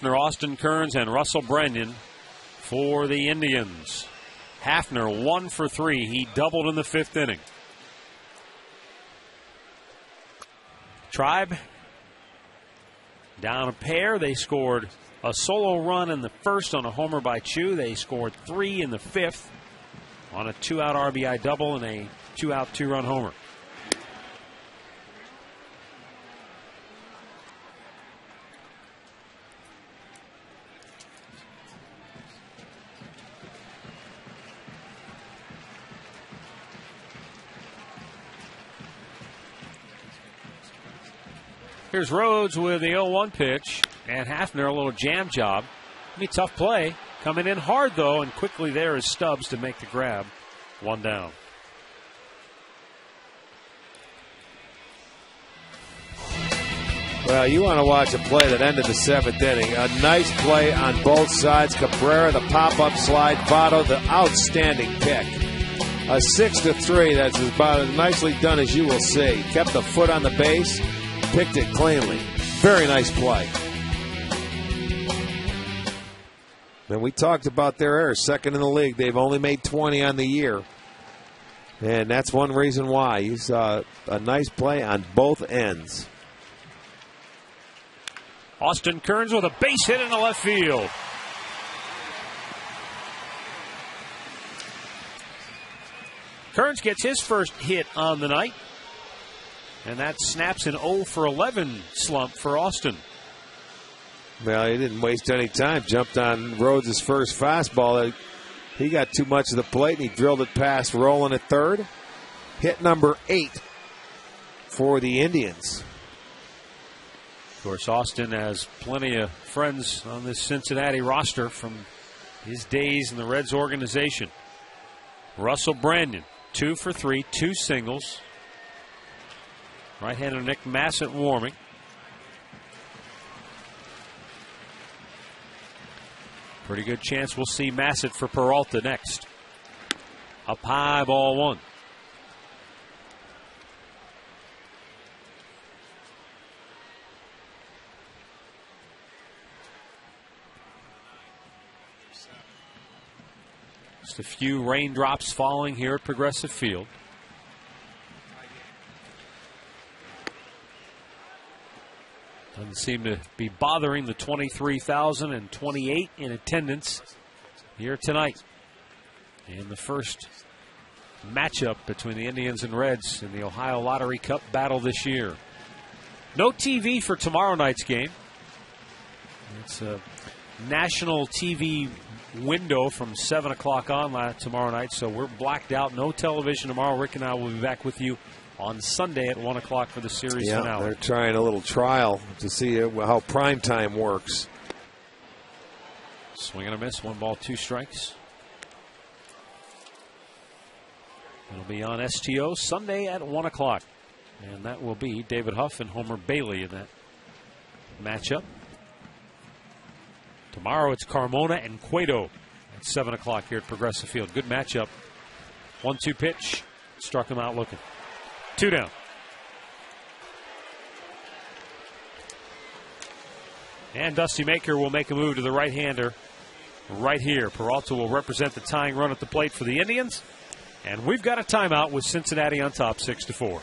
Austin Kearns and Russell Brennan for the Indians. Hafner 1 for 3. He doubled in the 5th inning. Tribe down a pair. They scored a solo run in the 1st on a homer by Chu. They scored 3 in the 5th on a 2-out RBI double and a 2-out 2-run homer. Here's Rhodes with the 0-1 pitch, and Hafner a little jam job. Be tough play. Coming in hard, though, and quickly there is Stubbs to make the grab. 1 down. Well, you want to watch a play that ended the 7th inning. A nice play on both sides. Cabrera, the pop-up slide. Votto, the outstanding pick. A 6-3. That's about as nicely done as you will see. Kept the foot on the base. Picked it cleanly. Very nice play. And we talked about their errors. Second in the league. They've only made 20 on the year. And that's one reason why. You saw a nice play on both ends. Austin Kearns with a base hit in the left field. Kearns gets his first hit on the night. And that snaps an 0-for-11 slump for Austin. Well, he didn't waste any time. Jumped on Rhodes' first fastball. He got too much of the plate, and he drilled it past Rowland at third. Hit number 8 for the Indians. Of course, Austin has plenty of friends on this Cincinnati roster from his days in the Reds organization. Russell Brandon, 2 for 3, 2 singles. Right-hander Nick Massett warming. Pretty good chance we'll see Massett for Peralta next. Up high, ball 1. Just a few raindrops falling here at Progressive Field. Doesn't seem to be bothering the 23,028 in attendance here tonight in the first matchup between the Indians and Reds in the Ohio Lottery Cup battle this year. No TV for tomorrow night's game. It's a national TV window from 7 o'clock on tomorrow night, so we're blacked out. No television tomorrow. Rick and I will be back with you on Sunday at 1 o'clock for the series finale. They're trying a little trial to see how prime time works. Swing and a miss. 1 ball, 2 strikes. It'll be on STO Sunday at 1 o'clock. And that will be David Huff and Homer Bailey in that matchup. Tomorrow it's Carmona and Cueto at 7 o'clock here at Progressive Field. Good matchup. 1-2 pitch. Struck him out looking. 2 down. And Dusty Maker will make a move to the right-hander right here. Peralta will represent the tying run at the plate for the Indians. And we've got a timeout with Cincinnati on top 6-4.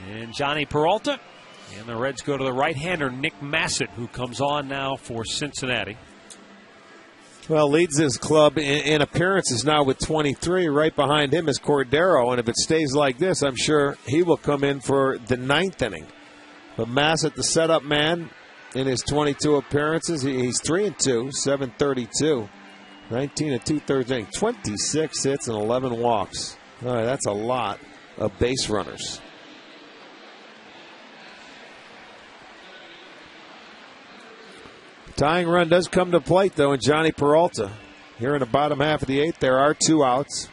and Johnny Peralta. And the Reds go to the right-hander, Nick Massett, who comes on now for Cincinnati. Well, leads his club in appearances now with 23. Right behind him is Cordero, and if it stays like this, I'm sure he will come in for the 9th inning. But Massett, the setup man, in his 22 appearances, he's 3-2, 732, 19 2/3 innings, 26 hits and 11 walks. All right, that's a lot of base runners. Tying run does come to plate, though, and Johnny Peralta. Here in the bottom half of the 8th, there are 2 outs.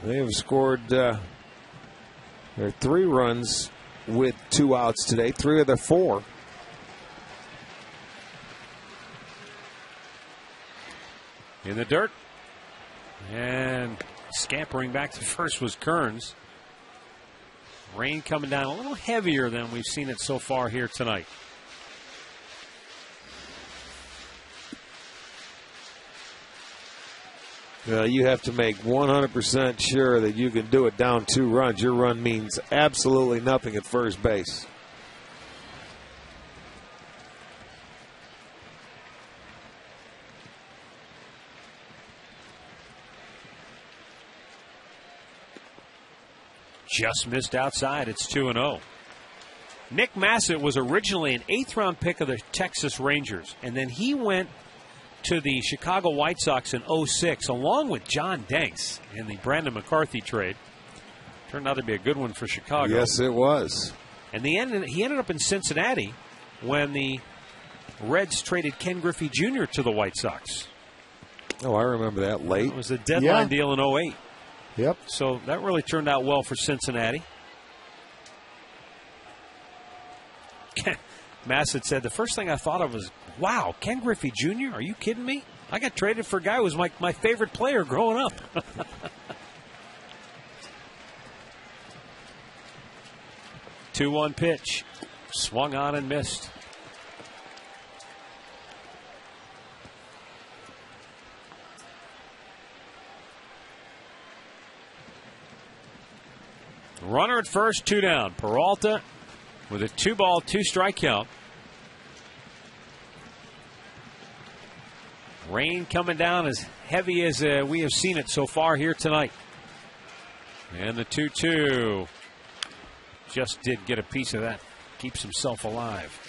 They have scored there are 3 runs with 2 outs today, 3 of the 4. In the dirt. And scampering back to first was Kearns. Rain coming down a little heavier than we've seen it so far here tonight. You have to make 100% sure that you can do it down 2 runs. Your run means absolutely nothing at first base. Just missed outside. It's 2-0. Nick Massett was originally an 8th-round pick of the Texas Rangers, and then he went to the Chicago White Sox in 2006, along with John Danks in the Brandon McCarthy trade. Turned out to be a good one for Chicago. Yes, it was. And he ended up in Cincinnati when the Reds traded Ken Griffey Jr. to the White Sox. Oh, I remember that late. It was a deadline deal in 2008. Yep. So that really turned out well for Cincinnati. Massett said, the first thing I thought of was, wow, Ken Griffey Jr.? Are you kidding me? I got traded for a guy who was my favorite player growing up. 2-1 pitch. Swung on and missed. Runner at first, 2 down. Peralta with a 2-ball, 2-strike count. Rain coming down as heavy as we have seen it so far here tonight. And the 2-2 just did get a piece of that. Keeps himself alive.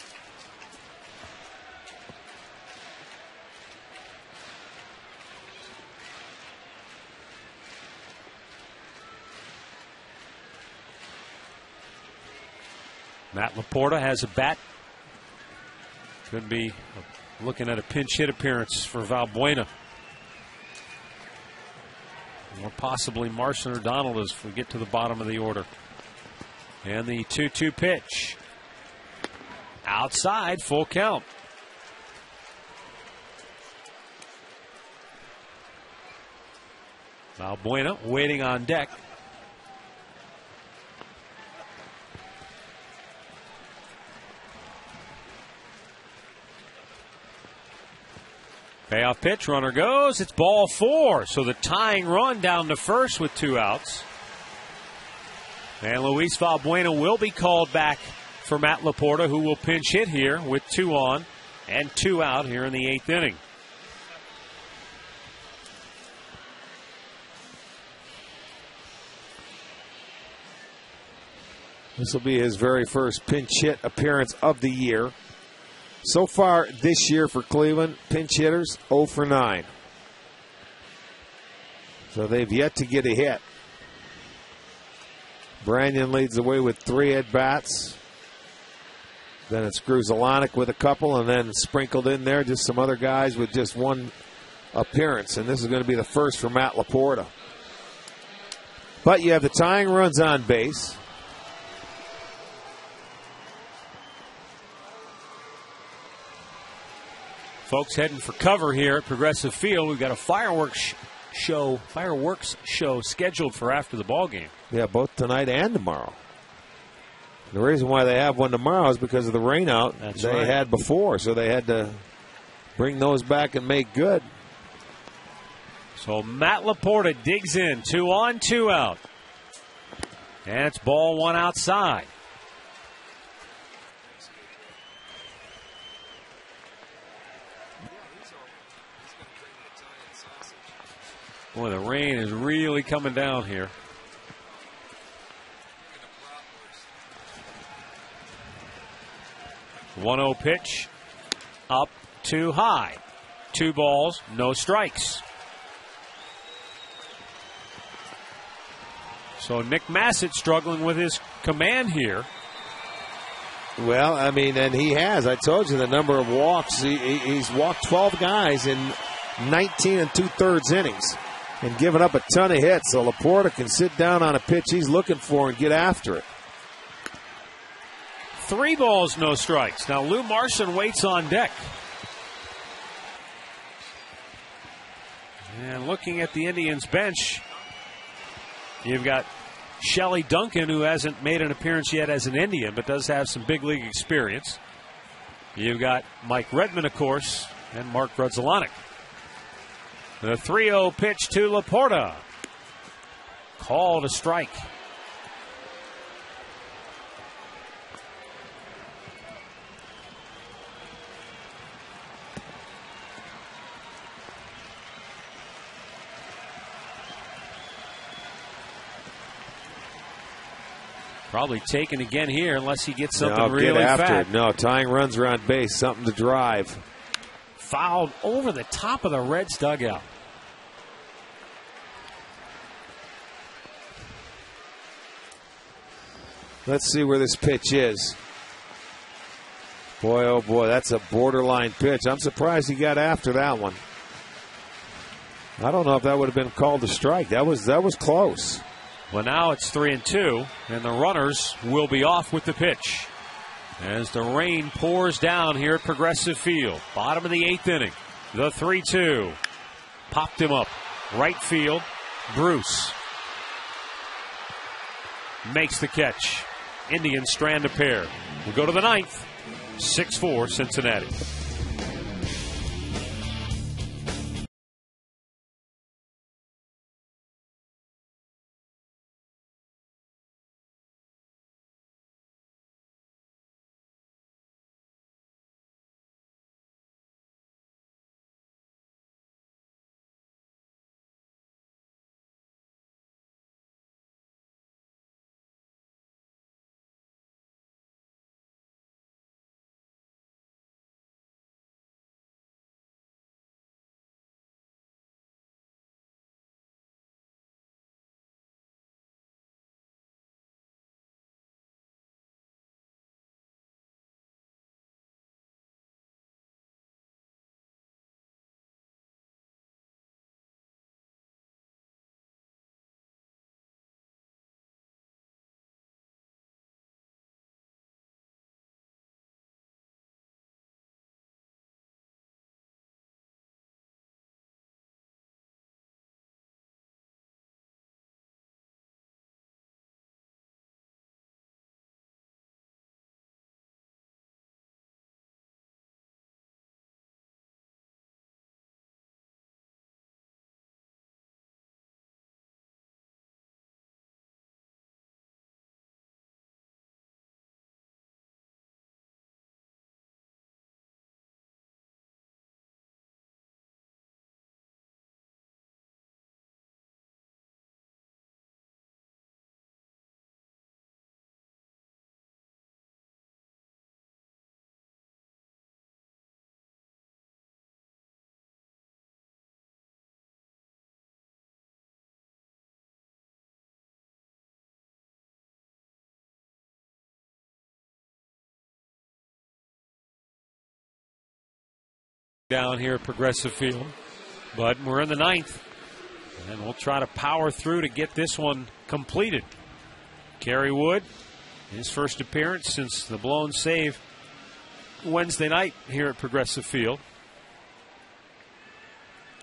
Matt Laporta has a bat. Could be looking at a pinch hit appearance for Valbuena. Or possibly Marson or Donald as we get to the bottom of the order. And the 2-2 pitch. Outside, full count. Valbuena waiting on deck. Payoff pitch, runner goes. It's ball 4. So the tying run down to first with 2 outs. And Luis Valbuena will be called back for Matt Laporta, who will pinch hit here with 2 on and 2 out here in the 8th inning. This will be his very first pinch hit appearance of the year. So far this year for Cleveland, pinch hitters 0 for 9. So they've yet to get a hit. Branyan leads the way with 3 at-bats. Then it's Gruzelanek with a couple, and then sprinkled in there just some other guys with just 1 appearance. And this is going to be the first for Matt Laporta. But you have the tying runs on base. Folks heading for cover here at Progressive Field. We've got a fireworks show scheduled for after the ball game. Yeah, both tonight and tomorrow. The reason why they have one tomorrow is because of the rainout they had before, so they had to bring those back and make good. So Matt Laporta digs in. 2 on, 2 out. And it's ball 1 outside. Boy, the rain is really coming down here. The 1-0 pitch. Up too high. 2 balls, no strikes. So Nick Massett struggling with his command here. Well, I mean, and he has. I told you the number of walks. He's walked 12 guys in 19 2/3 innings and given up a ton of hits. So Laporta can sit down on a pitch he's looking for and get after it. 3 balls, no strikes. Now Lou Marson waits on deck. And looking at the Indians bench, you've got Shelley Duncan, who hasn't made an appearance yet as an Indian, but does have some big league experience. You've got Mike Redmond, of course, and Mark Grudzielanek. The 3-0 pitch to Laporta. Called a strike. Probably taken again here unless he gets something really get after fat. it. No, tying runs around base, something to drive. Fouled over the top of the Reds dugout. Let's see where this pitch is. Boy, oh boy, that's a borderline pitch. I'm surprised he got after that one. I don't know if that would have been called a strike. That was close. Well, now it's 3-2, and the runners will be off with the pitch as the rain pours down here at Progressive Field. Bottom of the 8th inning. The 3-2. Popped him up. Right field. Bruce makes the catch. Indians strand a pair. We'll go to the 9th. 6-4 Cincinnati. Down here at Progressive Field, but we're in the 9th, and we'll try to power through to get this one completed. Kerry Wood, his first appearance since the blown save Wednesday night here at Progressive Field.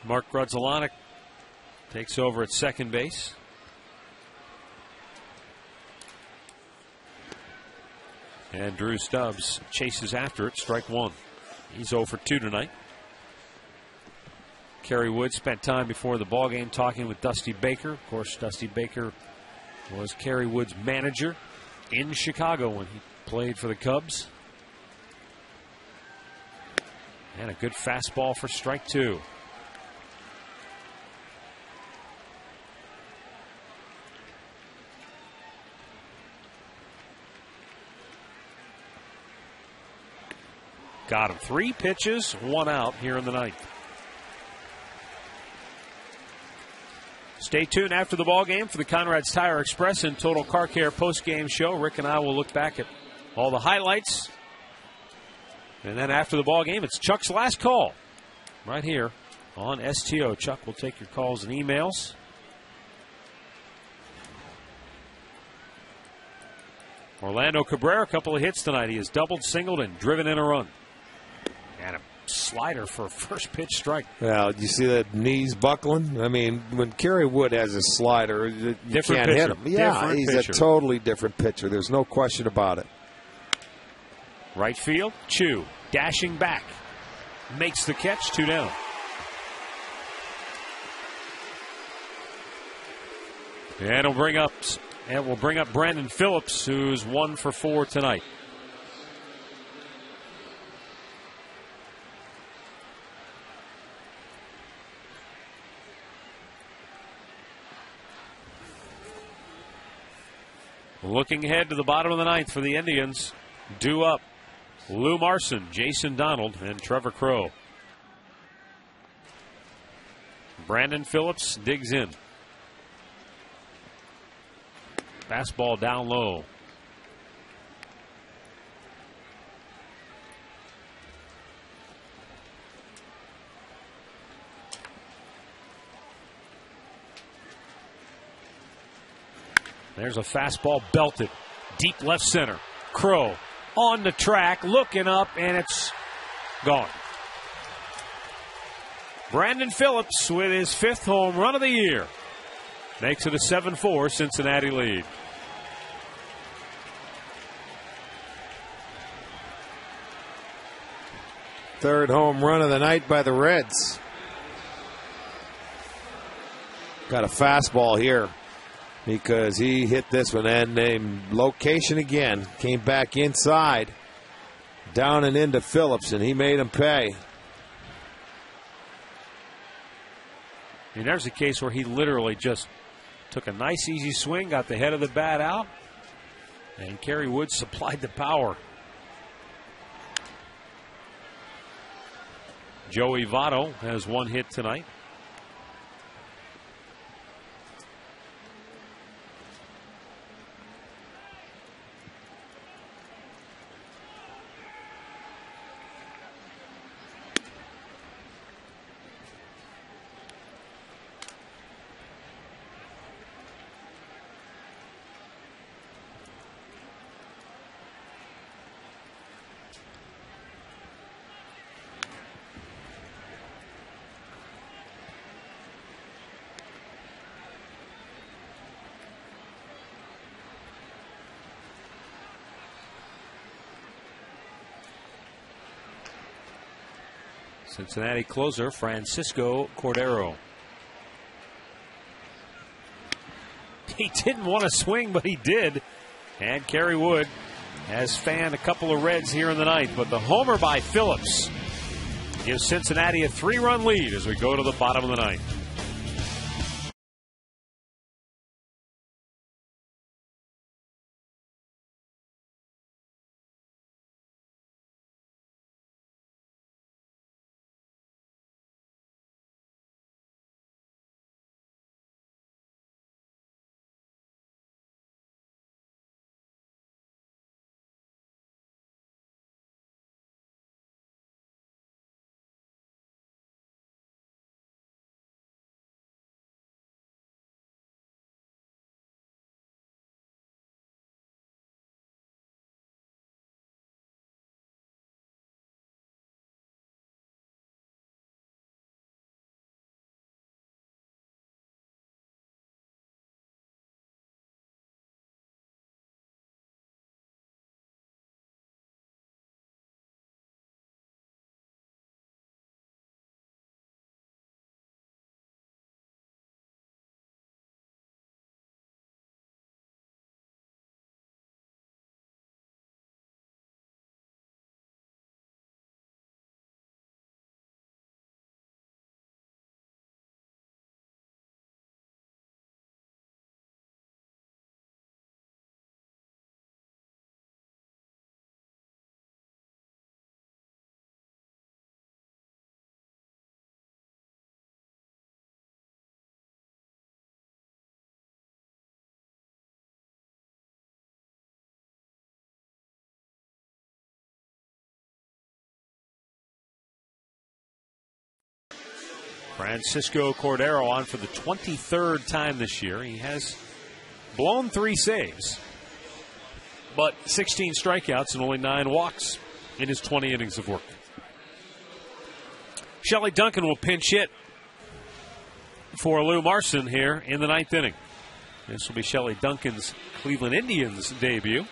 Mark Grudzielanek takes over at second base. And Drew Stubbs chases after it, strike 1. He's 0 for 2 tonight. Kerry Wood spent time before the ballgame talking with Dusty Baker. Of course, Dusty Baker was Kerry Wood's manager in Chicago when he played for the Cubs. And a good fastball for strike 2. Got him. 3 pitches, 1 out here in the ninth. Stay tuned after the ball game for the Conrad's Tire Express and Total Car Care post-game show. Rick and I will look back at all the highlights. And then after the ball game, it's Chuck's last call right here on STO. Chuck will take your calls and emails. Orlando Cabrera, a couple of hits tonight. He has doubled, singled, and driven in a run. And a slider for a first pitch strike. Well, you see that knees buckling? I mean, when Kerry Wood has a slider, you different can't pitcher. hit him. Yeah, different he's pitcher. a totally different pitcher. There's no question about it. Right field, Chu dashing back. Makes the catch, 2 down. And we'll bring up Brandon Phillips, who's 1 for 4 tonight. Looking ahead to the bottom of the ninth for the Indians. Due up, Lou Marson, Jason Donald, and Trevor Crow. Brandon Phillips digs in. Fastball down low. There's a fastball belted. Deep left center. Crow on the track, looking up, and it's gone. Brandon Phillips with his 5th home run of the year. Makes it a 7-4 Cincinnati lead. Third home run of the night by the Reds. Got a fastball here because he hit this one, and location again. Came back inside, down and into Phillips, and he made him pay. I mean, there's a case where he literally just took a nice easy swing, got the head of the bat out, and Kerry Wood supplied the power. Joey Votto has 1 hit tonight. Cincinnati closer Francisco Cordero. He didn't want to swing, but he did. And Kerry Wood has fanned a couple of Reds here in the ninth. But the homer by Phillips gives Cincinnati a 3-run lead as we go to the bottom of the ninth. Francisco Cordero on for the 23rd time this year. He has blown 3 saves, but 16 strikeouts and only 9 walks in his 20 innings of work. Shelley Duncan will pinch hit for Lou Marson here in the 9th inning. This will be Shelley Duncan's Cleveland Indians debut.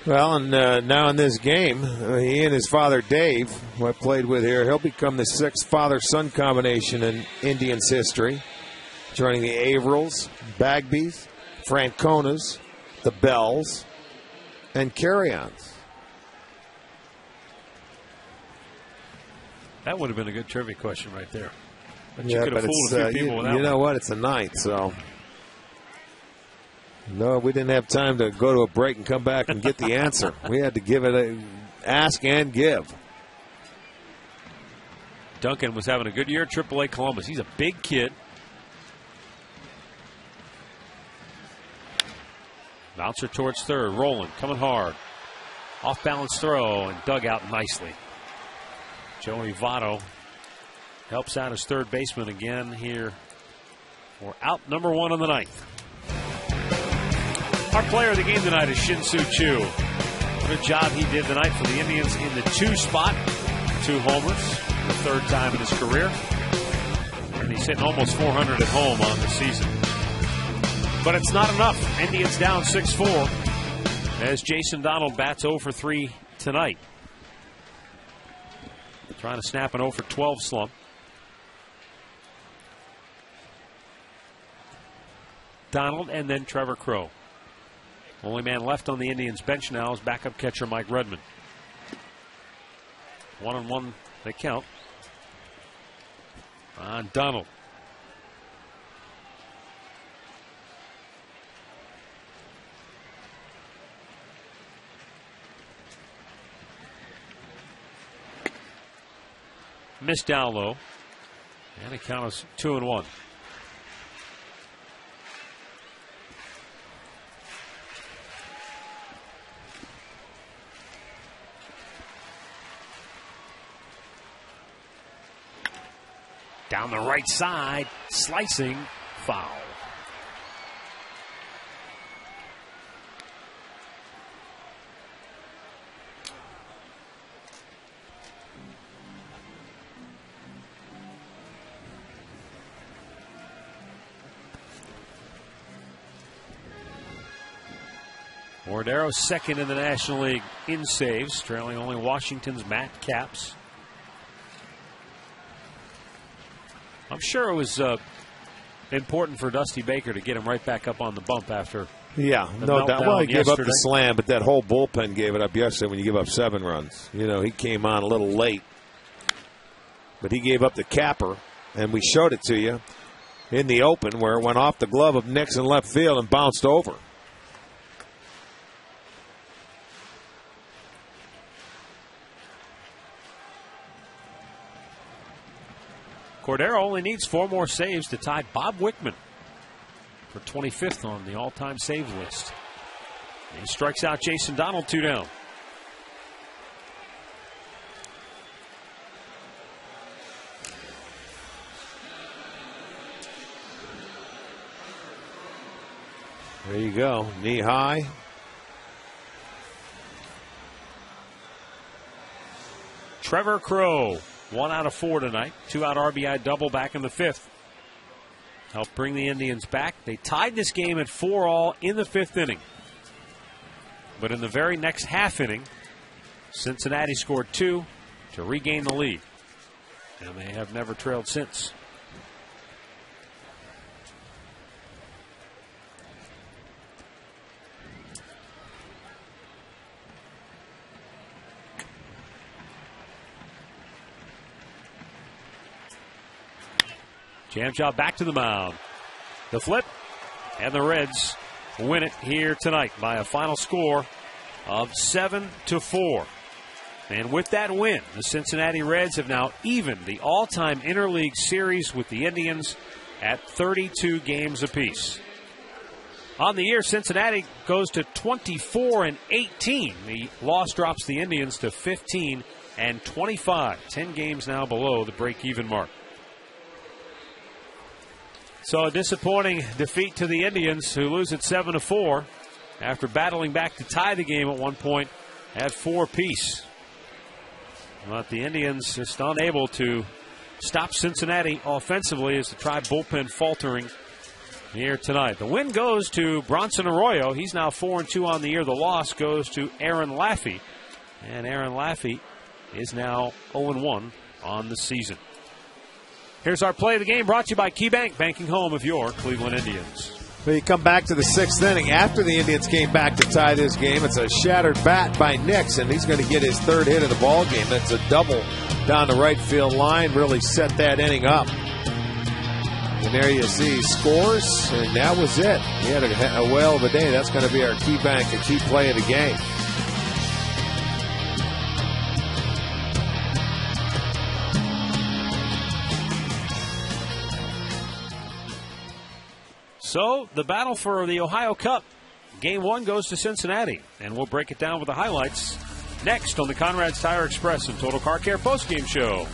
Well, and now in this game, he and his father Dave, who I played with here, he'll become the 6th father-son combination in Indians history, joining the Averils, Bagbys, Franconas, the Bells, and Carry-Ons. That would have been a good trivia question right there. But yeah, you could have but fooled a few people with that you know one. what? It's the 9th, so... No, we didn't have time to go to a break and come back and get the answer. We had to give it ask and give. Duncan was having a good year at AAA Columbus. He's a big kid. Bouncer towards third. Rolling, coming hard. Off balance throw and dug out nicely. Joey Votto helps out his third baseman again here for out number 1 on the 9th. Our player of the game tonight is Shin-Soo Choo. What a job he did tonight for the Indians in the 2 spot. 2 homers, the 3rd time in his career. And he's hitting almost 400 at home on the season. But it's not enough. Indians down 6-4 as Jason Donald bats 0 for 3 tonight. Trying to snap an 0 for 12 slump. Donald and then Trevor Crowe. Only man left on the Indians bench now is backup catcher Mike Redmond. 1-1 they count on Donald. Missed down low. And the count is 2-1. Down the right side, slicing, foul. Cordero second in the National League in saves, trailing only Washington's Matt Capps. I'm sure it was important for Dusty Baker to get him right back up on the bump after. Yeah, no doubt. Well, he gave up the slam, but that whole bullpen gave it up yesterday when you give up 7 runs. You know, he came on a little late, but he gave up the capper, and we showed it to you in the open where it went off the glove of Nixon left field and bounced over. Cordero only needs 4 more saves to tie Bob Wickman for 25th on the all-time save list. He strikes out Jason Donald, 2 down. There you go, knee high. Trevor Crowe. 1 out of 4 tonight. 2-out RBI double back in the 5th. Helped bring the Indians back. They tied this game at 4-all in the 5th inning. But in the very next half inning, Cincinnati scored 2 to regain the lead. And they have never trailed since. Jam job back to the mound. The flip, and the Reds win it here tonight by a final score of 7-4. And with that win, the Cincinnati Reds have now evened the all-time interleague series with the Indians at 32 games apiece. On the year, Cincinnati goes to 24-18. The loss drops the Indians to 15-25. 10 games now below the break-even mark. So a disappointing defeat to the Indians, who lose at 7-4 after battling back to tie the game at one point at 4 apiece. But the Indians just unable to stop Cincinnati offensively as the Tribe bullpen faltering here tonight. The win goes to Bronson Arroyo. He's now 4-2 on the year. The loss goes to Aaron Laffey. And Aaron Laffey is now 0-1 on the season. Here's our play of the game, brought to you by KeyBank, banking home of your Cleveland Indians. Well, you come back to the 6th inning after the Indians came back to tie this game. It's a shattered bat by Nix, and he's going to get his 3rd hit of the ball game. That's a double down the right field line, really set that inning up. And there you see he scores, and that was it. He had a whale of a day. That's going to be our KeyBank, a key play of the game. So the battle for the Ohio Cup, Game 1 goes to Cincinnati, and we'll break it down with the highlights next on the Conrad's Tire Express and Total Car Care postgame show.